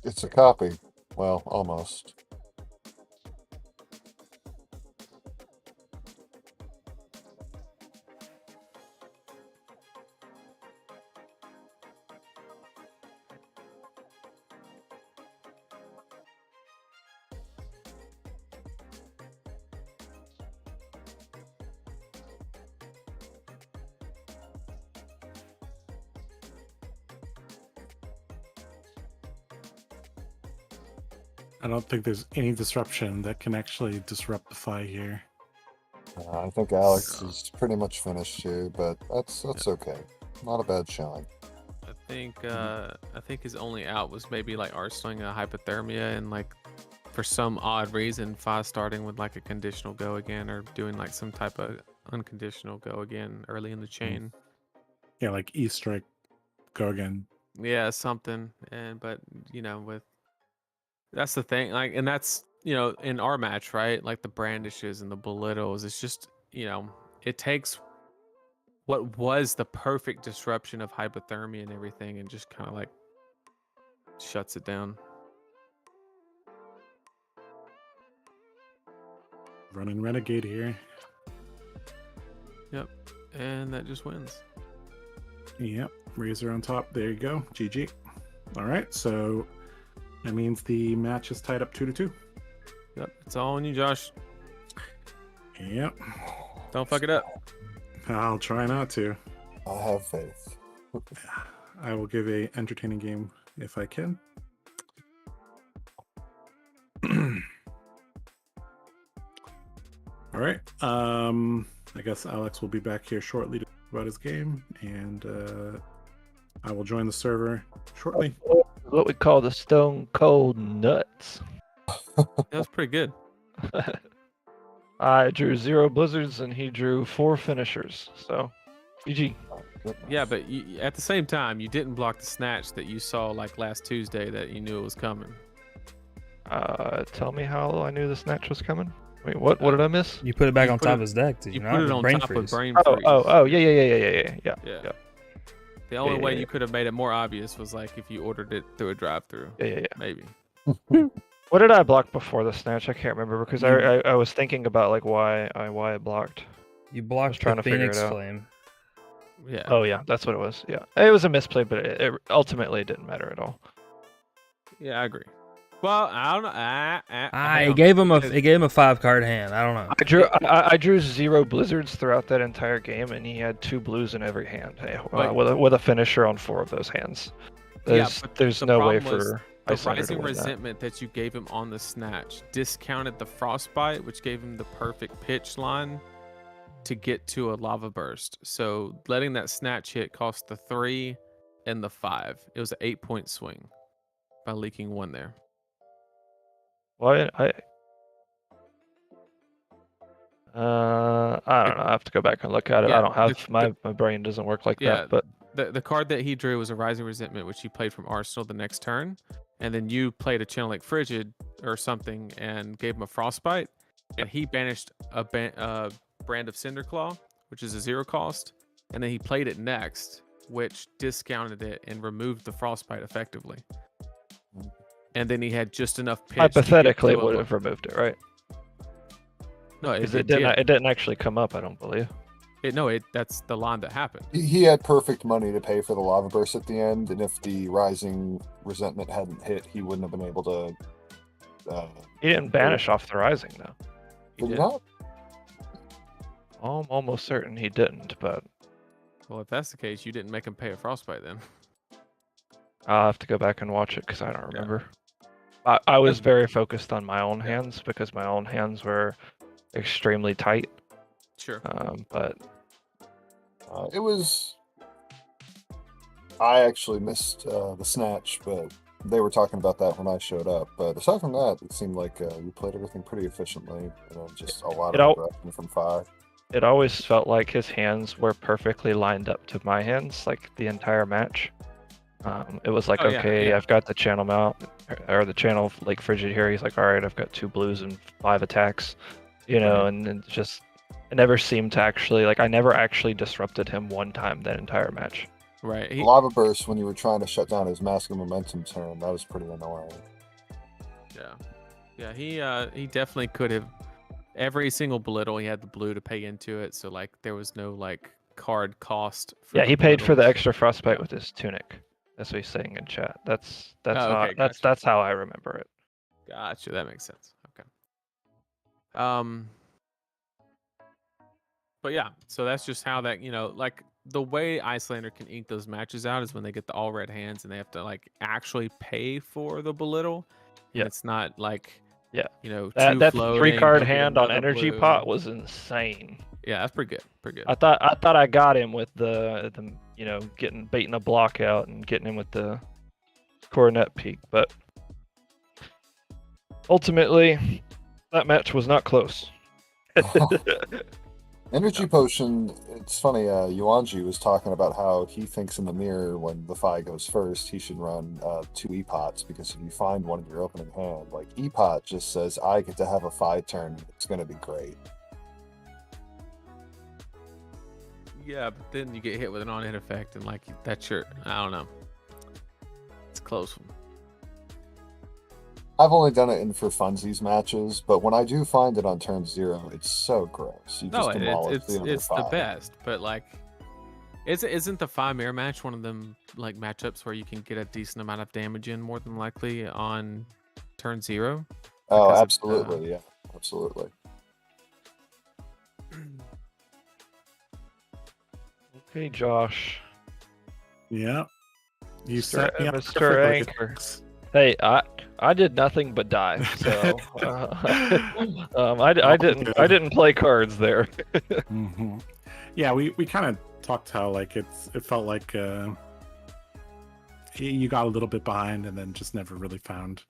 It's a copy. Well, almost. I don't think there's any disruption that can actually disrupt the fight here. I think Alex is pretty much finished here, but that's okay. Not a bad showing. I think his only out was maybe like arsenaling a hypothermia and like for some odd reason Fa starting with like a conditional go again or doing like some type of unconditional go again early in the chain. Yeah, like E-strike, go again. Yeah, something. But with that's the thing, like, and that's in our match, right? Like the brandishes and the belittles, it's just it takes what was the perfect disruption of hypothermia and everything and just kind of like shuts it down. Running Renegade here. Yep, and that just wins. Yep, Razor on top. There you go. GG. All right, so That means the match is tied up 2-2. Yep, it's all on you, Josh. Yep. Don't fuck it up. I'll try not to. I have faith. I will give a entertaining game if I can. All right. I guess Alex will be back here shortly to talk about his game, and I will join the server shortly. What we call the stone cold nuts. That's pretty good. I drew 0 blizzards and he drew 4 finishers. So, GG. Yeah, but at the same time, you didn't block the snatch that you saw like last Tuesday that you knew it was coming. Tell me how I knew the snatch was coming. Wait, what did I miss? You put it back You on put top it- of his deck, did you, You not? put it With on brain top freeze. of brain Oh, freeze. yeah. The only way yeah. you could have made it more obvious was like if you ordered it through a drive-through. Yeah. Maybe. What did I block before the snatch? I can't remember because I was thinking about like why I blocked. You blocked trying the to figure Phoenix it out. Flame. Yeah. Oh yeah, that's what it was. Yeah, it was a misplay, but it ultimately didn't matter at all. Yeah, I agree. Well, I don't know. It gave him a 5-card hand. I don't know. I drew 0 blizzards throughout that entire game, and he had 2 blues in every hand But- with a finisher on 4 of those hands. There's the no way problem was for the Icelander to rising win that. resentment that you gave him on the snatch discounted the frostbite, which gave him the perfect pitch line to get to a lava burst. So letting that snatch hit cost the 3 and the 5. It was an 8-point swing by leaking 1 there. Well, I don't know. I have to go back and look at it. Yeah, I don't have my brain doesn't work like Yeah, that. But the card that he drew was a Rising Resentment, which he played from Arsenal the next turn, and then you played a Channel Lake Frigid or something and gave him a Frostbite, and he banished a Brand of Cinderclaw, which is a 0 cost, and then he played it next, which discounted it and removed the Frostbite effectively. And then he had just enough pitch. hypothetically, it would have removed it, right? No, Because it didn't actually come up. I don't believe. That's the line that happened. He had perfect money to pay for the lava burst at the end, and if the rising resentment hadn't hit, he wouldn't have been able to. He didn't banish off the rising though. He Did he did. not? I'm almost certain he didn't, but Well, if that's the case, you didn't make him pay a Frostbite then. I'll have to go back and watch it because I don't Yeah. remember. I was very focused on my own hands because my own hands were extremely tight. Sure. But It was. I actually missed the snatch, but they were talking about that when I showed up. But aside from that, it seemed like you played everything pretty efficiently. Just a lot of aggression from 5. it always felt like his hands were perfectly lined up to my hands, like the entire match. It was like, Oh, yeah, okay, yeah. I've got the channel mount or the channel Lake Frigid here. He's like, all right, I've got 2 blues and 5 attacks, and it just it never seemed to actually I never actually disrupted him one time that entire match. Right. Lava burst when you were trying to shut down his mask of momentum turn. That was pretty annoying. Yeah, he definitely could have. Every single belittle, he had the blue to pay into it, so there was no card cost. Yeah, the he paid for the belittles. extra frostbite with his tunic. That's what he's saying in chat. That's Oh, not okay, gotcha. that's how I remember it. Gotcha, that makes sense. Okay. But yeah, so that's just how that the way Icelander can ink those matches out is when they get the all red hands and they have to actually pay for the belittle. And Yeah. it's not Yeah. two That floating, 3-card you get hand on another energy blue. pot was insane. Yeah, that's pretty good. Pretty good. I thought I got him with the baiting a block out and getting him with the coronet peak, but ultimately that match was not close. Energy potion. It's funny. Yuanji was talking about how he thinks in the mirror when the Fi goes first, he should run 2 epots because if you find one in your opening hand, epot just says I get to have a Fi turn. It's going to be great. Yeah, but then you get hit with an on-hit effect and that's your I don't know. It's a close one. I've only done it in for funsies matches, but when I do find it on turn 0, it's so gross. You just demolish it's the Fi. best, but Isn't the 5 mirror match one of them like matchups where you can get a decent amount of damage in more than likely on turn 0? Oh, Because of, absolutely. Yeah, absolutely. Okay, Josh. Yeah. You Mr. set me up Mr. perfectly. Anchor. Hey, I did nothing but die, so I didn't play cards there. Hmm. Yeah, we kind of talked how like it felt like you got a little bit behind and then just never really found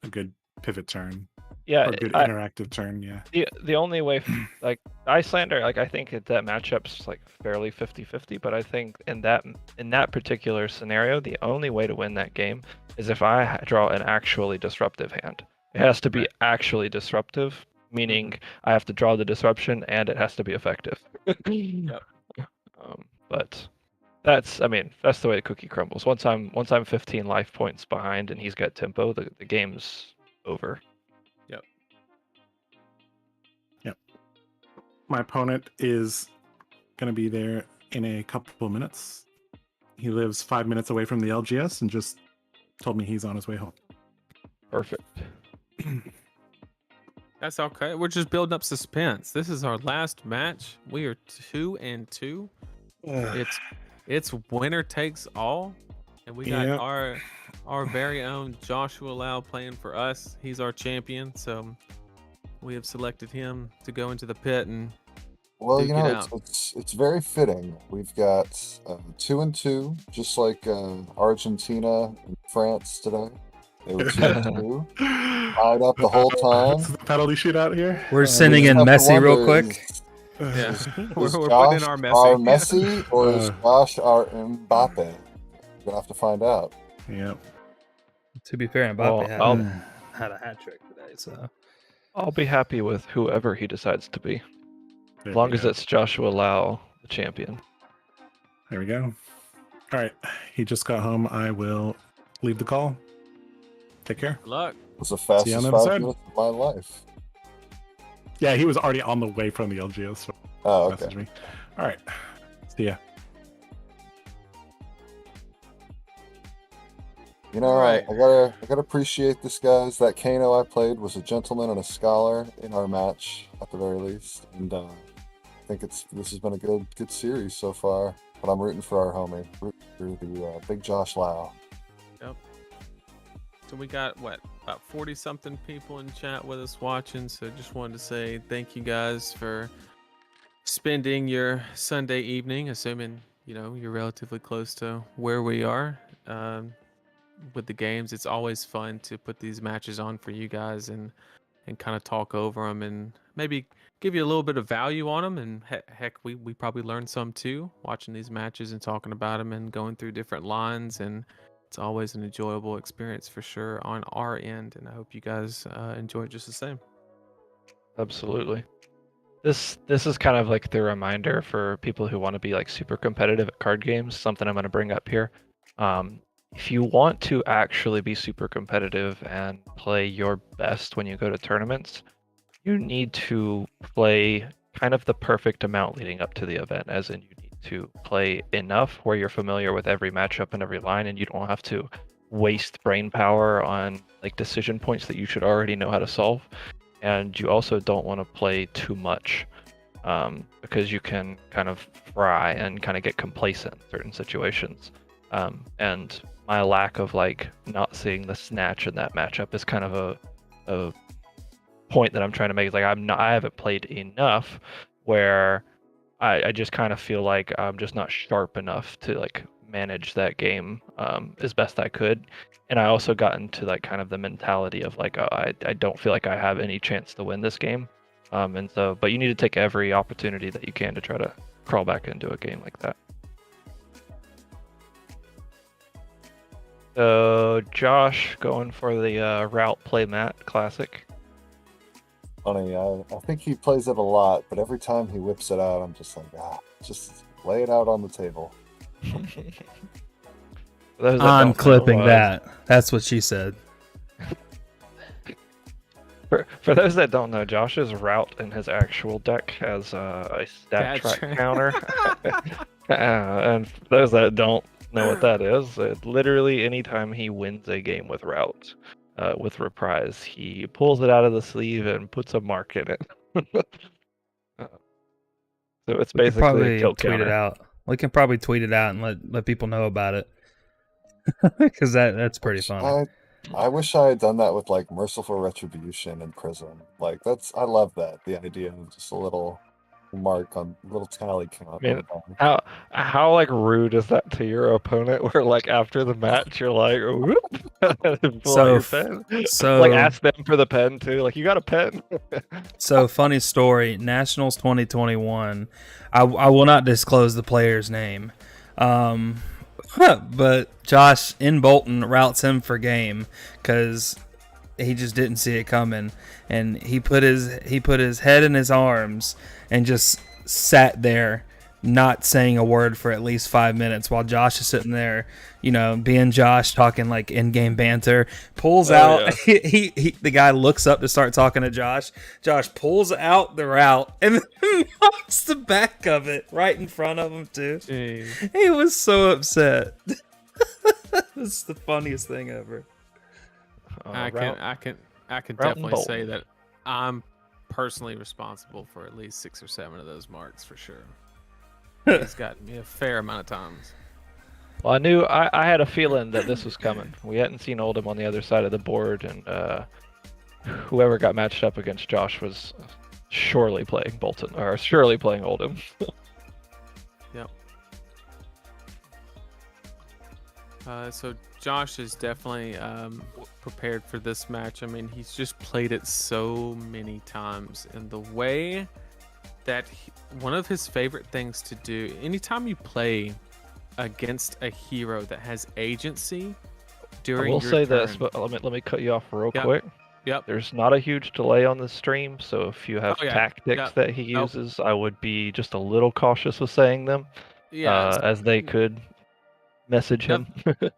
a good pivot turn Yeah, or a good interactive turn. Yeah. the only way, like Icelander, like I think that matchup's like fairly 50-50, but I think in that particular scenario, the only way to win that game is if I draw an actually disruptive hand. It has to be actually disruptive, meaning I have to draw the disruption and it has to be effective. Yep. But that's the way the cookie crumbles. Once I'm 15 life points behind and he's got tempo, the game's over. My opponent is going to be there in a couple of minutes. He lives 5 minutes away from the LGS and just told me he's on his way home. Perfect. That's okay. We're just building up suspense. This is our last match. We are 2-2. It's winner takes all, and we got our very own Joshua Lau playing for us. He's our champion, so we have selected him to go into the pit and Well, duke you it know, out. it's very fitting. We've got 2-2, just like Argentina and France today. They were 2-2, tied up the whole time. The penalty shootout here. We're sending in have to Messi real wonder, quick. Yeah, Is we're putting Josh in our our Messi. Messi or is Josh our Mbappe? We're gonna have to find out. Yep. To be fair, Well, Mbappe had a hat trick today, so I'll be happy with whoever he decides to be, There as long we as go. it's Joshua Lau, the champion. There we go. All right. He just got home. I will leave the call. Take care. Good luck. It was the See you fastest on the 5 other side. minutes of my life. Yeah, he was already on the way from the LGS. So Oh, message okay. me. All right. See ya. You know, Alright. I gotta appreciate this, guys. That Kano I played was a gentleman and a scholar in our match, at the very least. And I think this has been a good series so far. But I'm rooting for our homie, rooting for the big Josh Lau. So we got about 40 something people in chat with us watching. So just wanted to say thank you guys for spending your Sunday evening, assuming you're relatively close to where we are with the games. It's always fun to put these matches on for you guys and kind of talk over them and maybe give you a little bit of value on them. And heck, we probably learned some too watching these matches and talking about them and going through different lines. And it's always an enjoyable experience for sure on our end, and I hope you guys enjoy it just the same. Absolutely. This is kind of like the reminder for people who want to be like super competitive at card games, something I'm going to bring up here. If you want to actually be super competitive and play your best when you go to tournaments, you need to play kind of the perfect amount leading up to the event, as in you need to play enough where you're familiar with every matchup and every line, and you don't have to waste brain power on like decision points that you should already know how to solve. And you also don't want to play too much because you can kind of fry and kind of get complacent in certain situations. And my lack of like not seeing the snatch in that matchup is kind of a point that I'm trying to make. Is like I haven't played enough where I just kind of feel like I'm just not sharp enough to like manage that game as best I could. And I also got into like kind of the mentality of like, I don't feel like I have any chance to win this game. And so, but you need to take every opportunity that you can to try to crawl back into a game like that. So Josh going for the route playmat classic. Funny, I think he plays it a lot, but every time he whips it out, I'm just like, just lay it out on the table. I'm clipping that. That's what she said. For those that don't know, Josh's route in his actual deck has a stat track counter. And for those that don't know what that is, literally anytime he wins a game with route, with reprise, he pulls it out of the sleeve and puts a mark in it. So it's We could basically a probably kill tweet it counter. out. We can probably tweet it out and let people know about it. Because that's pretty funny. I wish I had done that with like merciful retribution in prison. Like I love that. The idea of just a little mark on little tally count I on mean, the back. how like rude is that to your opponent? Where like after the match you're like, whoop, pull out your pen. Like ask them for the pen too. Like you got a pen. So funny story. Nationals 2021. I will not disclose the player's name. But Josh in Bolton routes him for game because he just didn't see it coming, and he put his head in his arms and just sat there, not saying a word for at least 5 minutes while Josh is sitting there, being Josh, talking like in-game banter. Pulls out, yeah. The guy looks up to start talking to Josh. Josh pulls out the route and then knocks the back of it right in front of him too. Jeez. He was so upset. This is the funniest thing ever. I can definitely say that I'm personally responsible for at least 6 or 7 of those marks for sure. He's gotten me a fair amount of times. Well, I had a feeling that this was coming. We hadn't seen Oldhim on the other side of the board, and whoever got matched up against Josh was surely playing Bolton, or surely playing Oldhim. Yep. So Josh is definitely prepared for this match. I mean, he's just played it so many times, and the way that one of his favorite things to do anytime you play against a hero that has agency during your turn. I will say this, but let me cut you off real quick. Yep. There's not a huge delay on the stream, so if you have tactics that he uses, I would be just a little cautious with saying them. As they could message him.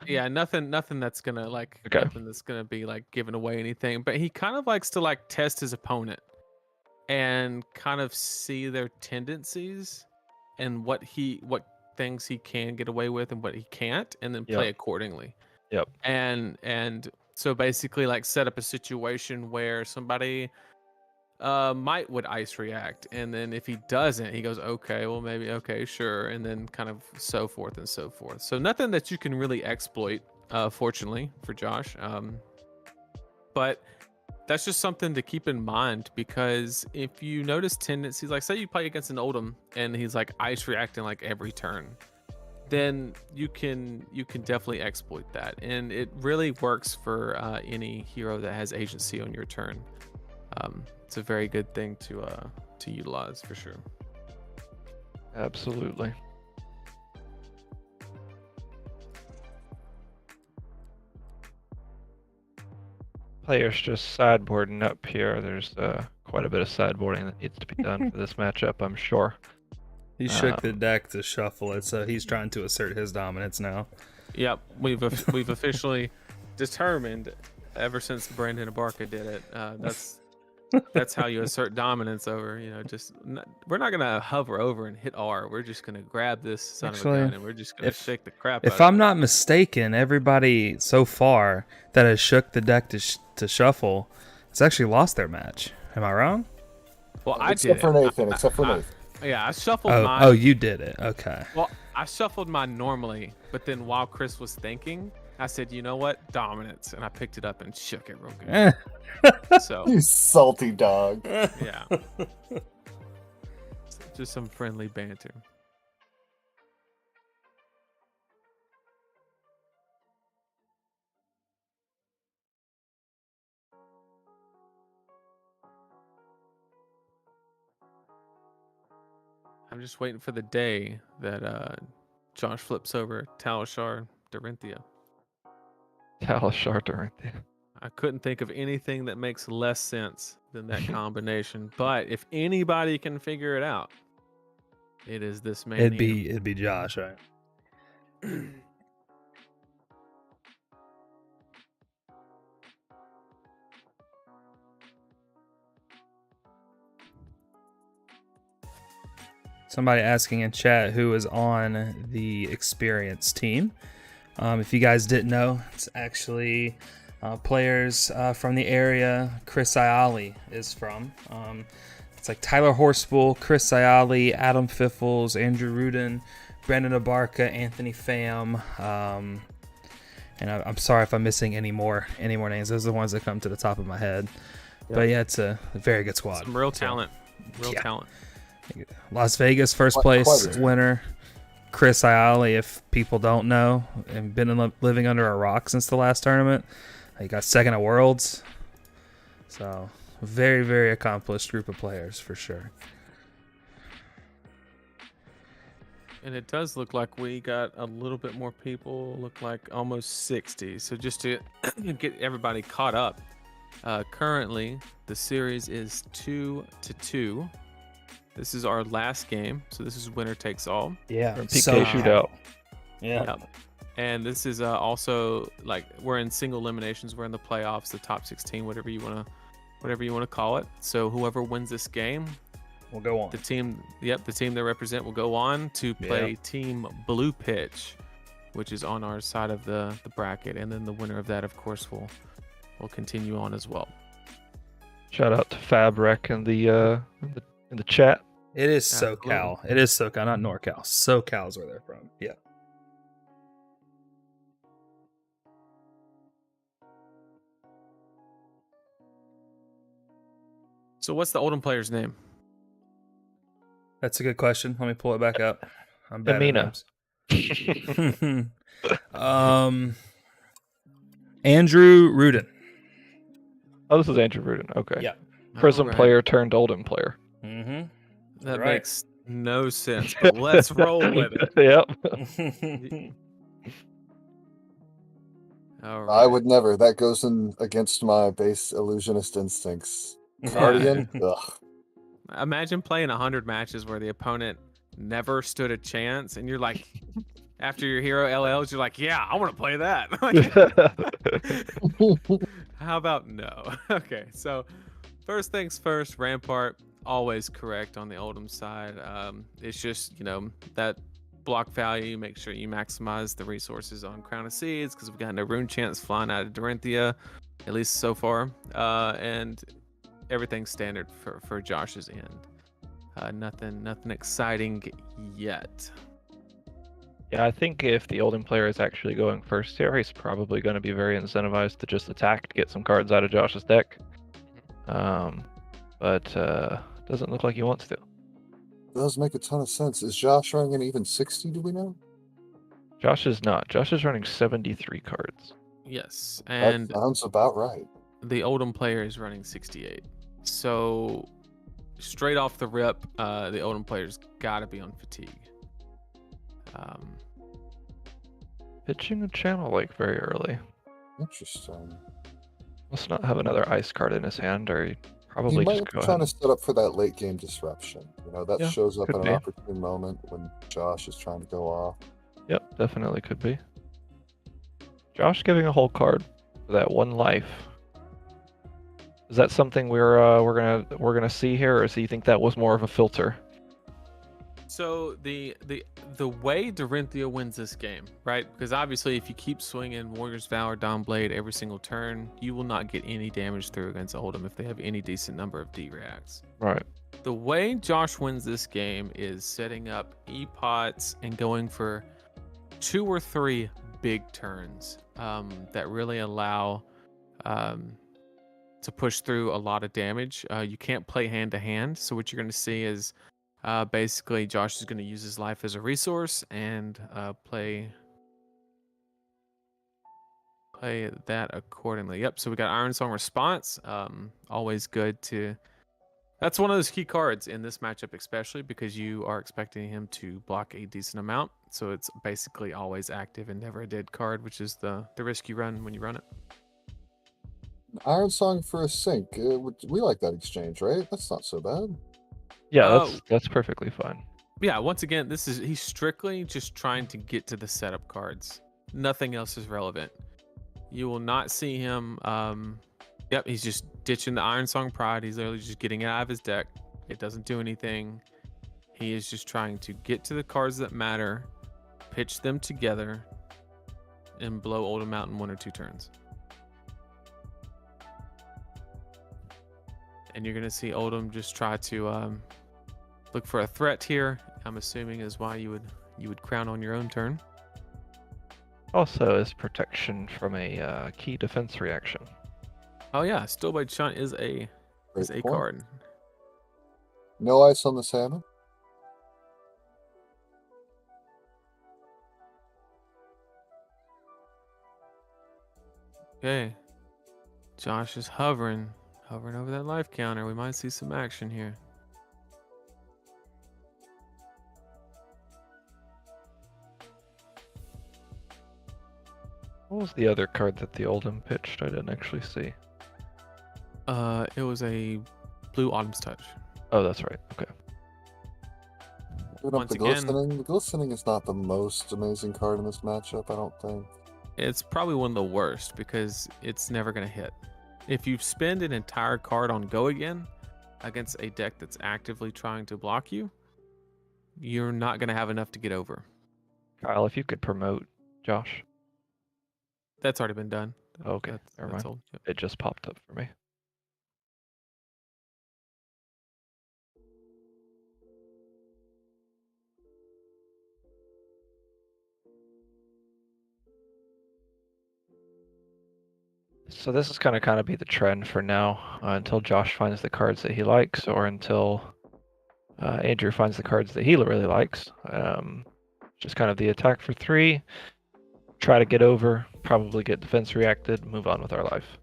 Nothing that's gonna nothing that's gonna be like giving away anything. But he kind of likes to like test his opponent and kind of see their tendencies and what things he can get away with and what he can't, and then play accordingly. Yep. And so basically like set up a situation where somebody would ice react, and then if he doesn't, he goes, okay, well maybe, okay, sure, and then kind of so forth and so forth. So nothing that you can really exploit, fortunately for Josh. But that's just something to keep in mind, because if you notice tendencies, like say you play against an Oldhim and he's like ice reacting like every turn, then you can definitely exploit that, and it really works for any hero that has agency on your turn. It's a very good thing to utilize for sure. Absolutely. Players just sideboarding up here. There's quite a bit of sideboarding that needs to be done for this matchup, I'm sure. He shook the deck to shuffle it, so he's trying to assert his dominance now. Yep, we've officially determined, ever since Brandon Abarca did it, that's how you assert dominance over. We're not gonna hover over and hit R. We're just gonna grab this son of a gun and we're just gonna shake the crap out of it. If I'm not mistaken, everybody so far that has shook the deck to shuffle has actually lost their match. Am I wrong? Well, except for Nathan. I shuffled mine. Oh, you did it. Okay. Well, I shuffled mine normally, but then while Chris was thinking, I said, you know what? Dominance. And I picked it up and shook it real good. So you salty dog. Yeah. Just some friendly banter. I'm just waiting for the day that Josh flips over Talishar Dorinthea. Talishar Dorinthea. I couldn't think of anything that makes less sense than that combination. But if anybody can figure it out, it is this man. It'd be Josh, right? Somebody asking in chat who is on the experience team. If you guys didn't know, it's actually players from the area Chris Iali is from. It's like Tyler Horspool, Chris Iali, Adam Fiffles, Andrew Rudin, Brandon Abarca, Anthony Pham, and I'm sorry if I'm missing any more names. Those are the ones that come to the top of my head. Yep. But yeah, it's a very good squad. Some real talent. Talent. Las Vegas, first place winner. Chris Iali, if people don't know, and been living under a rock since the last tournament. He got second at Worlds. So, very, very accomplished group of players for sure. And it does look like we got a little bit more people, look like almost 60. So just to get everybody caught up, currently the series is 2-2. This is our last game, so this is winner takes all. Yeah, PK shootout. Yeah. Yep. And this is also like we're in single eliminations. We're in the playoffs, the top 16, whatever you wanna call it. So whoever wins this game will go on. The team they represent will go on to play Team Blue Pitch, which is on our side of the bracket, and then the winner of that, of course, will continue on as well. Shout out to FAB Rec in the chat. It is SoCal. It is SoCal, not NorCal. SoCal is where they're from. Yeah. So what's the Oldhim player's name? That's a good question. Let me pull it back up. I'm bad Amina. at names. Andrew Rudin. Oh, this is Andrew Rudin. Okay. Yeah. Prism player turned Oldhim player. Mm-hmm. That makes no sense, but let's roll with it. Yep. All right. I would never. That goes in against my base illusionist instincts. Guardian? Ugh. Imagine playing 100 matches where the opponent never stood a chance, and you're like, after your hero LLs, you're like, yeah, I want to play that. How about no? Okay, so first things first, Rampart, always correct on the Oldhim side. It's just, that block value, make sure you maximize the resources on Crown of Seeds, because we've got no rune chance flying out of Dorinthea, at least so far. And everything's standard for Josh's end. Nothing exciting yet. Yeah, I think if the Oldhim player is actually going first here, he's probably going to be very incentivized to just attack to get some cards out of Josh's deck. But doesn't look like he wants to. Does make a ton of sense. Is Josh running an even 60, do we know? Josh is not. Josh is running 73 cards. Yes, and that sounds about right. The Oldhim player is running 68. So straight off the rip, the Oldhim player's got to be on fatigue. Pitching a Channel Lake very early. Interesting. Must not have another ice card in his hand, or he probably He might just be go trying ahead. to set up for that late game disruption. That Yeah, shows up could at be. an opportune moment when Josh is trying to go off. Yep, definitely could be. Josh giving a whole card for that one life. Is that something we're gonna see here, or do you think that was more of a filter? So the way Dorinthea wins this game, right? Because obviously, if you keep swinging Warrior's Vow or Dawnblade every single turn, you will not get any damage through against Oldhim if they have any decent number of D reacts. Right. The way Josh wins this game is setting up E-pots and going for 2 or 3 big turns that really allow to push through a lot of damage. You can't play hand to hand, so what you're going to see is basically Josh is going to use his life as a resource and play that accordingly. Yep, so we got Iron Song Response. Always good to... That's one of those key cards in this matchup, especially because you are expecting him to block a decent amount. So it's basically always active and never a dead card, which is the risk you run when you run it. Iron Song for a sink. We like that exchange, right? That's not so bad. Yeah, that's perfectly fine. Yeah, once again, he's strictly just trying to get to the setup cards. Nothing else is relevant. You will not see him. Yep, he's just ditching the Iron Song Pride. He's literally just getting it out of his deck. It doesn't do anything. He is just trying to get to the cards that matter, pitch them together, and blow Oldhim out in 1 or 2 turns. And you're going to see Oldhim just try to look for a threat here. I'm assuming is why you would crown on your own turn. Also, is protection from a key defense reaction. Oh yeah, Stillblade Shunt is a Great point. card. No ice on the salmon. Okay. Josh is hovering over that life counter. We might see some action here. What was the other card that the Oldhim pitched? I didn't actually see. It was a blue Autumn's Touch. Oh, that's right. Okay. Giving up Once the again- glistening. The glistening is not the most amazing card in this matchup, I don't think. It's probably one of the worst because it's never going to hit. If you spend an entire card on Go Again against a deck that's actively trying to block you, you're not going to have enough to get over. Kyle, if you could promote Josh. That's already been done. Okay, never mind. old. Yep. It just popped up for me. So this is kind of be the trend for now until Josh finds the cards that he likes, or until Andrew finds the cards that he really likes. Just kind of the attack for 3, try to get over, probably get defense reacted, move on with our life.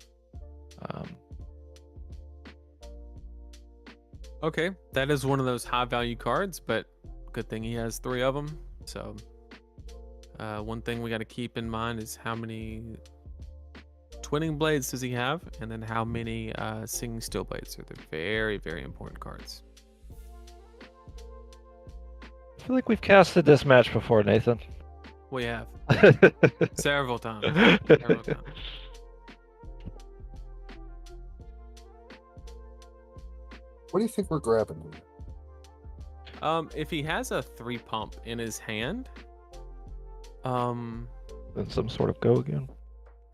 Okay, that is one of those high value cards, but good thing he has 3 of them. So one thing we got to keep in mind is how many twinning blades does he have, and then how many singing steel blades. So they're very, very important cards. I feel like we've casted this match before, Nathan. We have several times. Several times. What do you think we're grabbing here? If he has a 3 pump in his hand, Then some sort of Go Again.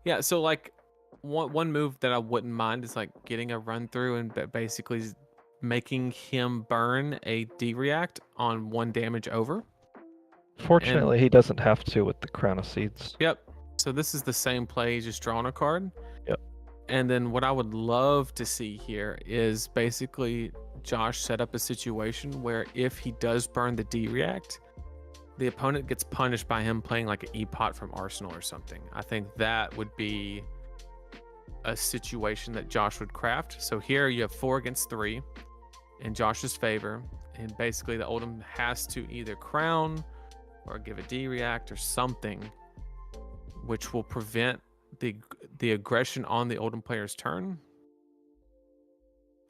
yeah. So like one move that I wouldn't mind is like getting a run through and basically making him burn a D-react on 1 damage over. Fortunately, he doesn't have to with the Crown of Seeds. Yep. So this is the same play, just drawing a card. Yep. And then what I would love to see here is basically Josh set up a situation where if he does burn the D-react, the opponent gets punished by him playing like an E-pot from Arsenal or something. I think that would be a situation that Josh would craft. So here you have 4 against 3 in Josh's favor, and basically the Oldhim has to either crown or give a D-react or something, which will prevent the aggression on the Oldhim player's turn.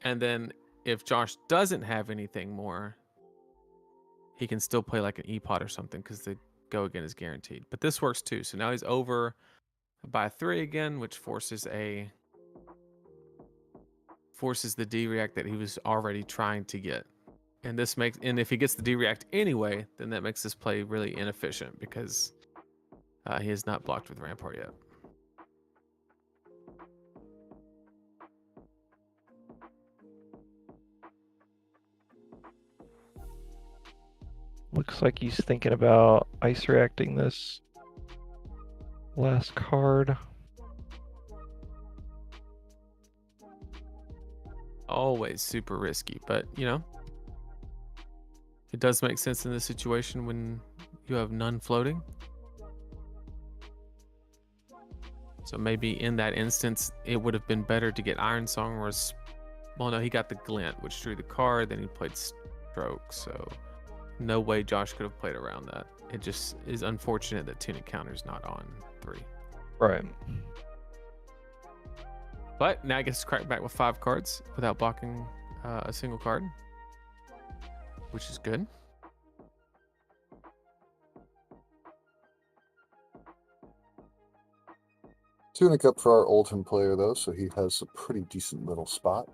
And then if Josh doesn't have anything more, he can still play like an E-pot or something because the Go Again is guaranteed. But this works too. So now he's over by 3 again, which forces the D-react that he was already trying to get. And if he gets the D-react anyway, then that makes this play really inefficient because he is not blocked with Rampart yet. Looks like he's thinking about ice reacting this last card. Always super risky, but it does make sense in this situation when you have none floating. So maybe in that instance, it would have been better to get Iron Song, well, no, he got the Glint, which drew the card, then he played Stroke, so no way Josh could have played around that. It just is unfortunate that Tunic Counter's not on 3. Right. But now I gets to crack back with 5 cards without blocking a single card, which is good. Tunic up for our Oldhim player, though, so he has a pretty decent middle spot.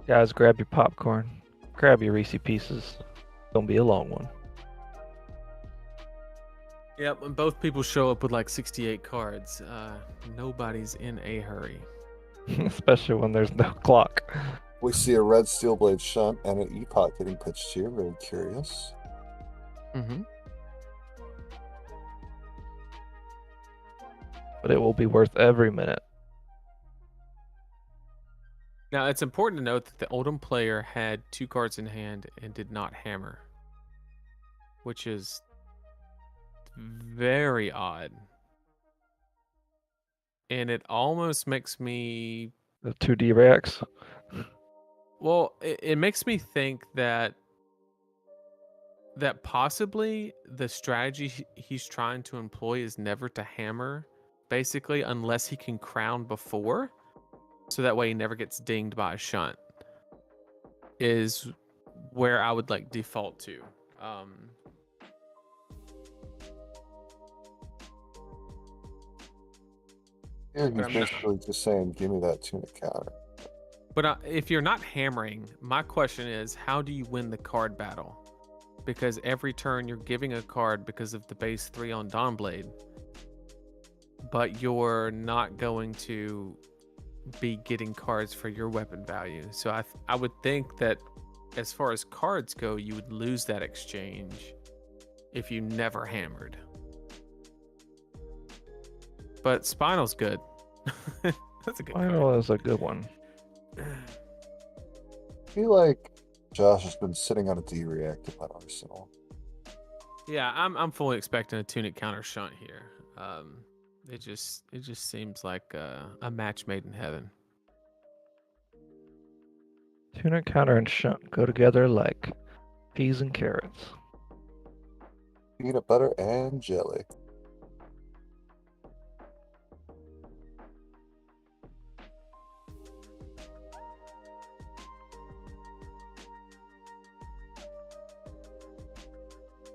Guys, grab your popcorn. Grab your Reese Pieces. Gonna be a long one. Yep, when both people show up with like 68 cards, nobody's in a hurry. Especially when there's no clock. We see a red steel blade shunt and an epoch getting pitched here. Very curious. Mm-hmm. But it will be worth every minute. Now, it's important to note that the Oldhim player had 2 cards in hand and did not hammer, which is very odd. And it almost makes me... The 2D reacts. Well, it makes me think that possibly the strategy he's trying to employ is never to hammer, basically, unless he can crown before. So that way he never gets dinged by a shunt, is where I would like default to. Yeah, he's basically just saying, give me that tunic counter. But if you're not hammering, my question is, how do you win the card battle? Because every turn you're giving a card because of the base 3 on Dawnblade, but you're not going to be getting cards for your weapon value. So I would think that as far as cards go, you would lose that exchange if you never hammered. But Spinal's good. That's a good Spinal card. is a good one. I feel like Josh has been sitting on a D react at that Arsenal. Yeah, I'm fully expecting a tunic counter shunt here. It just seems like a match made in heaven. Tuna counter and shunt go together like peas and carrots. Peanut butter and jelly.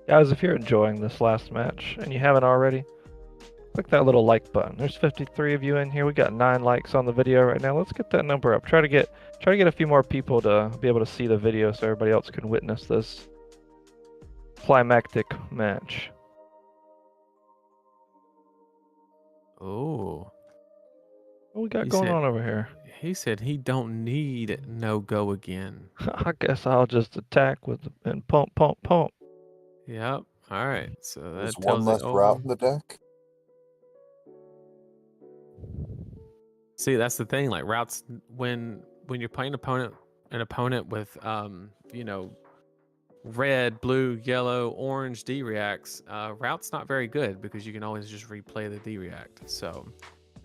Guys, if you're enjoying this last match and you haven't already, click that little like button. There's 53 of you in here. We got 9 likes on the video right now. Let's get that number up. Try to get a few more people to be able to see the video so everybody else can witness this climactic match. Oh. What we got going on over here? He said he don't need no go again. I guess I'll just attack and pump. Yep. All right. So that There's tells one less route in the deck. See, that's the thing. Like routes, when you're playing an opponent with red, blue, yellow, orange D reacts, route's not very good because you can always just replay the D react. So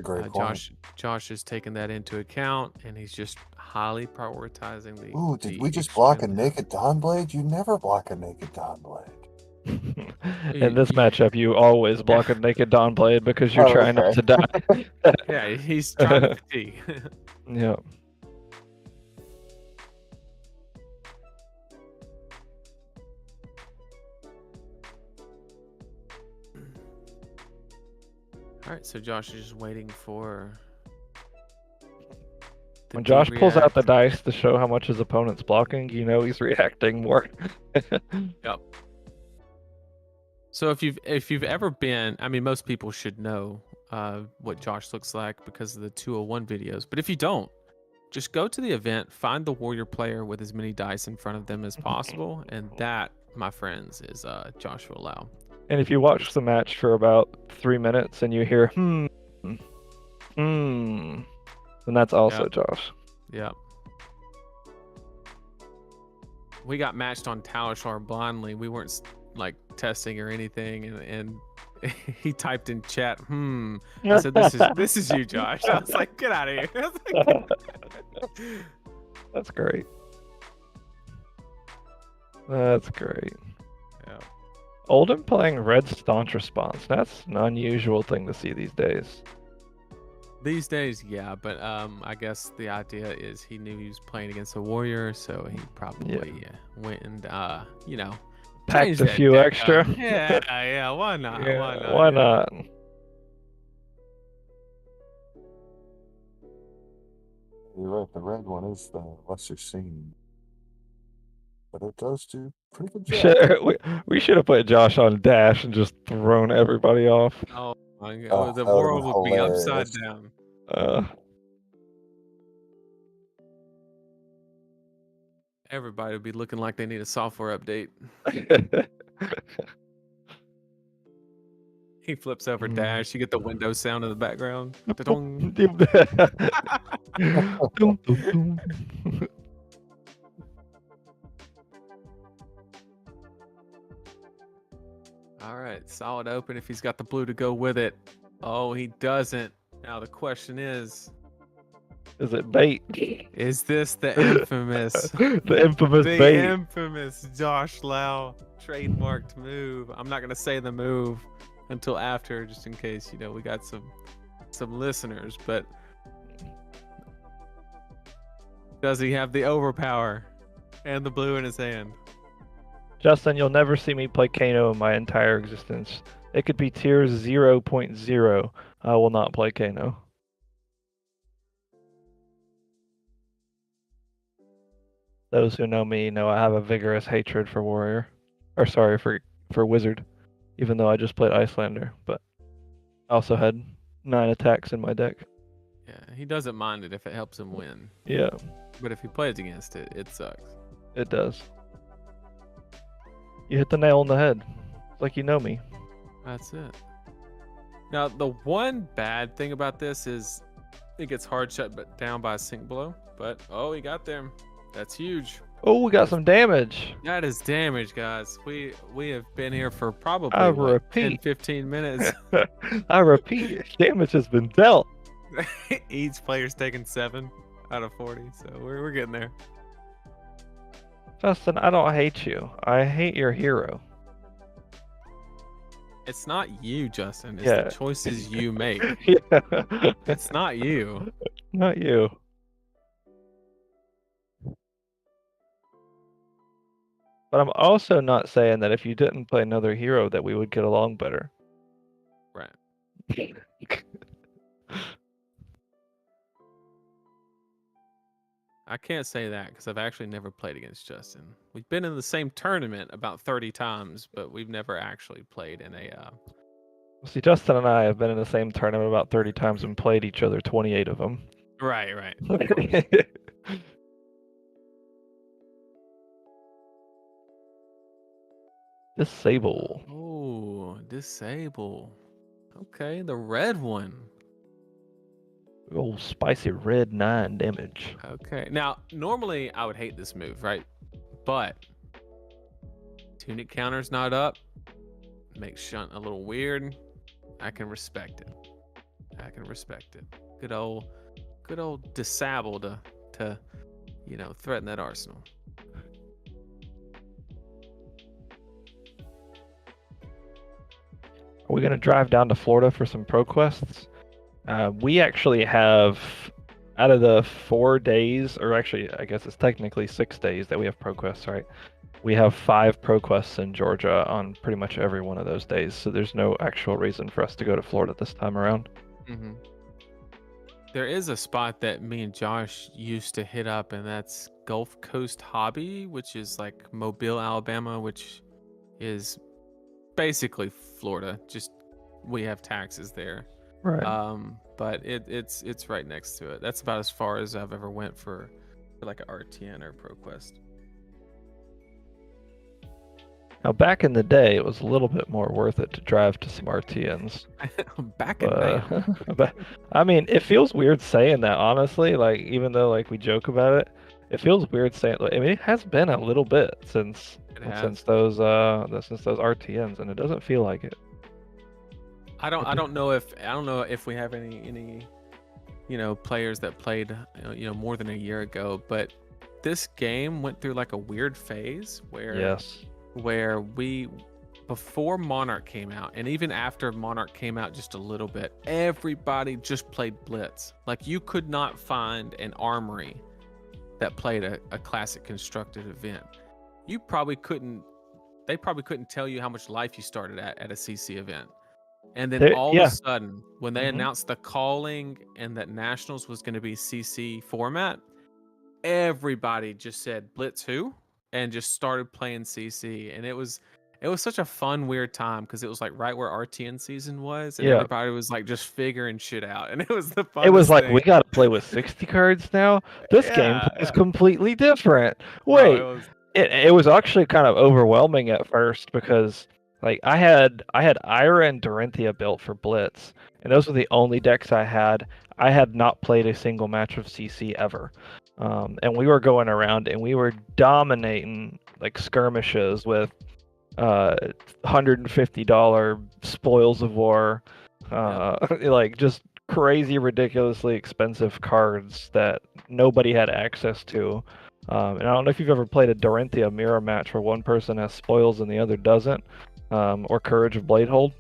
Great point. Josh is taking that into account, and he's just highly prioritizing the. Ooh, did we just block a naked Dawnblade? You never block a naked Dawnblade. In this matchup, you always block a naked Dawnblade because you're trying not to die. Yeah, he's trying to fatigue. Yeah. All right, so Josh is just waiting for. When Josh pulls out the dice to show how much his opponent's blocking, you know he's reacting more. Yep. So if you've ever been, I mean, most people should know what Josh looks like because of the 201 videos. But if you don't, just go to the event, find the warrior player with as many dice in front of them as possible, and that, my friends, is Joshua Lau. And if you watch the match for about 3 minutes and you hear then that's also Josh. Yep. We got matched on Talishar blindly. We weren't like testing or anything, and he typed in chat, I said, this is you, Josh. I was like, get out of here. That's great. That's great. Yeah. Oldhim playing red staunch response. That's an unusual thing to see these days. These days, yeah, but I guess the idea is he knew he was playing against a warrior, so he probably went and packed a few extra. Yeah, why not? Yeah, why not? You're right. The red one is the lesser seen, but it does do pretty good job. We should have put Josh on dash and just thrown everybody off. Oh my god, Oh, the that would've world been would be upside hilarious. down. Everybody would be looking like they need a software update. He flips over dash. You get the window sound in the background. Da-dong. All right, solid open if he's got the blue to go with it. Oh, he doesn't. Now the question is it bait? this the infamous, the infamous the bait? infamous Josh Lau trademarked move? I'm not gonna say the move until after, just in case we got some listeners. But does he have the overpower and the blue in his hand? Justin, you'll never see me play Kano in my entire existence. It could be tier 0.0. I will not play Kano. Those who know me know I have a vigorous hatred for Warrior. Or sorry, for Wizard. Even though I just played Icelander. But I also had 9 attacks in my deck. Yeah, he doesn't mind it if it helps him win. Yeah. But if he plays against it, it sucks. It does. You hit the nail on the head. Like you know me. That's it. Now, the one bad thing about this is it gets hard shut down by a sink blow. But, oh, he got there. That's huge. Oh, we got some damage. That is damage, guys. We have been here for probably 10, 15 minutes. I repeat, damage has been dealt. Each player's taking 7 out of 40, so we're getting there. Justin, I don't hate you. I hate your hero. It's not you, Justin. It's Yeah. the choices you make. Yeah. It's not you. Not you. But I'm also not saying that if you didn't play another hero that we would get along better. Right. I can't say that because I've actually never played against Justin. We've been in the same tournament about 30 times, but we've never actually played in a... See, Justin and I have been in the same tournament about 30 times and played each other 28 of them. Right. Disable. Oh, disable. Okay, the red one. Oh, spicy red 9 damage. Okay, now normally I would hate this move, right? But tunic counter's not up. Makes shunt a little weird. I can respect it. Good old disable to threaten that arsenal. Are we gonna drive down to Florida for some pro quests? We actually have, out of the 4 days, or actually I guess it's technically 6 days that we have pro quests, right? We have 5 pro quests in Georgia on pretty much every one of those days, so there's no actual reason for us to go to Florida this time around. Mm-hmm. There is a spot that me and Josh used to hit up, and that's Gulf Coast Hobby, which is like Mobile, Alabama, which is basically Florida. Just we have taxes there. Right. But it's right next to it. That's about as far as I've ever went for like an RTN or ProQuest. Now, back in the day, it was a little bit more worth it to drive to some RTNs. Back in the day. But I mean, it feels weird saying that, honestly. Like, even though like we joke about it, it feels weird saying. I mean, it has been a little bit since those RTNs, and it doesn't feel like it. I don't know if we have any players that played more than a year ago, but this game went through like a weird phase where we, before Monarch came out, and even after Monarch came out just a little bit, everybody just played Blitz. Like, you could not find an armory that played a classic constructed event. They probably couldn't tell you how much life you started at a CC event. And then all yeah. of a sudden, when they Mhm. announced the calling and that Nationals was going to be CC format, everybody just said Blitz who? And just started playing CC. And it was such a fun, weird time because it was like right where RTN season was, and Yeah. everybody was like just figuring shit out. And it was the funnest It was like, thing. we got to play with 60 cards now? This Yeah, gameplay is completely different. Bro, Wait, it was it was actually kind of overwhelming at first because like I had Ira and Dorinthea built for Blitz, and those were the only decks I had. I had not played a single match of CC ever. And we were going around and we were dominating like skirmishes with $150 spoils of war, like just crazy, ridiculously expensive cards that nobody had access to. And I don't know if you've ever played a Dorinthea mirror match where one person has spoils and the other doesn't, or Courage of Bladehold,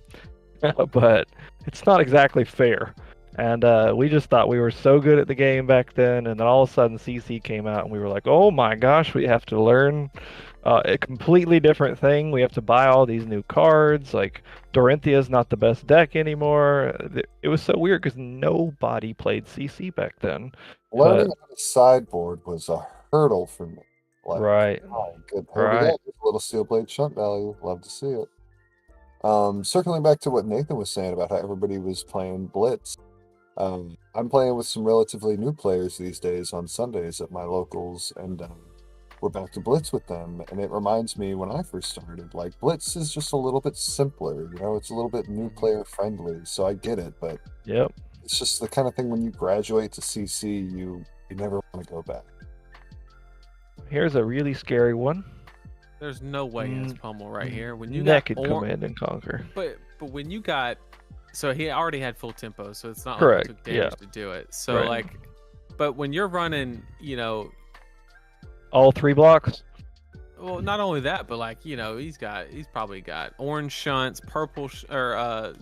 but it's not exactly fair. And we just thought we were so good at the game back then, and then all of a sudden CC came out, and we were like, oh my gosh, we have to learn a completely different thing. We have to buy all these new cards. Like, Dorinthea's not the best deck anymore. It was so weird because nobody played CC back then. Learning how to sideboard was a hurdle for me. Like, Right. oh, good. Right. There's a little steel blade shunt value. Love to see it. Circling back to what Nathan was saying about how everybody was playing Blitz. I'm playing with some relatively new players these days on Sundays at my locals, and we're back to Blitz with them. And it reminds me when I first started, like, Blitz is just a little bit simpler, you know, it's a little bit new player friendly, so I get it, but Yep. it's just the kind of thing when you graduate to CC, you never want to go back. Here's a really scary one. there's no way he has pummel right here. When you Naked got Command and Conquer. but when you got, so he already had full tempo, so it's not Correct, like he took damage to do it. So Right. like, but when you're running, you know, All 3 blocks? well, not only that, but like, you know, he's probably got orange shunts, purple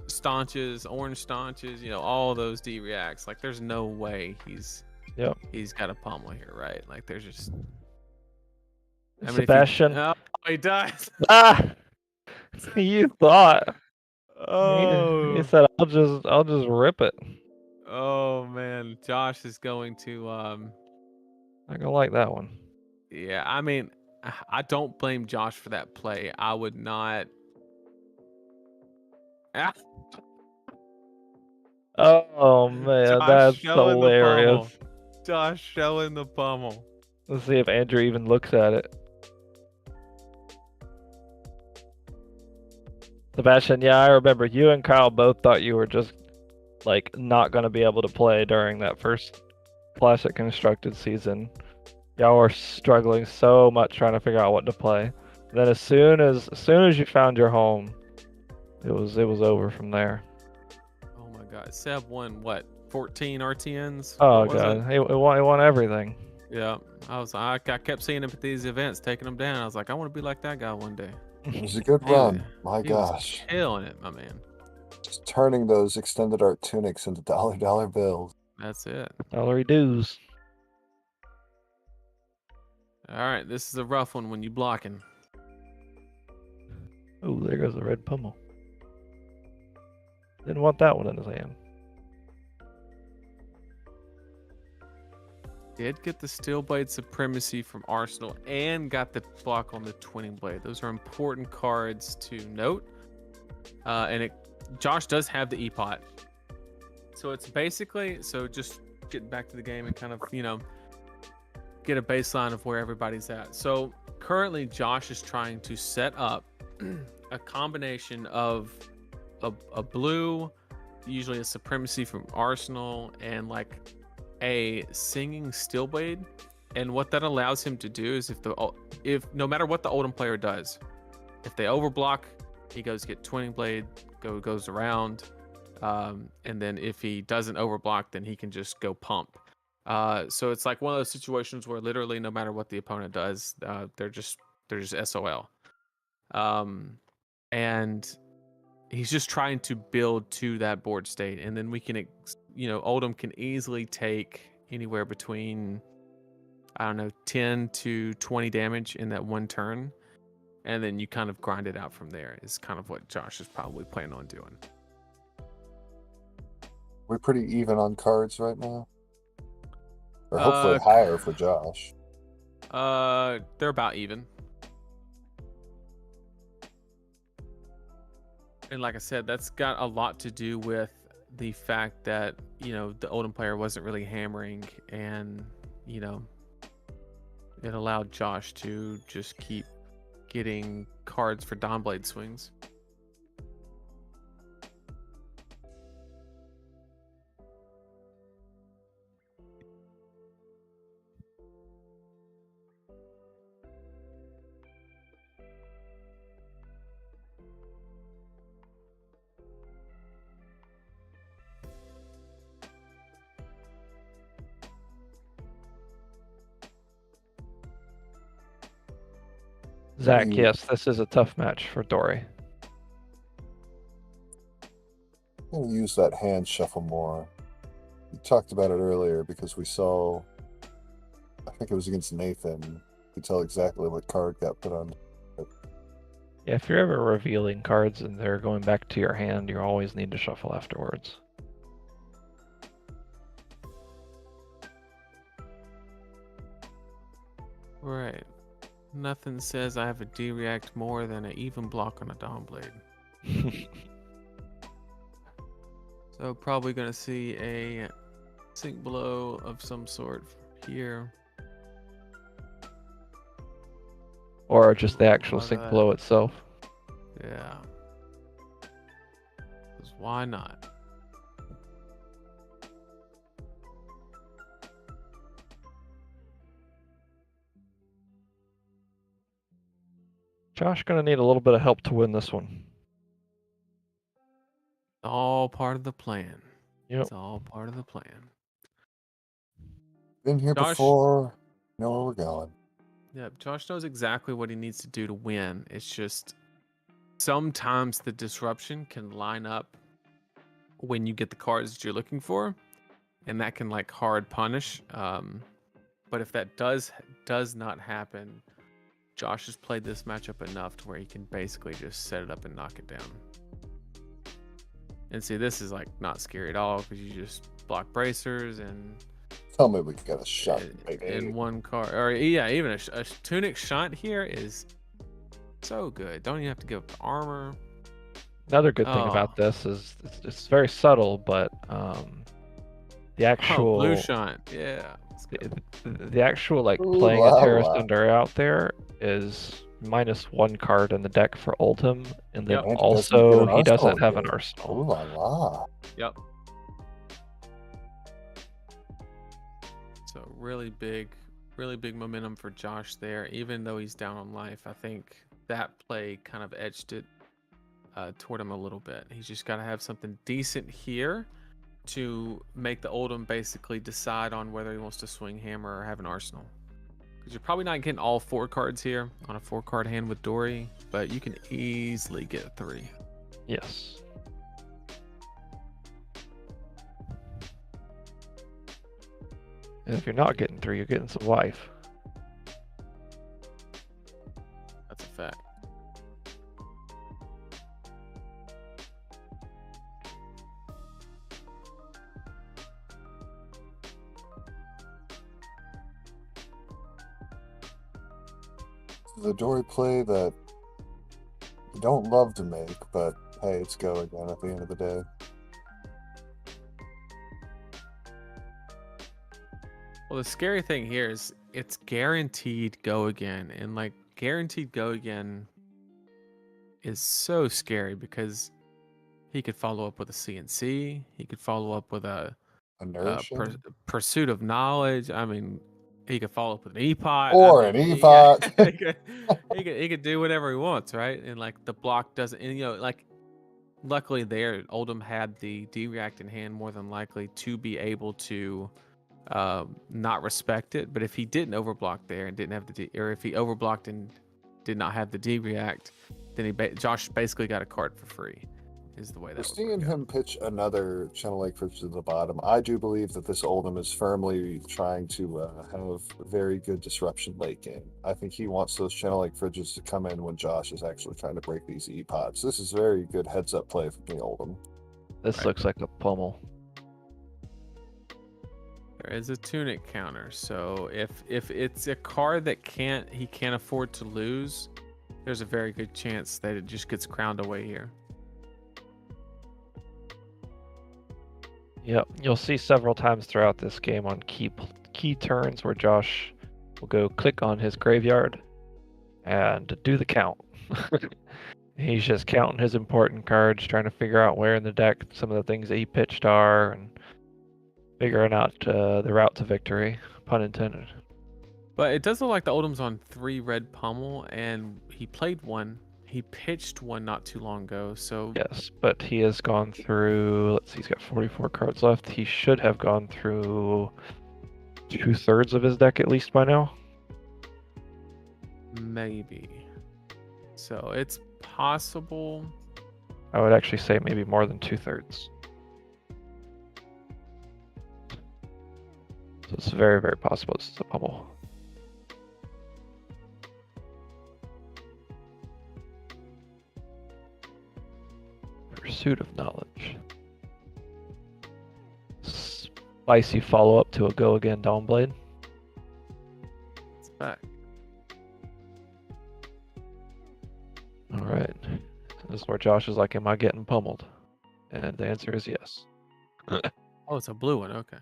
staunches, orange staunches, you know, all those D reacts. Like, there's no way he's got a pummel here, right? Like, there's just Sebastian. Oh, he does. Ah! You thought. Oh. He said, I'll just rip it. Oh man, Josh is going to Not gonna like that one. yeah, I mean, I don't blame Josh for that play. I would not. Ah, Oh man, Josh that's showing the hilarious. pummel. Josh showing the pummel. Let's see if Andrew even looks at it. Sebastian, yeah, I remember you and Kyle both thought you were just like not gonna be able to play during that first Classic Constructed season. Y'all were struggling so much trying to figure out what to play. Then as soon as you found your home, it was over from there. Oh my God, Seb won what? 14 RTNs. Oh What was god, it won everything. it? Yeah, I kept seeing him at these events, taking them down. I was like, I want to be like that guy one day. It was a good He run. was- My he was gosh. killing it, my man. Just turning those extended art tunics into dollar bills. That's it. Salary dues. All right, this is a rough one when you blocking. Oh, there goes the red pummel. Didn't want that one in his hand. Did get the steel blade supremacy from Arsenal and got the block on the twinning blade. Those are important cards to note. And Josh does have the E-pot. So it's basically, so just getting back to the game and kind of, you know, get a baseline of where everybody's at. So currently Josh is trying to set up a combination of a blue, usually a supremacy from Arsenal, and like a singing steel blade. And what that allows him to do is if no matter what the Oldhim player does, if they overblock, he goes get twinning blade, goes around, and then if he doesn't overblock, then he can just go pump. So it's like one of those situations where literally no matter what the opponent does, they're just SOL. And he's just trying to build to that board state, and then we can, Oldhim can easily take anywhere between, I don't know, 10 to 20 damage in that one turn, and then you kind of grind it out from there. Is kind of what Josh is probably planning on doing. We're pretty even on cards right now. Or hopefully higher for Josh. They're about even. And like I said, that's got a lot to do with the fact that, you know, the Oldhim player wasn't really hammering, and, you know, it allowed Josh to just keep getting cards for Dawnblade swings. Zach, yes, this is a tough match for Dory. I'm gonna use that hand shuffle more. We talked about it earlier because we saw, I think it was against Nathan. You could tell exactly what card got put on. Yeah, if you're ever revealing cards and they're going back to your hand, you always need to shuffle afterwards. Right. Nothing says I have a D-react more than an even block on a Dawnblade. So probably going to see a sink blow of some sort here. Or just the actual sink that. blow itself. Yeah. 'Cause why not? Josh gonna need a little bit of help to win this one. All part of the plan. Yep. It's all part of the plan. Been here Josh- before. Know where we're going. Yeah, Josh knows exactly what he needs to do to win. It's just sometimes the disruption can line up when you get the cards that you're looking for, and that can like hard punish. But if that does not happen, Josh has played this matchup enough to where he can basically just set it up and knock it down. And see, this is like not scary at all because you just block bracers and Tell me we got a shot. Baby. in one card, or yeah, even a tunic shot here is so good. Don't even have to give up armor. Another good thing about this is it's very subtle, but the actual blue shot, yeah. the actual like Ooh, playing wow, a Terra wow. Thunder out there is -1 card in the deck for Oldhim, and then Yep. And also he he doesn't doesn't get have an an arsenal. Ooh arsenal. la la. Yep. So really big momentum for Josh there. Even though he's down on life, I think that play kind of edged it toward him a little bit. He's just got to have something decent here to make the Oldhim basically decide on whether he wants to swing hammer or have an arsenal. Because you're probably not getting all 4 cards here on a 4-card hand with Dory, but you can easily get 3. Yes. And if you're not getting 3, you're getting some life. That's a fact. The Dory play that you don't love to make, but hey, it's go again at the end of the day. Well, the scary thing here is it's guaranteed go again, and like guaranteed go again is so scary because he could follow up with a CNC, he could follow up with a Inertia. pursuit of knowledge. I mean, he could follow up with an EPOT Or I mean, an EPOT. he could do whatever he wants, right? And like the block doesn't, and you know, like luckily there, Oldhim had the D-react in hand more than likely to be able to not respect it. But if he didn't overblock there and didn't have the D, or if he overblocked and did not have the D-react, then Josh basically got a card for free. Is the way We're that would seeing work out. him pitch another channel like fridge to the bottom. I do believe that this Oldhim is firmly trying to have very good disruption late game. I think he wants those channel like fridges to come in when Josh is actually trying to break these E-pods. This is very good heads up play from the Oldhim. This Right. looks like a pummel. There is a tunic counter, so if it's a card that he can't afford to lose, there's a very good chance that it just gets crowned away here. Yep, you'll see several times throughout this game on key turns where Josh will go click on his graveyard and do the count. He's just counting his important cards, trying to figure out where in the deck some of the things that he pitched are, and figuring out the route to victory, pun intended. But it does look like the Oldham's on 3 red pummel, and he played one. He pitched one not too long ago, so... Yes, but he has gone through, let's see, he's got 44 cards left. He should have gone through 2/3 of his deck at least by now. Maybe. So it's possible. I would actually say maybe more than 2/3. So it's very, very possible this is a pummel. Pursuit of knowledge. Spicy follow-up to a go again Dawnblade. It's back. Alright. This is where Josh is like, am I getting pummeled? And the answer is yes. Oh, it's a blue one. Okay.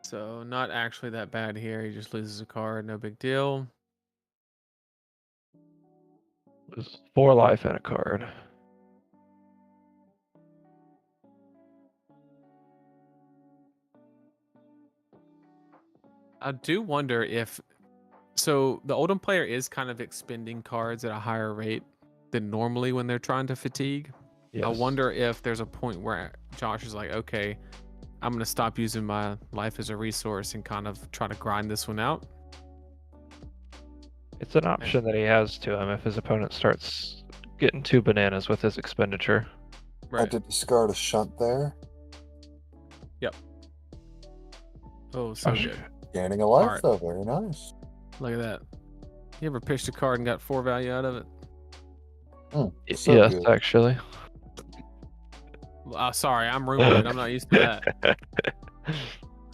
So not actually that bad here. He just loses a card. No big deal. Loses 4 life and a card. I do wonder if... So the Oldhim player is kind of expending cards at a higher rate than normally when they're trying to fatigue. Yes. I wonder if there's a point where Josh is like, okay, I'm going to stop using my life as a resource and kind of try to grind this one out. It's an option that he has to him if his opponent starts getting too bananas with his expenditure. I Right. did discard a shunt there. Oh, so Gosh. good. Gaining a life, Alright. though. Very nice. Look at that. You ever pitched a card and got 4 value out of it? So Yes, good. actually. Sorry, I'm rune. I'm not used to that.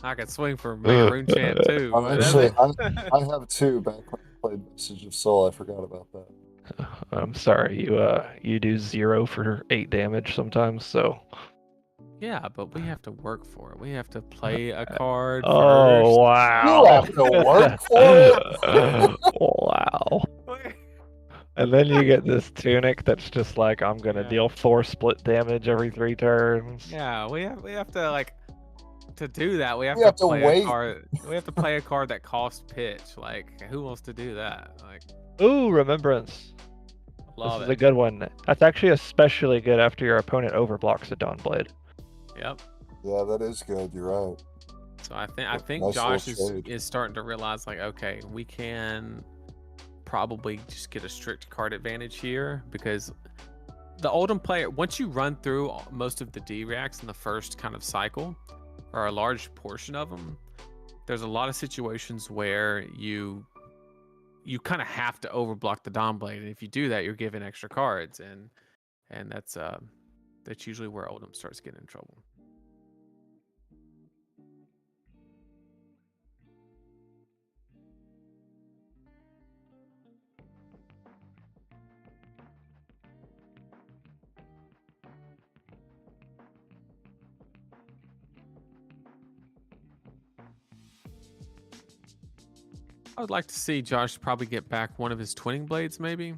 I could swing for a rune chant too. I'm but actually, that's- I have 2 back when I played Message of Soul. I forgot about that. I'm sorry, you do 0 for 8 damage sometimes, so. Yeah, but we have to work for it. We have to play a card Oh first. wow! You have to work for it. Wow! And then you get this tunic that's just like, I'm gonna Yeah. deal 4 split damage every 3 turns. Yeah, we have to like to do that. We have You to have to play wait. a card. We have to play a card that costs pitch. Like, who wants to do that? Like, Ooh, Remembrance. love This is it. a good one. That's actually especially good after your opponent overblocks a Dawnblade. Yep. Yeah, that is good. You're right. So I think Nice little Josh shade. is starting to realize like, okay, we can probably just get a strict card advantage here because the Oldhim player, once you run through most of the D-reacts in the first kind of cycle, or a large portion of them, there's a lot of situations where you kind of have to overblock the Dawnblade, and if you do that, you're given extra cards, and that's usually where Oldhim starts getting in trouble. I would like to see Josh probably get back one of his twinning blades, maybe.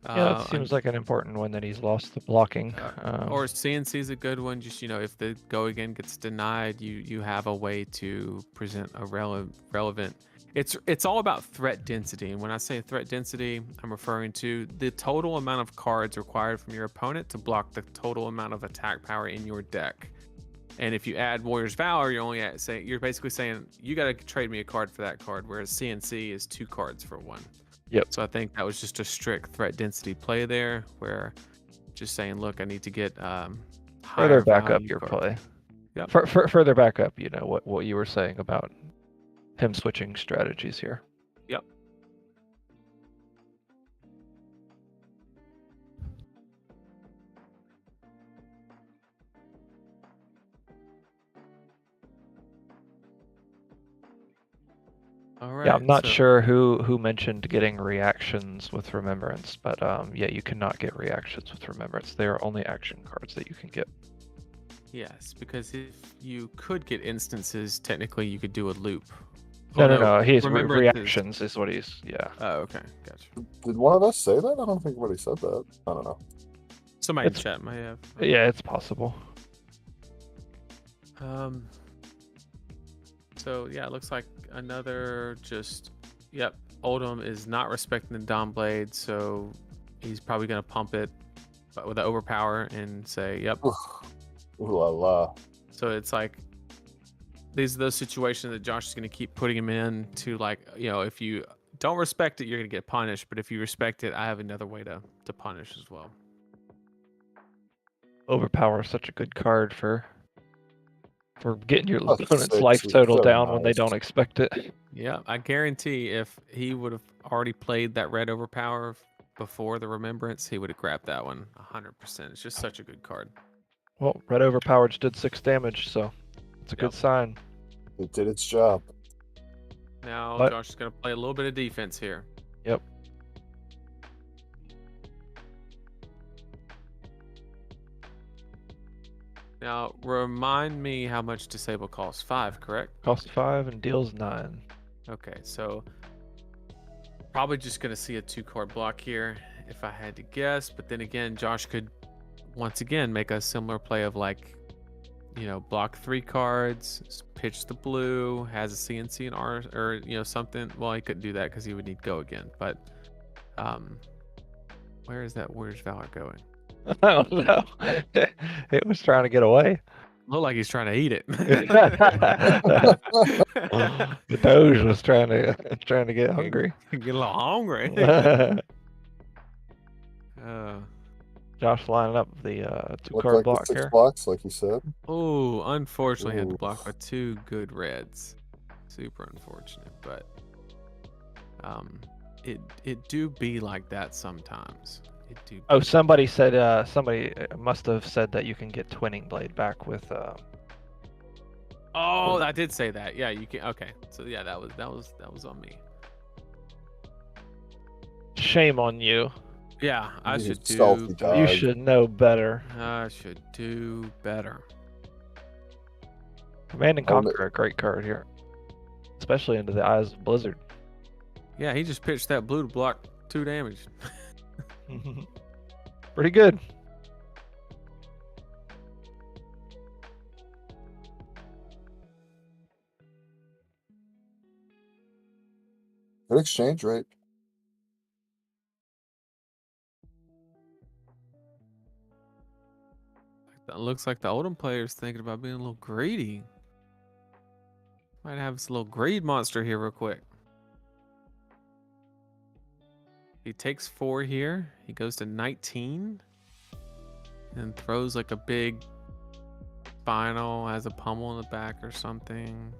Yeah, that seems like an important one that he's lost the blocking. Or CNC is a good one. Just if the go again gets denied, you have a way to present a relevant. It's all about threat density, and when I say threat density, I'm referring to the total amount of cards required from your opponent to block the total amount of attack power in your deck. And if you add Warrior's Valor, you're basically saying you got to trade me a card for that card, whereas CNC is 2 cards for 1. Yep. So I think that was just a strict threat density play there, where just saying, look, I need to get Further back up value your cards. play. Yep. Further back up, what you were saying about him switching strategies here. Yep. All right. Yeah, I'm not so- sure who mentioned getting reactions with Remembrance, but yeah, you cannot get reactions with Remembrance. They are only action cards that you can get. Yes, because if you could get instances, technically you could do a loop. No, Oh, no, no. He's Remembrance is- reactions is what he's. Yeah. Oh, okay, gotcha. Did one of us say that? I don't think anybody said that. I don't know. Somebody in It's- chat might have. Yeah, it's possible. So yeah, it looks like another just. Yep, Oldhim is not respecting the Dawn Blade, so he's probably gonna pump it with the overpower and say, "Yep." Ooh la la. So it's like these are those situations that Josh is gonna keep putting him in to, like, if you don't respect it, you're gonna get punished, but if you respect it, I have another way to punish as well. Overpower is such a good card for getting your Plus opponent's 6 life is total so down when they nice. don't expect it. Yeah, I guarantee if he would have already played that red overpower before the Remembrance, he would have grabbed that one 100%. It's just such a good card. Well, red overpower just did 6 damage, so it's a good sign. It did its job. Now What? Josh is going to play a little bit of defense here. Yep. Now, remind me how much Disable costs. 5, correct? Costs 5 and deals 9. Okay, so probably just going to see a 2-card block here if I had to guess. But then again, Josh could once again make a similar play of, like, block 3 cards, pitch the blue, has a CNC and R, or something. Well, he couldn't do that because he would need go again. But where is that Warrior's Valor going? I don't know. It was trying to get away. Look like he's trying to eat it. The Doge was trying to get hungry. Get a little hungry. Josh lining up the Looked 2-card like block the 6 here. blocks, like you said. Oh, unfortunately, had to Ooh. block by 2 good reds. Super unfortunate, but it do be like that sometimes. It do. Oh, somebody said somebody must have said that you can get Twinning Blade back with. Oh, I did say that. Yeah, you can. Okay, so yeah, that was on me. Shame on you. Yeah, I You should do. stealthy dog. You should know better. I should do better. Command and Oh, no. Conquer, a great card here, especially into the eyes of Blizzard. Yeah, he just pitched that blue to block 2 damage. Pretty good. Good exchange rate. That looks like the Oldhim player's thinking about being a little greedy. Might have this little greed monster here real quick. He takes 4 here. He goes to 19. And throws like a big final, has a pummel in the back or something.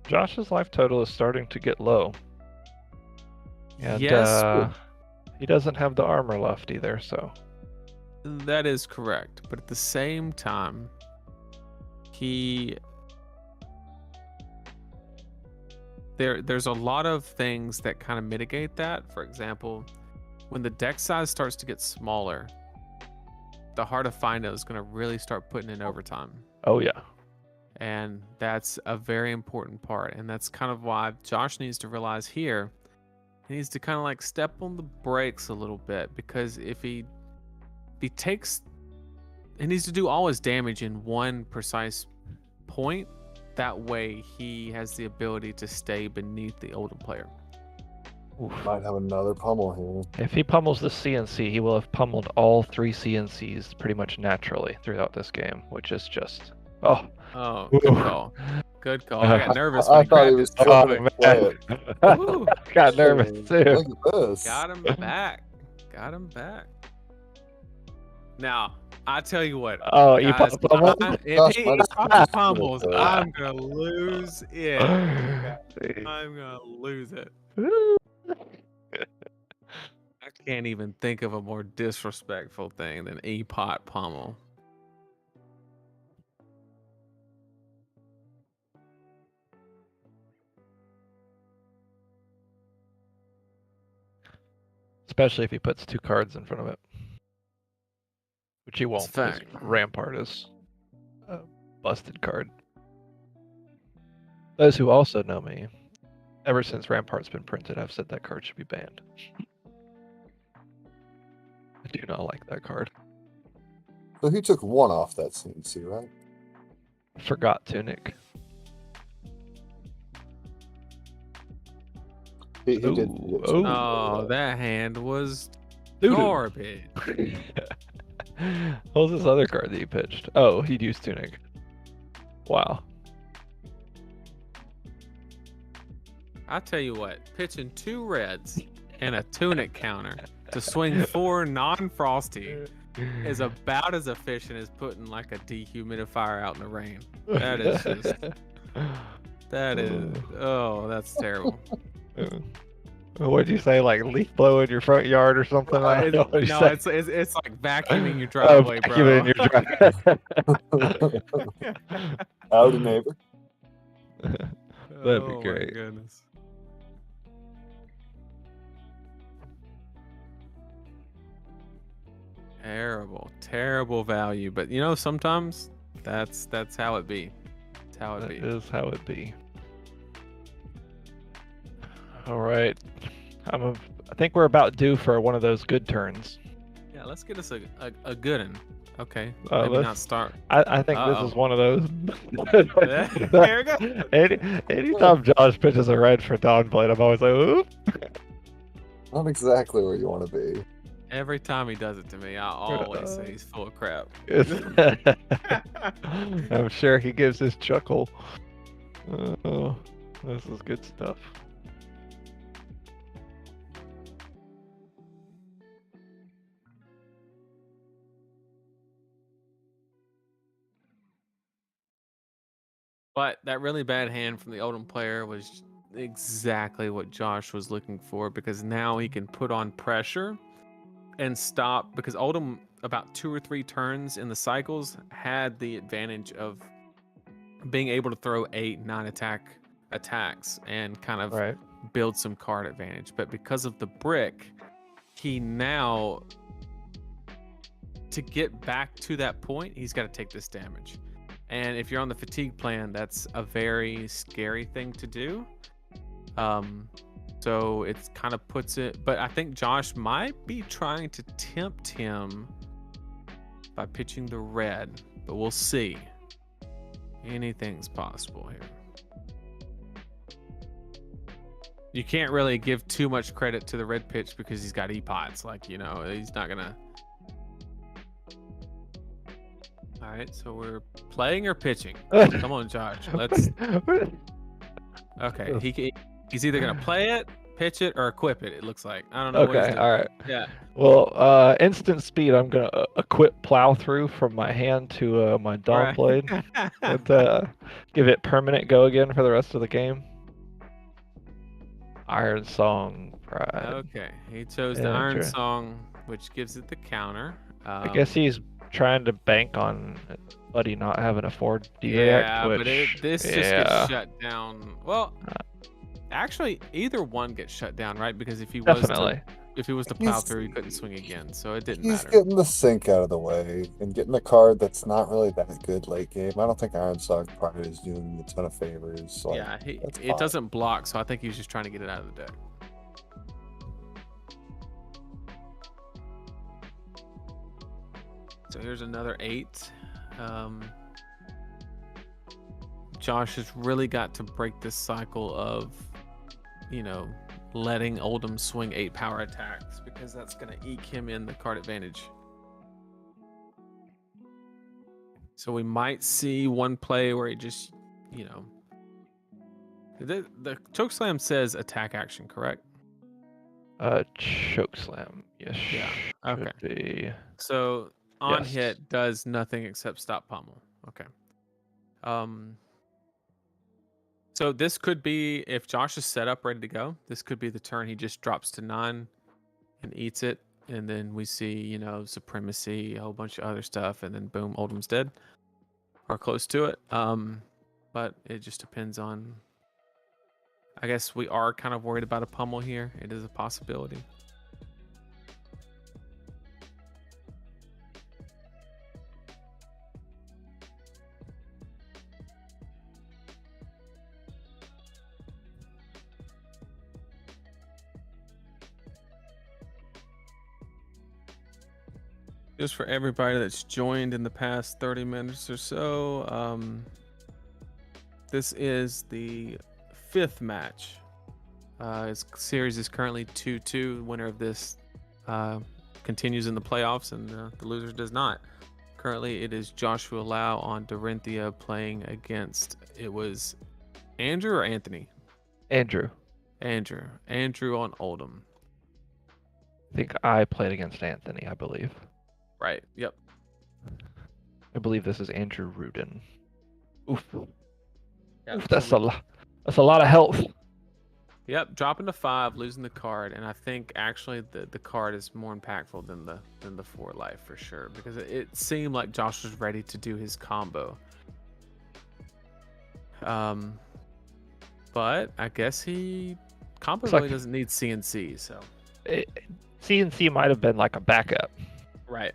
Josh's life total is starting to get low. And Yes. he doesn't have the armor left either, so. That is correct. But at the same time, there's a lot of things that kind of mitigate that. For example, when the deck size starts to get smaller, the Heart of Findo is going to really start putting in overtime. Oh yeah. And that's a very important part. And that's kind of why Josh needs to realize here, he needs to kind of like step on the brakes a little bit, because if he takes, he needs to do all his damage in one precise point. That way he has the ability to stay beneath the older player. Oof. Might have another pummel here. If he pummels the CNC, he will have pummeled all 3 CNCs pretty much naturally throughout this game, which is just Oh, good Ooh. call. Good call. I got nervous when I he thought he grabbed was it. killing it. Play it. Woo. got nervous too. Look at this. Got him back. Got him back. Now, I tell you what. Oh, you guys, pummeled? if Josh he might have pops to pummels, do it. I'm gonna lose it. I'm gonna lose it. I can't even think of a more disrespectful thing than E-pot pummel. especially if he puts 2 cards in front of it, which he won't. Because fact. Rampart is a busted card. Those who also know me, ever since Rampart's been printed, I've said that card should be banned. I do not like that card. So he took 1 off that CNC, right? Forgot Tunic. He did. Oh, that hand was Doo-doo. garbage. What was this other card that you pitched? Oh, he'd use Tunic. Wow. I tell you what, pitching 2 reds and a Tunic counter to swing 4 non-frosty is about as efficient as putting like a dehumidifier out in the rain. That is just, that is, oh, that's terrible. What'd you say? Like leaf blow in your front yard or something? I don't know No, what you say. it's like vacuuming your Oh, driveway, bro. vacuuming your driveway. Howdy, neighbor. That'd be great. My goodness. Terrible value. But you know, sometimes that's how it be. That's how it be. That is how it be. All right, I think we're about due for one of those good turns. Yeah, let's get us a good one. Okay, Uh, maybe let's- not start. I think this Uh-oh. is one of those. There we go. Anytime Josh pitches a red for Dawnblade, I'm always like, oop. Not exactly where you want to be. Every time he does it to me, I always say he's full of crap. I'm sure he gives his chuckle. Oh, this is good stuff. But that really bad hand from the Oldhim player was exactly what Josh was looking for, because now he can put on pressure and stop, because Oldhim about 2 or 3 turns in the cycles had the advantage of being able to throw 8-9 attacks and kind of Right. build some card advantage. But because of the brick, he now, to get back to that point, he's got to take this damage. And if you're on the fatigue plan, that's a very scary thing to do. So it kind of puts it, but I think Josh might be trying to tempt him by pitching the red, but we'll see. Anything's possible here. You can't really give too much credit to the red pitch because he's got E-pots. Like, you know, he's not gonna. All right, so we're playing or pitching. Come on, Josh. Let's. Okay, he's either gonna play it, pitch it, or equip it. It looks like. I don't know. What he's Okay, doing. all right. Yeah. Well, instant speed. I'm gonna equip plow through from my hand to my dawn blade. With, give it permanent go again for the rest of the game. Iron Song Pride. Okay, he chose the Yeah, Iron sure. Song, which gives it the counter. I guess he's trying to bank on Buddy not having a 4D Yeah, react, which, but this just gets shut down. Well, actually, either one gets shut down, right? Because if he was definitely. to plow He's- through, he couldn't swing again, so it didn't He's matter. getting the sink out of the way and getting a card that's not really that good late game. I don't think Iron Song Pride is doing a ton of favors. Like, Yeah, that's it fine. doesn't block, so I think he was just trying to get it out of the deck. So here's another 8. Josh has really got to break this cycle of, you know, letting Oldhim swing 8 power attacks, because that's going to eke him in the card advantage. So we might see one play where he just, you know, the chokeslam says attack action, correct? Chokeslam. Yes. Yeah, Should okay. be. So on Yes. hit does nothing except stop pummel. Okay. So this could be, if Josh is set up ready to go, this could be the turn he just drops to 9 and eats it, and then we see, you know, supremacy, a whole bunch of other stuff, and then boom, Oldham's dead or close to it. But it just depends on. I guess we are kind of worried about a pummel here. It is a possibility. Just for everybody that's joined in the past 30 minutes or so, this is the 5th match. His series is currently 2-2. Winner of this continues in the playoffs, and the loser does not. Currently, it is Joshua Lau on Dorinthea playing against, it was Andrew or Anthony? Andrew. Andrew on Oldhim. I think I played against Anthony, I believe. Right, yep. I believe this is Andrew Rudin. Oof. Yep, Oof, that's a lot of health. Yep, dropping to 5, losing the card, and I think actually the card is more impactful than the 4 life for sure, because it seemed like Josh was ready to do his combo. But I guess he combo really doesn't need CNC, so CNC might have been like a backup. right.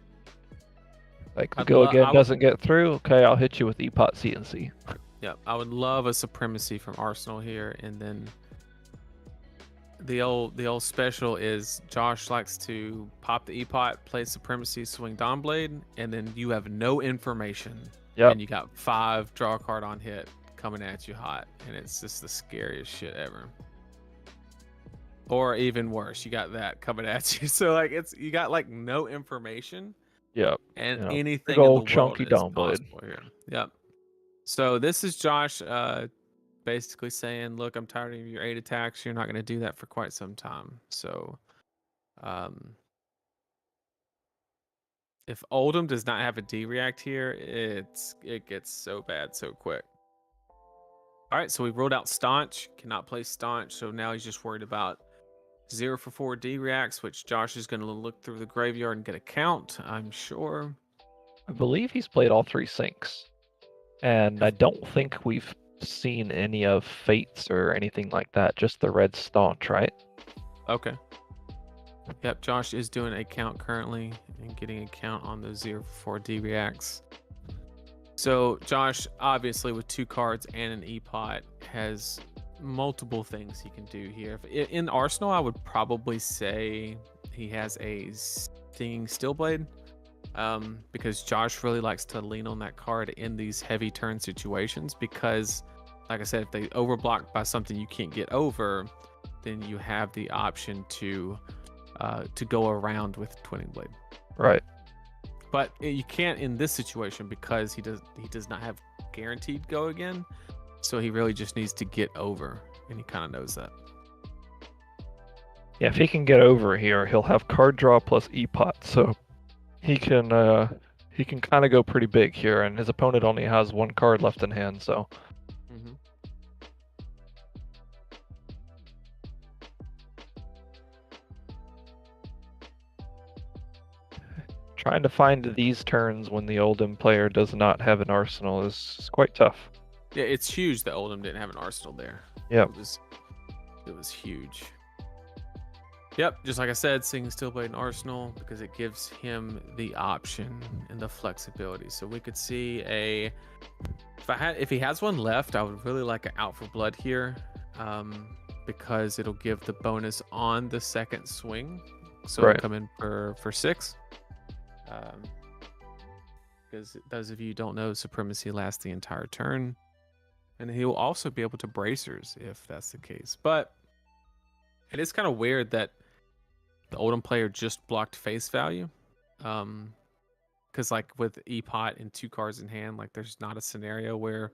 Like the go again doesn't get through. Okay, I'll hit you with EPOT CNC. Yep, I would love a supremacy from Arsenal here, and then the old special is Josh likes to pop the EPOT, play supremacy, swing Dawnblade, and then you have no information. Yep. And you got 5 draw a card on hit coming at you hot, and it's just the scariest shit ever. Or even worse, you got that coming at you. So like you got like no information. Yep. And Yep. anything Big in the old world chunky is Dawnblade. possible here. Yep. So this is Josh basically saying, look, I'm tired of your 8 attacks. You're not going to do that for quite some time. So if Oldhim does not have a D react here, it gets so bad so quick. All right, so we ruled out Staunch. Cannot play Staunch, so now he's just worried about 0 for 4 D reacts, which Josh is going to look through the graveyard and get a count, I'm sure. I believe he's played all 3 syncs. And I don't think we've seen any of Fates or anything like that, just the red Staunch, right? Okay. Yep, Josh is doing a count currently and getting a count on those 0 for 4 D reacts. So Josh, obviously with 2 cards and an EPOT, has multiple things he can do here. In Arsenal, I would probably say he has a Stinging Steelblade, because Josh really likes to lean on that card in these heavy turn situations, because like I said, if they overblock by something you can't get over, then you have the option to go around with Twinning Blade. Right. But you can't in this situation because he does not have guaranteed go again. So he really just needs to get over, and he kind of knows that. Yeah, if he can get over here, he'll have card draw plus EPOT, so he can kind of go pretty big here, and his opponent only has 1 card left in hand, so. Mm-hmm. Trying to find these turns when the Oldhim player does not have an arsenal is quite tough. Yeah, it's huge that Oldhim didn't have an arsenal there. Yep. It was huge. Yep, just like I said, Stinging Steelblade and Arsenal, because it gives him the option and the flexibility. So we could see if he has one left, I would really like an Out for Blood here, because it'll give the bonus on the second swing. So Right. it'll come in for 6. Because those of you who don't know, Supremacy lasts the entire turn. And he will also be able to bracers if that's the case. But it is kind of weird that the Oldhim player just blocked face value. Because like with EPOT and 2 cards in hand, like there's not a scenario where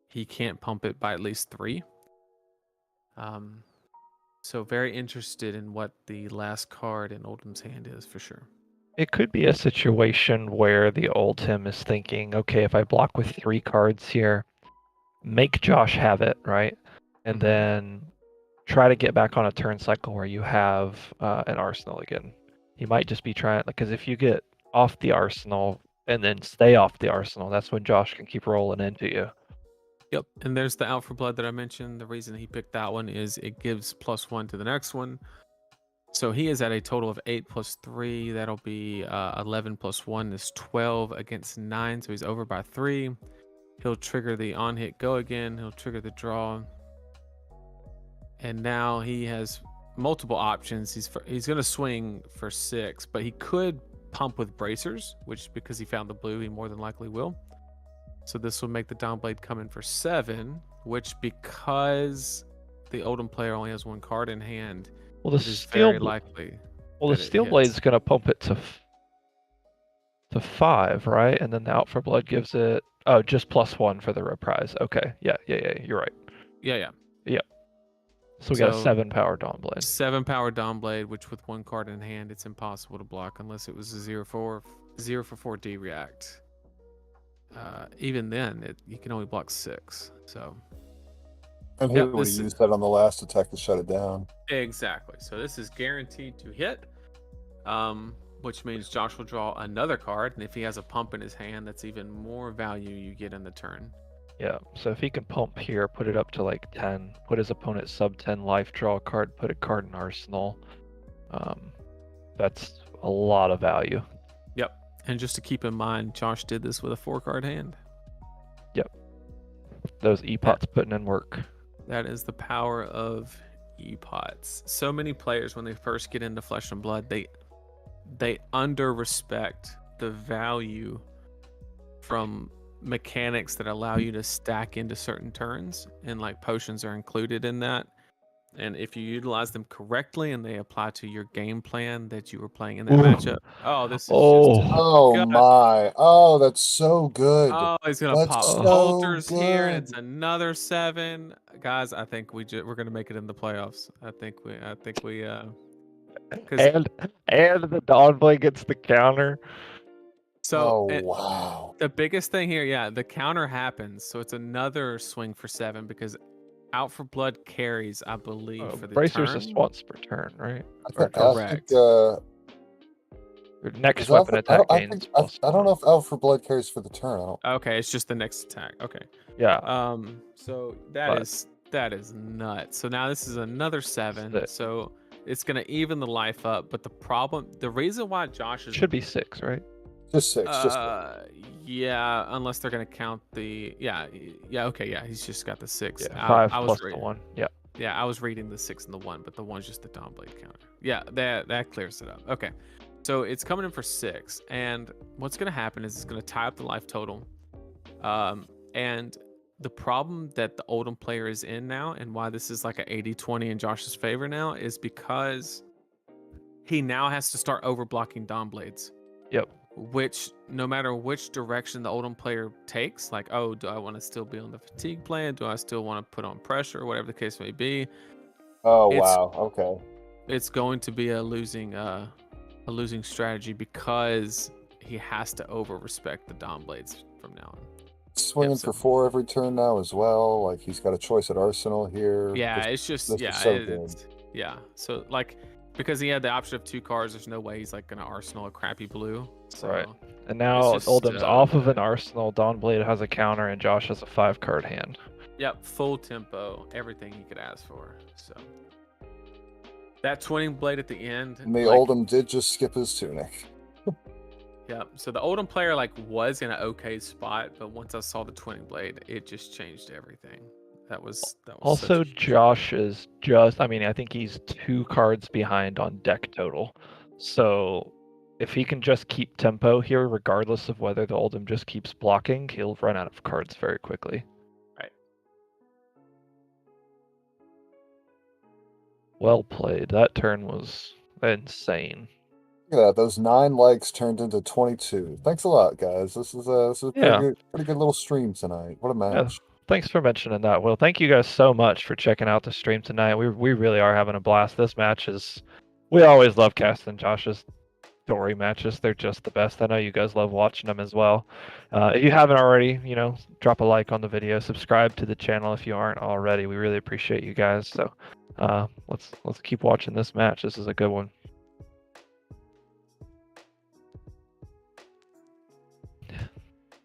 he can't pump it by at least 3. So very interested in what the last card in Oldhim's hand is for sure. It could be a situation where the Oldhim is thinking, okay, if I block with 3 cards here, make Josh have it, right? And then try to get back on a turn cycle where you have an arsenal again. He might just be trying, because if you get off the arsenal and then stay off the arsenal, that's when Josh can keep rolling into you. Yep, and there's the Out for Blood that I mentioned. The reason he picked that one is it gives +1 to the next one. So he is at a total of 8 plus 3. That'll be 11 plus 1 is 12 against 9. So he's over by 3. He'll trigger the on-hit go again. He'll trigger the draw. And now he has multiple options. He's going to swing for 6, but he could pump with bracers, which because he found the blue, he more than likely will. So this will make the Dawnblade come in for 7, which because the Oldhim player only has 1 card in hand, Well, the it is very steel. likely. Well, the that it steel hits. blade's gonna pump it to 5, right? And then the Out for Blood gives it just +1 for the reprise. Okay, yeah. You're right. Yeah. So we got a So- 7 power Dawnblade. 7 power Dawnblade, which with 1 card in hand, it's impossible to block unless it was a 0 for 4D react. Even then, you can only block 6. So And he Yep, would have this is- used that on the last attack to shut it down. exactly. So this is guaranteed to hit, which means Josh will draw another card, and if he has a pump in his hand, that's even more value you get in the turn. Yeah. So if he can pump here, put it up to like 10, put his opponent sub 10 life, draw a card, put a card in arsenal. That's a lot of value. Yep. And just to keep in mind, Josh did this with a 4-card hand. Those E-pots putting in work. That is the power of E-pots. So many players, when they first get into Flesh and Blood, they under-respect the value from mechanics that allow you to stack into certain turns, and like potions are included in that. And if you utilize them correctly and they apply to your game plan that you were playing in that Ooh. matchup, oh, this is Oh. just Oh God. my! Oh, that's so good. oh, he's gonna That's pop so Altars here, and good. it's another 7. Guys, I think we're gonna make it in the playoffs. I think we 'cause- And the Dawnblade gets the counter. so Oh wow! the biggest thing here, yeah, the counter happens, so it's another swing for 7 because Out for Blood carries, I believe, for the Bracers turn. just once per turn, right? I correct. think, Or next is weapon Alpha- I attack don't, I, gains. think, I don't know if Out for Blood carries for the turn. I don't. Okay, it's just the next attack. Okay. Yeah. So But- that is nuts. So now this is another 7. Six. So it's gonna even the life up. But the reason why Josh is Should be 6, right? Just 6. Just 6. yeah, unless they're gonna count the okay, he's just got the 6. Yeah. 5 I was plus the reading, 1. Yeah. Yeah, I was reading the 6 and the 1, but the 1's just the Dawnblade counter. Yeah, that clears it up. Okay, so it's coming in for 6, and what's gonna happen is it's gonna tie up the life total, and the problem that the Oldhim player is in now, and why this is like a 80-20 in Josh's favor now, is because he now has to start overblocking Dawnblades. Yep. Which, no matter which direction the Oldhim player takes, like, oh, do I want to still be on the fatigue plan? Do I still want to put on pressure? Whatever the case may be, Oh it's- wow! Okay. it's going to be a losing strategy because he has to over respect the Dawnblades from now on. Swinging so- for 4 every turn now as well. Like he's got a choice at Arsenal here. Yeah, This- it's just this is yeah, so it's, yeah. So like, because he had the option of 2 cards, there's no way he's like gonna Arsenal a crappy blue. So Right. And now just, Oldham's off of an arsenal. Dawnblade has a counter, and Josh has a 5-card hand. yep, full tempo, everything he could ask for. So that twinning blade at the end. And the like, Oldhim did just skip his tunic. Yep. So the Oldhim player like was in an okay spot, but once I saw the twinning blade, it just changed everything. That was Also, such a huge- Josh is just, I think he's 2 cards behind on deck total. So if he can just keep tempo here, regardless of whether the Oldhim just keeps blocking, he'll run out of cards very quickly. Right. Well played. That turn was insane. Look at that. Those 9 likes turned into 22. Thanks a lot, guys. This is a Yeah. pretty good little stream tonight. What a match. Thanks for mentioning that, Will. Thank you guys so much for checking out the stream tonight. We really are having a blast. This match is... We always love casting Josh's story matches. They're just the best. I know you guys love watching them as well. If you haven't already, drop a like on the video. Subscribe to the channel if you aren't already. We really appreciate you guys. So let's keep watching this match. This is a good one.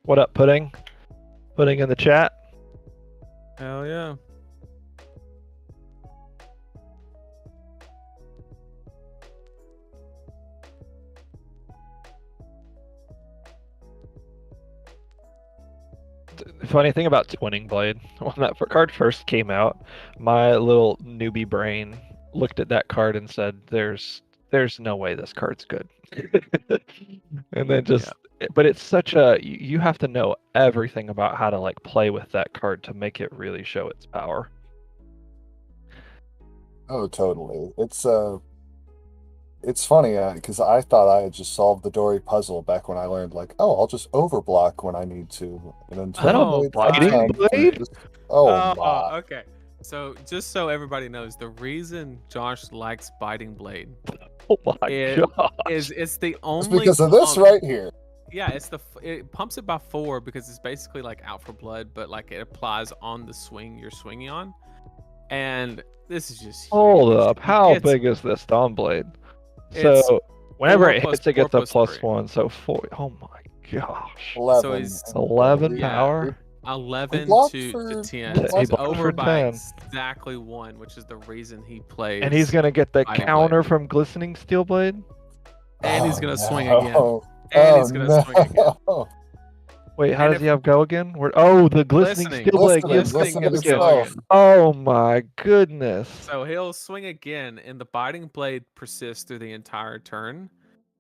What up, Pudding? Pudding in the chat. Hell yeah. The funny thing about Twinning Blade, when that card first came out, my little newbie brain looked at that card and said, "There's no way this card's good." And then just, but it's such a, you have to know everything about how to like play with that card to make it really show its power. Oh, totally. It's funny because I thought I had just solved the Dory puzzle back when I learned like, oh, I'll just overblock when I need to. And then Is that a Turbo biting blade? Oh my! Okay. So just so everybody knows, the reason Josh likes biting blade Oh my god! is it's the It's only because of this pump- right here. Yeah, it pumps it by 4 because it's basically like out for blood, but like it applies on the swing you're swinging on. And this is just Hold huge. up, how It's- big is this Dawn Blade? It's So whenever 4 it plus hits, it gets 4 a plus 3. +1. So 4. Oh my gosh! 11. So he's 11 Yeah. power. 11 blocked to for- 10. he So he's blocked over for by 10. exactly 1, which is the reason he plays. And he's gonna get the Biting blade. counter from Glistening Steel Blade. And he's Oh, gonna swing no. again. And he's gonna swing again. no. Wait, how And does he have go again? Oh, the Glistening Glistening. Steel Blade Glistening, gives the Glistening glistening gives skill. skill. itself. Oh my goodness! So he'll swing again, and the biting blade persists through the entire turn.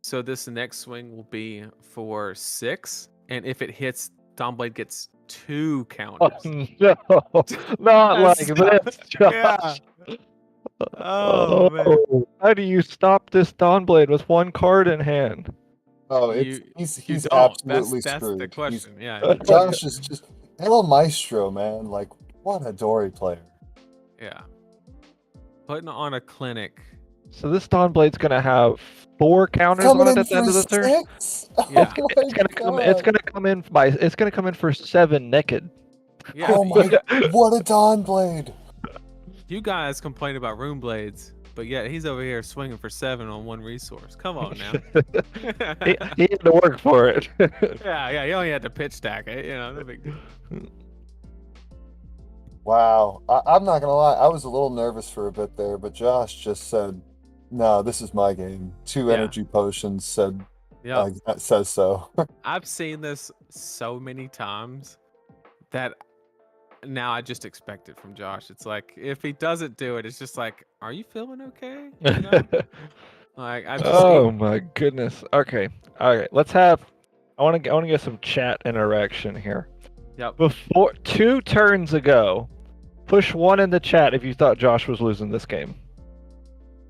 So this next swing will be for 6, and if it hits, Dawnblade gets 2 counters. Oh, no, not like That's- this, Josh. Yeah. Oh, man. How do you stop this Dawnblade with one card in hand? Oh, You- he's You he's don't. absolutely That's screwed. the He's- question. Yeah. Josh is just El Maestro, man. Like, what a Dory player. Yeah. Putting on a clinic. So this Dawnblade's gonna have 4 counters Coming on it in at the end of the for turn. 6? Yeah. Oh It's my gonna God. come in by. It's gonna come in for 7 naked. Yeah. Oh my! What a Dawn Blade! You guys complain about rune blades, but yet he's over here swinging for 7 on 1 resource. Come on now. he had to work for it. Yeah, you only had to pitch stack it, no big deal. Wow, I'm not gonna lie. I was a little nervous for a bit there, but Josh just said, "No, this is my game." 2 Yeah. energy potions said, Yeah, says so." I've seen this so many times that now I just expect it from Josh. It's like if he doesn't do it, it's just like, are you feeling okay? You know? Like I just Oh my goodness. Okay. All right. Let's have. I want to get some chat interaction here. Yep. Before 2 turns ago, push 1 in the chat if you thought Josh was losing this game.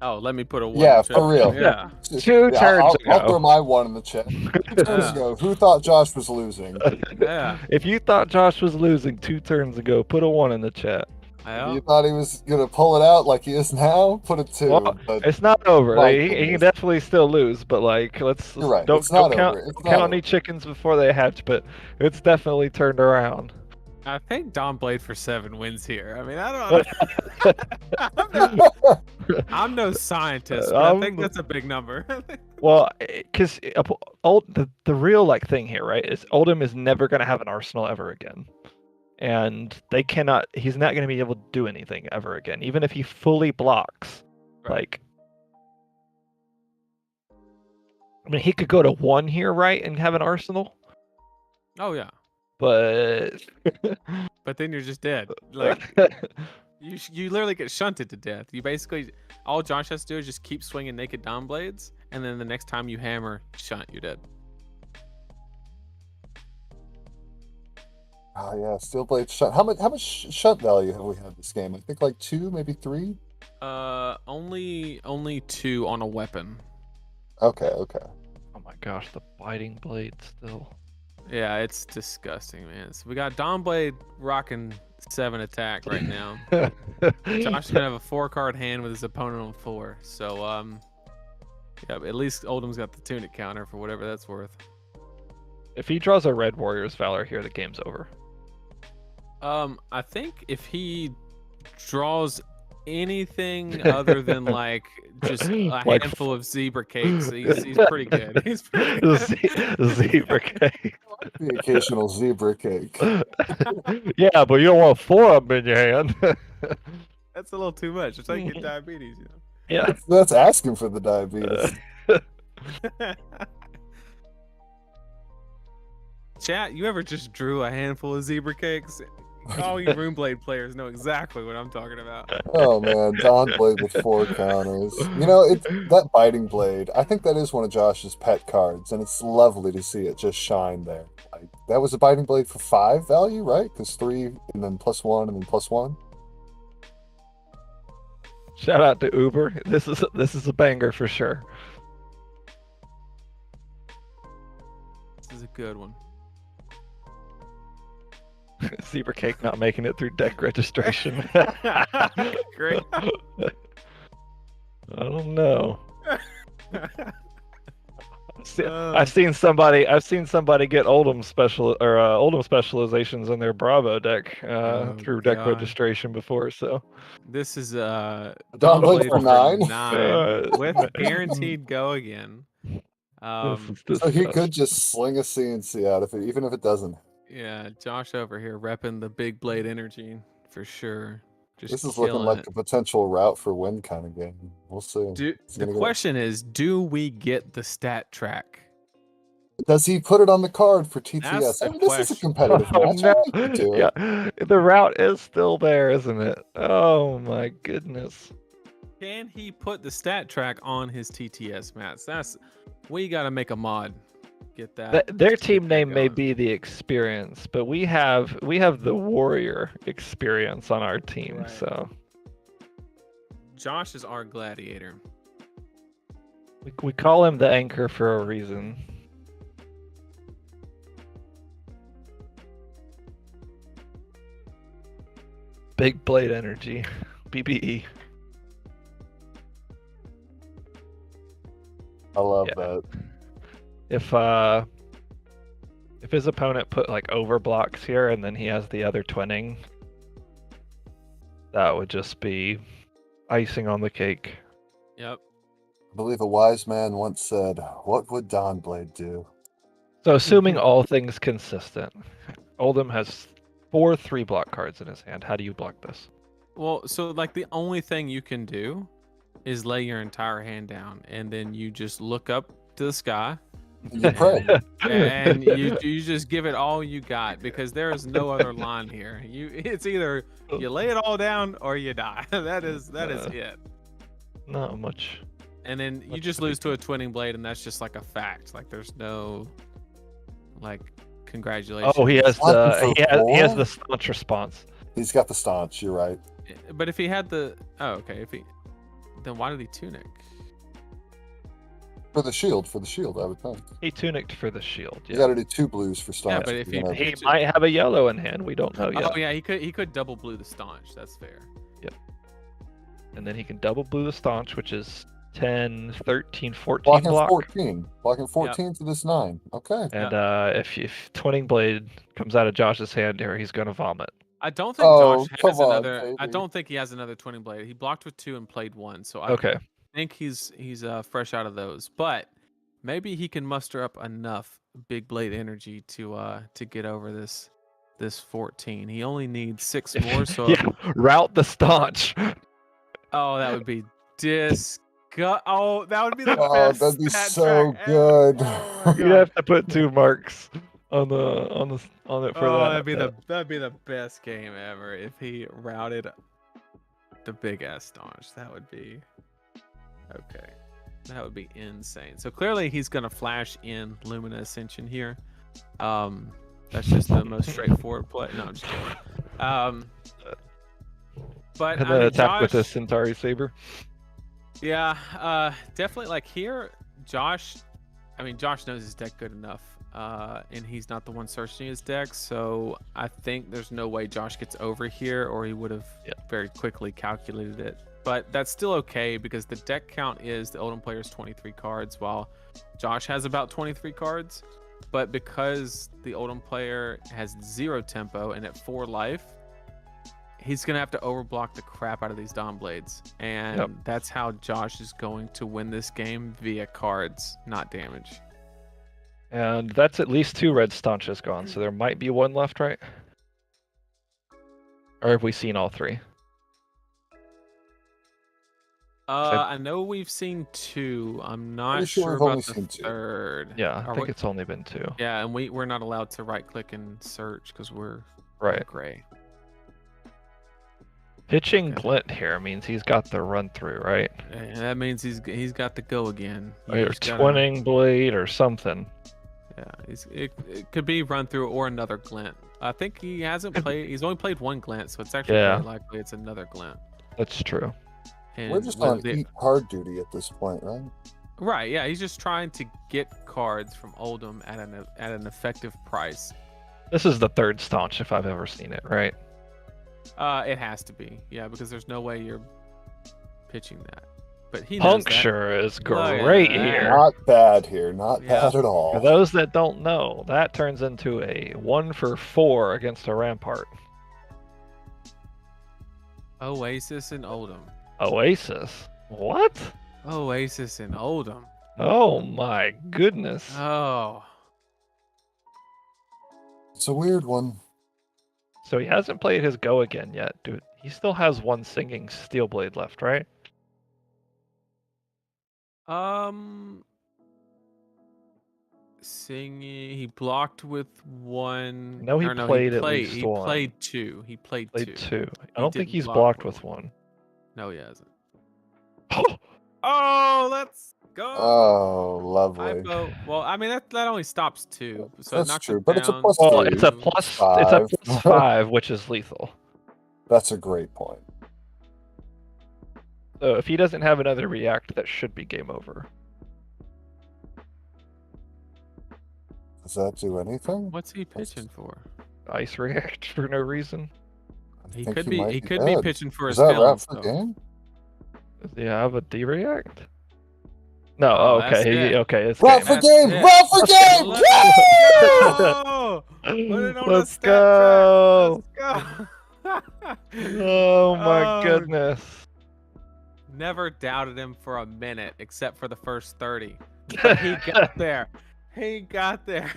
Oh, let me put a 1. Yeah, in chat. for real. Yeah. 2 Yeah, turns I'll ago. throw my 1 in the chat. 2 turns Yeah. ago, who thought Josh was losing? Yeah. If you thought Josh was losing 2 turns ago, put a 1 in the chat. Yeah. You thought he was gonna pull it out like he is now? Put a 2. Well, but It's not over. My He can goodness. definitely still lose, but like let's You're right, don't, it's not don't count, over, it's count not any chickens before they hatch, but it's definitely turned around. I think Dawnblade for 7 wins here. I mean, I don't know. I'm no scientist, but I think that's a big number. Well, because the real like thing here, right, is Oldhim is never going to have an arsenal ever again, and they cannot. He's not going to be able to do anything ever again, even if he fully blocks. Right. Like, I mean, he could go to 1 here, right, and have an arsenal, Oh yeah, but but then you're just dead. Like you literally get shunted to death. You basically all Josh has to do is just keep swinging naked Dawnblades, and then the next time you hammer, shunt, you're dead. Oh yeah, Steel Blade shunt. How much shunt value have we had this game? I think like 2, maybe 3. Only 2 on a weapon. Okay. oh my gosh, the biting blade still. Yeah, it's disgusting, man. So we got Dawnblade rocking 7 attack right now. Josh gonna have a 4-card hand with his opponent on 4. So yeah, at least Oldham's got the tunic counter for whatever that's worth. If he draws a red Warrior's Valor here, the game's over. I think if he draws anything other than like just a Like- handful of zebra cakes, he's pretty good. He's pretty good. Zebra cake. The occasional zebra cake. Yeah, but you don't want 4 of them in your hand. That's a little too much. It's like you get diabetes, you Yeah. That's asking for the diabetes. know. Chat, you ever just drew a handful of zebra cakes? All you Runeblade players know exactly what I'm talking about. Oh man, Dawn Blade with 4 counters. You know, it's that Biting Blade. I think that is one of Josh's pet cards, and it's lovely to see it just shine there. Like, that was a Biting Blade for 5 value, right? Because 3 and then +1 and then +1. Shout out to Uber. This is a banger for sure. This is a good one. Zebra Cake not making it through deck registration. Great. I don't know. I've seen somebody get Oldhim specializations in their Bravo deck through deck registration before. So this is Dawn Blade for 9 with guaranteed go again. So he could just sling a CNC out of it, even if it doesn't. Yeah, Josh over here repping the big blade energy for sure. Just this is looking like a potential route for win kind of game. We'll see. The question is, do we get the stat track? Does he put it on the card for TTS? That's I mean, this is a question. competitive match. No. I think you do it. Yeah, the route is still there, isn't it? Oh my goodness. Can he put the stat track on his TTS mats? We got to make a mod. Get that. Their team name may be the Experience, but we have the Warrior Experience on our team. Right. So Josh is our gladiator. we call him the Anchor for a reason. Big Blade Energy, BBE. I love that. If his opponent put like overblocks here and then he has the other twinning, that would just be icing on the cake. Yep. I believe a wise man once said, "What would Dawnblade do?" So assuming all things consistent, Oldhim has 4 3-block cards in his hand. How do you block this? Well, so like the only thing you can do is lay your entire hand down, and then you just look up to the sky. You pray. And you just give it all you got, because there is no other line here. It's either you lay it all down or you die. That is it. Not much. And then you just lose to a twinning blade, and that's just like a fact. Like there's no like congratulations. Oh, he has the staunch response. He's got the staunch. You're right. But if he had the then why did he tunic? For the shield, I would think. He tunicked for the shield. Yeah. You got to do 2 blues for staunch. Yeah, but if He might have a yellow in hand. We don't know yet. Oh yeah, he could double blue the staunch. That's fair. Yep. And then he can double blue the staunch, which is 10, 13, 14 blocking block. 14. Blocking 14 to this 9. Okay. And if Twinning Blade comes out of Josh's hand here, he's gonna vomit. I don't think Josh has another. Baby. I don't think he has another twinning blade. He blocked with 2 and played 1. So Okay. I think he's fresh out of those. But maybe he can muster up enough big blade energy to get over this 14. He only needs 6 more. So yeah, route the staunch. oh, that would be Oh, that would be the Oh, best. that'd be stat so track good. ever. Oh my You'd God. have to put 2 marks on it for that. That'd be the best game ever if he routed the big ass staunch. That would be okay. That would be insane. So clearly he's gonna flash in Lumina Ascension here. That's just the most straightforward play. No, I'm just kidding. But And I then mean, attack with a Josh, Centauri Saber. yeah, definitely like here, Josh. I mean, Josh knows his deck good enough, and he's not the one searching his deck, so I think there's no way Josh gets over here, or he would have very quickly calculated it. But that's still okay, because the deck count is the Oldhim player's 23 cards, while Josh has about 23 cards. But because the Oldhim player has 0 tempo and at 4 life, he's going to have to overblock the crap out of these Dawn Blades. And that's how Josh is going to win this game, via cards, not damage. And that's at least 2 red staunches gone, so there might be 1 left, right? Or have we seen all 3? I know we've seen 2. I'm not Pretty sure sure we've about only the seen 2. third. Yeah, I think it's only been 2. Yeah, and we're not allowed to right click and search because we're Right. gray. Pitching Okay. glint here means he's got the run through, right? And that means he's got to go again. Or He's gotta- twinning blade or something. Yeah, it could be run through or another glint. I think he hasn't played. He's only played one glint, so it's actually Yeah. very likely it's another glint. That's true. And We're just with on the- eat card duty at this point, right? Right, yeah, he's just trying to get cards from Oldhim at an effective price. This is the third staunch if I've ever seen it, right? It has to be, yeah, because there's no way you're pitching that. But he knows that. Puncture is Look at great that. here. Not bad here. Not Yeah. bad at For all. those that don't know, that turns into a 1-for-4 against a Rampart. Oasis and Oldhim. Oasis? What? Oasis and Oldhim. Oh my goodness. Oh, It's a weird one. So he hasn't played his go again yet, dude. He still has one singing steel blade left, right? singing. He blocked with one. No, he or played at least he one. played two. He played Played two. two. I don't think didn't he's block blocked with with one. No, he hasn't. Oh, let's go. Oh, I lovely. vote. Well, I mean that only stops two, so it That's knocks true, it but it's a down plus Well, three. it's a to- plus. It's Five. a plus 5, which is lethal. That's a great point. So if he doesn't have another react, that should be game over. Does that do anything? What's he pitching for? Ice react for no reason. I He think could be. might He could be dead. pitching for Is his that wrap feelings. for though. game? Do you have a D react? No. Oh, okay. that's it. Okay. It's Wrap game. for That's game! it. Wrap for game! Let's go! Put it on Let's the go. stat track. Let's go. Oh my Oh, goodness. Never doubted him for a minute, except for the first 30. But he got there. He got there.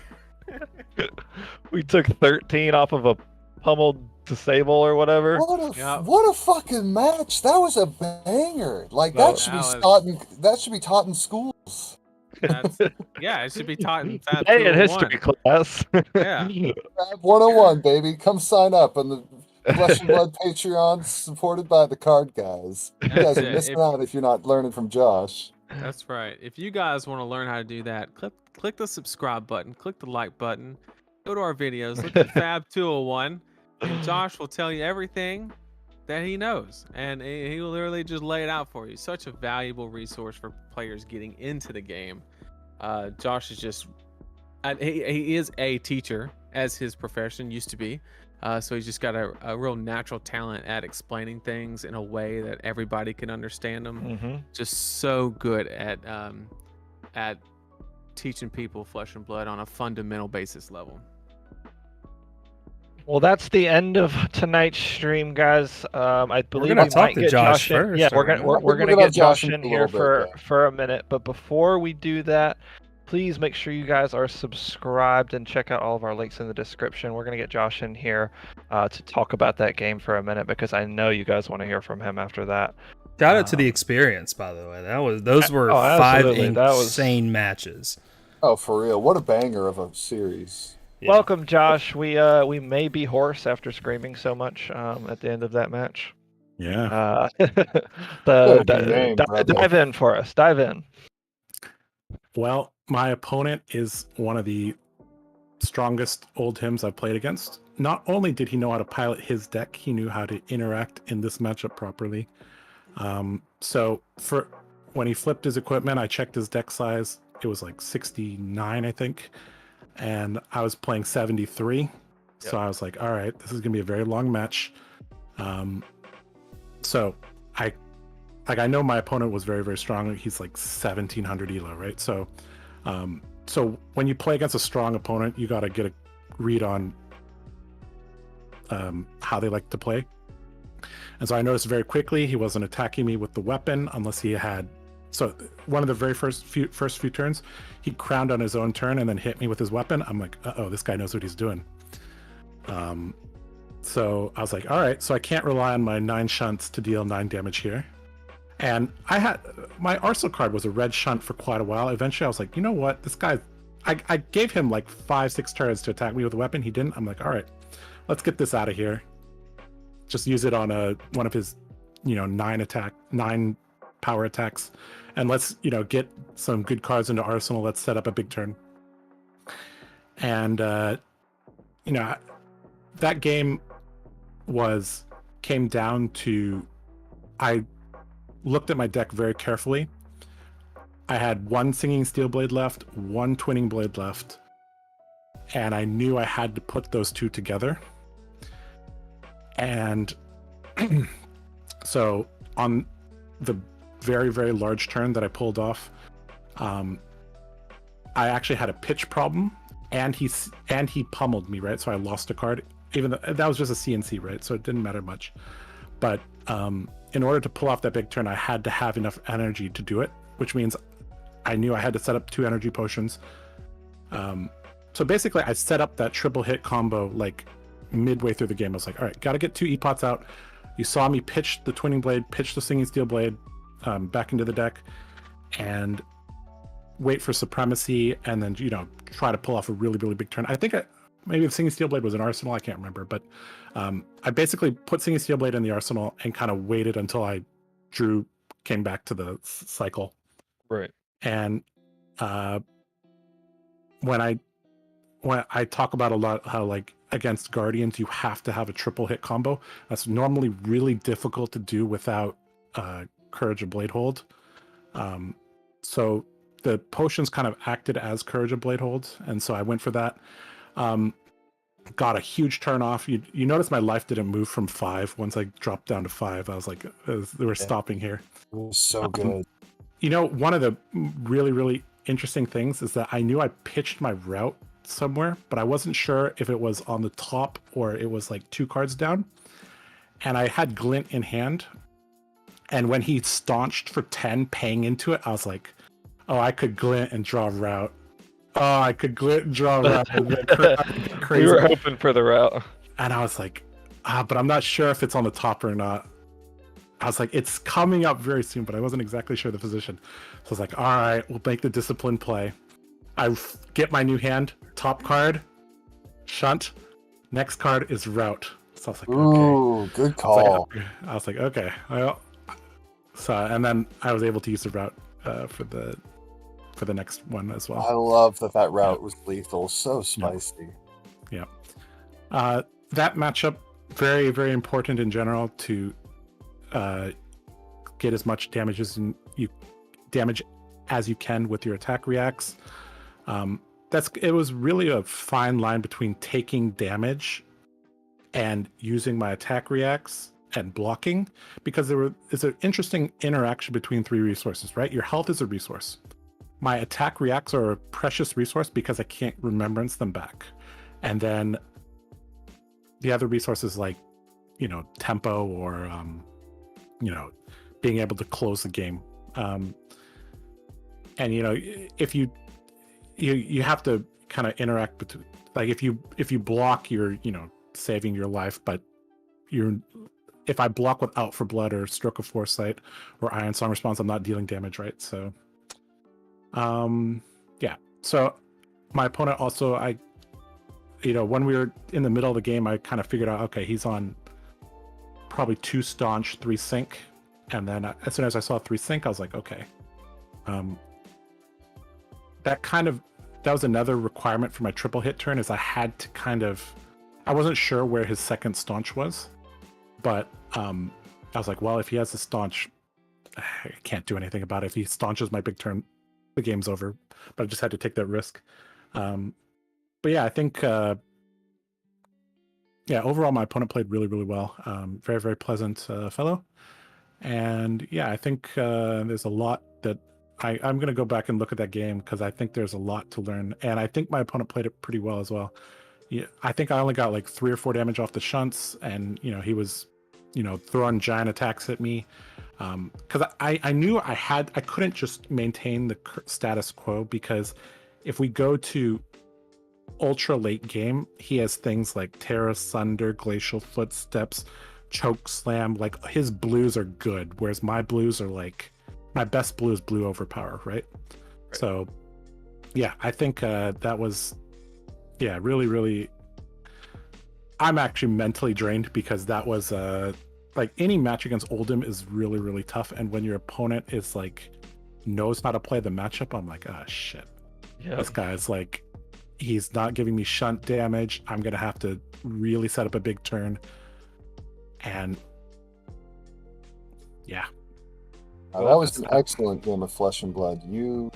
We took 13 off of a pummeled disable or whatever. Yep. What a fucking match! That was a banger. Like No, that should be that taught in schools. That's, yeah, it should be taught in FAB Hey, in 201. history class. Yeah. Fab 101, baby. Come sign up on the Flesh and Blood Patreon, supported by the Card Guyz. You guys That's are it. missing out if you're not learning from Josh. That's right. If you guys want to learn how to do that, click the subscribe button, click the like button, go to our videos, look at FAB 201, and Josh will tell you everything that he knows, and he will literally just lay it out for you. Such a valuable resource for players getting into the game. Josh is just he is a teacher, as his profession used to be. So he's just got a real natural talent at explaining things in a way that everybody can understand them. Mm-hmm. Just so good at teaching people Flesh and Blood on a fundamental basis level. Well, that's the end of tonight's stream, guys. I believe gonna we talk might to get Josh in. first, Yeah, we're aren't gonna we? we're gonna We're gonna get Josh have in Josh in a here little bit, for a minute. But before we do that, please make sure you guys are subscribed and check out all of our links in the description. We're gonna get Josh in here to talk about that game for a minute because I know you guys want to hear from him after that. Shout out to the experience, by the way. Those were Oh, 5 absolutely. That was- insane matches. Oh, for real. What a banger of a series. Yeah. Welcome, Josh. We may be hoarse after screaming so much at the end of that match. Yeah. Good name, brother. Dive in for us. Dive in. Well, my opponent is one of the strongest Oldhims I've played against. Not only did he know how to pilot his deck, he knew how to interact in this matchup properly. So for when he flipped his equipment, I checked his deck size. It was like 69, I think. And I was playing 73. So I was like, all right, this is going to be a very long match. So I know my opponent was very, very strong. He's like 1700 elo, right? So when you play against a strong opponent, you got to get a read on how they like to play. And so I noticed very quickly he wasn't attacking me with the weapon unless he had. So one of the very first few turns, he crowned on his own turn and then hit me with his weapon. I'm like, uh-oh, this guy knows what he's doing. So I was like, all right, so I can't rely on my 9 shunts to deal 9 damage here. And I had my Arsenal card was a red shunt for quite a while. Eventually I was like, you know what, this guy, I gave him like 5-6 turns to attack me with a weapon. He didn't. I'm like, all right, let's get this out of here. just use it on one of his, 9 power attacks, and let's get some good cards into arsenal. Let's set up a big turn. And that game came down to, I looked at my deck very carefully. I had 1 Singing Steel Blade left, 1 Twinning Blade left, and I knew I had to put those 2 together. And so on the very, very large turn that I pulled off, I actually had a pitch problem, and he pummeled me, right? So I lost a card, even though that was just a CNC, right? So it didn't matter much. But in order to pull off that big turn, I had to have enough energy to do it, which means I knew I had to set up 2 energy potions. So basically, I set up that triple hit combo like midway through the game. I was like, all right, got to get 2 E-Pots out. You saw me pitch the Twinning Blade, pitch the Singing Steel Blade back into the deck, and wait for Supremacy, and then, try to pull off a really, really big turn. I think maybe the Singing Steel Blade was an Arsenal, I can't remember, but I basically put Singing Steel Blade in the Arsenal and kind of waited until I came back to the cycle. Right. And when I talk about a lot how, like, against Guardians, you have to have a triple hit combo. That's normally really difficult to do without Courage of Bladehold. So the potions kind of acted as Courage of Bladehold, and so I went for that. Got a huge turn off. You notice my life didn't move from 5 once I dropped down to 5. I was like, they were stopping here. It was so good. One of the really, really interesting things is that I knew I pitched my route somewhere, but I wasn't sure if it was on the top or it was like 2 cards down. And I had Glint in hand. And when he staunched for 10, paying into it, I was like, oh, I could Glint and draw a route. Oh, I could Glint and draw a route. We were hoping for the route. And I was like, but I'm not sure if it's on the top or not. I was like, it's coming up very soon, but I wasn't exactly sure the position. So I was like, all right, we'll make the disciplined play. I get my new hand, top card, Shunt. Next card is Route. So I was like, okay. Ooh, good call. I was like, okay. Well, so, and then I was able to use the Route for the next one as well. I love that route was lethal. So spicy. Yeah. That matchup, very, very important in general to get as much damage as you can with your attack reacts. It was really a fine line between taking damage and using my attack reacts and blocking, because it's an interesting interaction between 3 resources, right? Your health is a resource. My attack reacts are a precious resource because I can't remembrance them back. And then the other resources like, tempo or, being able to close the game. And, if you have to kind of interact between, like, if you block, you're, saving your life, but if I block with Out for Blood or Stroke of Foresight or Iron Song Response, I'm not dealing damage, right? So, yeah. So my opponent also, when we were in the middle of the game, I kind of figured out, okay, he's on probably 2 Staunch, 3 Sync. And then as soon as I saw 3 Sync, I was like, okay. That was another requirement for my triple hit turn, is I had to I wasn't sure where his second Staunch was, but I was like, well, if he has a Staunch, I can't do anything about it. If he staunches my big turn, the game's over. But I just had to take that risk. But yeah, I think overall my opponent played really, really well. Very, very pleasant fellow. And yeah, I think there's a lot that I'm going to go back and look at that game, because I think there's a lot to learn. And I think my opponent played it pretty well as well. Yeah, I think I only got like 3 or 4 damage off the shunts, and he was, throwing giant attacks at me. Because I knew I couldn't just maintain the status quo, because if we go to ultra late game, he has things like Terra Sunder, Glacial Footsteps, Choke Slam. Like, his blues are good, whereas my blues are like, my best blue is Blue Overpower, right? So yeah, I think that was really, really I'm actually mentally drained because that was like any match against Oldhim is really, really tough. And when your opponent is like knows how to play the matchup, I'm like, oh shit. Yeah. This guy's like, he's not giving me shunt damage. I'm gonna have to really set up a big turn. And yeah. That was an excellent game of Flesh and Blood. You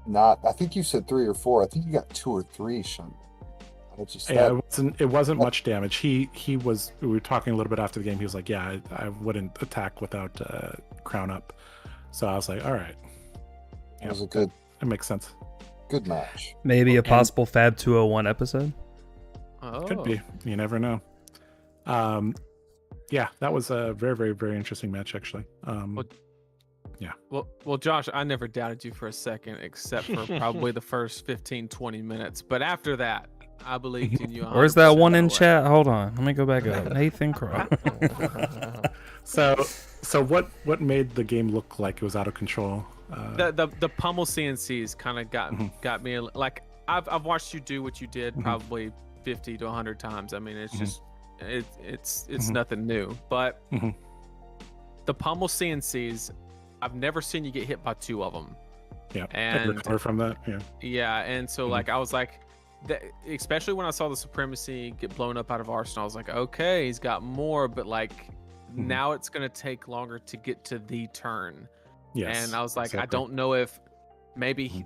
not, I think you said 3 or 4. I think you got 2 or 3 shunt. It wasn't much damage. He was, we were talking a little bit after the game. He was like, yeah, I wouldn't attack without crown up. So I was like, all right. It was a good, it makes sense. good match. Maybe a possible FAB 201 episode. Oh. Could be. You never know. Yeah, that was a very, very, very interesting match, actually. Yeah. Well, Josh, I never doubted you for a second, except for probably the first 15, 20 minutes. But after that, I believed in you. Where's that one in all the way. chat? Hold on. Let me go back up. Nathan Crow. So what made the game look like it was out of control? The pummel CNCs kind of got me. Like I've watched you do what you did probably 50 to 100 times. I mean, it's just it's nothing new. But the pummel CNCs, I've never seen you get hit by 2 of them. Yeah, and recover from that. Yeah, and so like I was like, especially when I saw the Supremacy get blown up out of Arsenal, I was like, okay, he's got more, but like now it's gonna take longer to get to the turn. Yes, and I was like, exactly. I don't know if maybe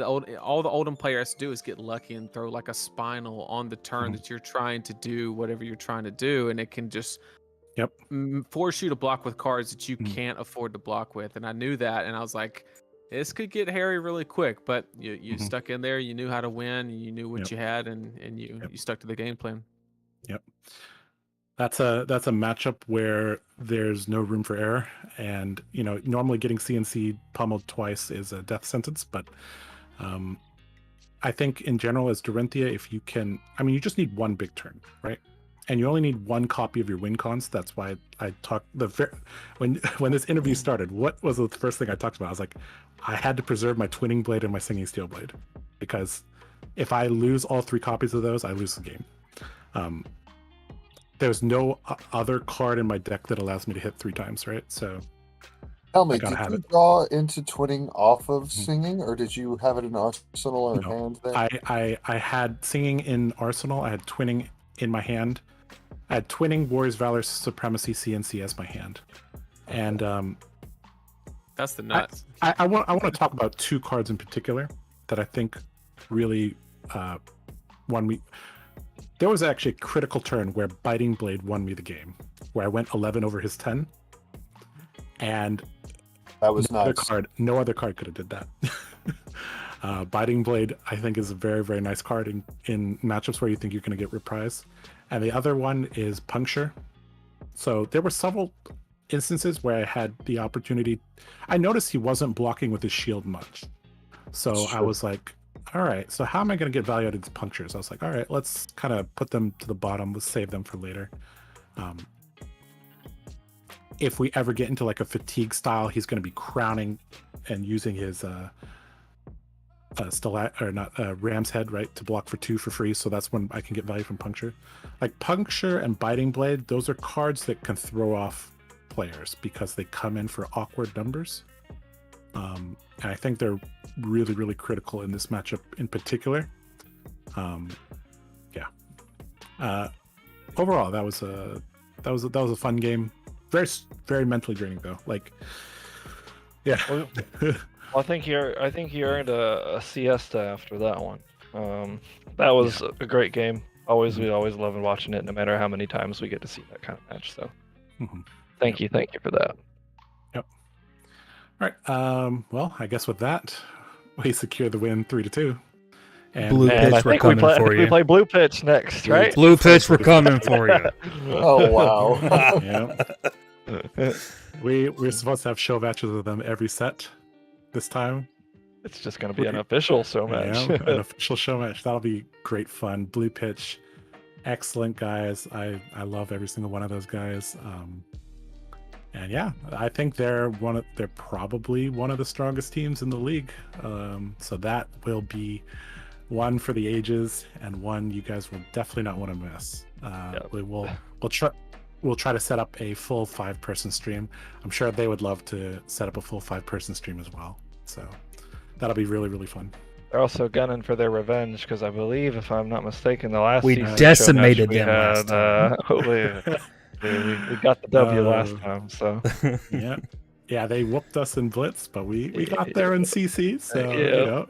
all the Oldhim player has to do is get lucky and throw like a spinal on the turn that you're trying to do whatever you're trying to do, and it can just force you to block with cards that you can't afford to block with. And I knew that, and I was like, this could get hairy really quick, but you stuck in there, you knew how to win, you knew what you had, and you stuck to the game plan. Yep. That's a matchup where there's no room for error, and normally getting CNC pummeled twice is a death sentence, but I think in general as Dorinthea, if you can, I mean, you just need one big turn, right? And you only need one copy of your win cons. That's why I talked when this interview started. What was the first thing I talked about? I was like, I had to preserve my Twinning Blade and my Singing Steel Blade, because if I lose all 3 copies of those, I lose the game. There's no other card in my deck that allows me to hit 3 times, right? So tell me, did you draw into Twinning off of Singing, or did you have it in Arsenal or hand there? I had Singing in Arsenal. I had Twinning in my hand. I had Twinning, Warriors Valor, Supremacy, CNC as my hand, and that's the nuts. I want to talk about 2 cards in particular that I think really won me. There was actually a critical turn where Biting Blade won me the game, where I went 11 over his 10, and that was no other card could have did that. Biting Blade, I think, is a very, very nice card in matchups where you think you're going to get reprise. And the other one is Puncture. So there were several instances where I had the opportunity. I noticed he wasn't blocking with his shield much. So I was like, all right, so how am I going to get value out of these punctures? I was like, all right, let's kind of put them to the bottom. Let's save them for later. If we ever get into like a fatigue style, he's going to be crowning and using his Ram's Head, right, to block for 2 for free. So that's when I can get value from Puncture. Like Puncture and Biting Blade, those are cards that can throw off players because they come in for awkward numbers. And I think they're really, really critical in this matchup in particular. Overall, that was a fun game. Very, very mentally draining though. Like, yeah. Well, I think you earned a siesta after that one. That was a great game. We always love watching it, no matter how many times we get to see that kind of match. So, thank you for that. Yep. All right. Well, I guess with that, we secure the win 3-2. And Blue Pitch, we're coming for you. We play Blue Pitch next, right? Blue Pitch, we're coming for you. Oh wow. Yeah. We're supposed to have show matches with them every set. This time, it's just going to be an official show match. Yeah, an official show match. That'll be great fun. Blue Pitch, excellent guys. I love every single one of those guys. And yeah, I think they're probably one of the strongest teams in the league. So that will be one for the ages, and one you guys will definitely not want to miss. We'll try to set up a full 5-person stream. I'm sure they would love to set up a full 5-person stream as well. So that'll be really, really fun. They're also gunning for their revenge because I believe, if I'm not mistaken, the last We season decimated we them had, last time. we got the W last time. So yeah, they whooped us in Blitz, but we got there in CC. So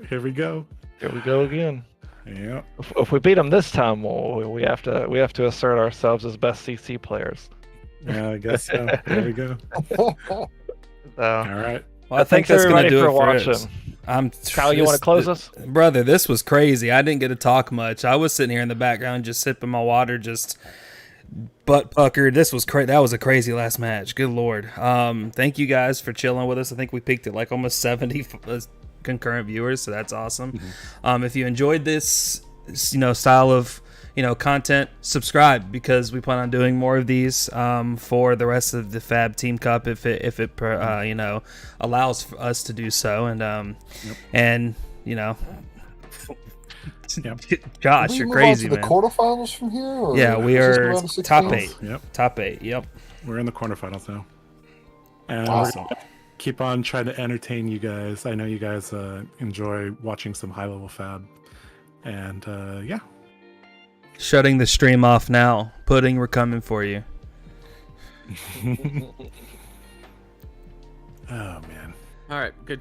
here we go. Here we go again. Yeah. If we beat them this time, we have to assert ourselves as best CC players. Yeah, I guess so. There we go. All right. Well, I think that's going to do it for watching. us. Kyle, you want to close us? Brother, this was crazy. I didn't get to talk much. I was sitting here in the background just sipping my water, just butt puckered. This was crazy. That was a crazy last match. Good Lord. Thank you guys for chilling with us. I think we peaked at like almost 70 concurrent viewers, so that's awesome. Mm-hmm. If you enjoyed this, style of content, subscribe, because we plan on doing more of these for the rest of the FAB Team Cup if it allows us to do so. And Josh, you're crazy, man. The quarterfinals from here? Or yeah, we are top 8. Yep. Top 8. Yep. We're in the quarterfinals now, and awesome. Keep on trying to entertain you guys. I know you guys enjoy watching some high-level FAB, and Shutting the stream off now. Pudding, we're coming for you. Oh man. All right, good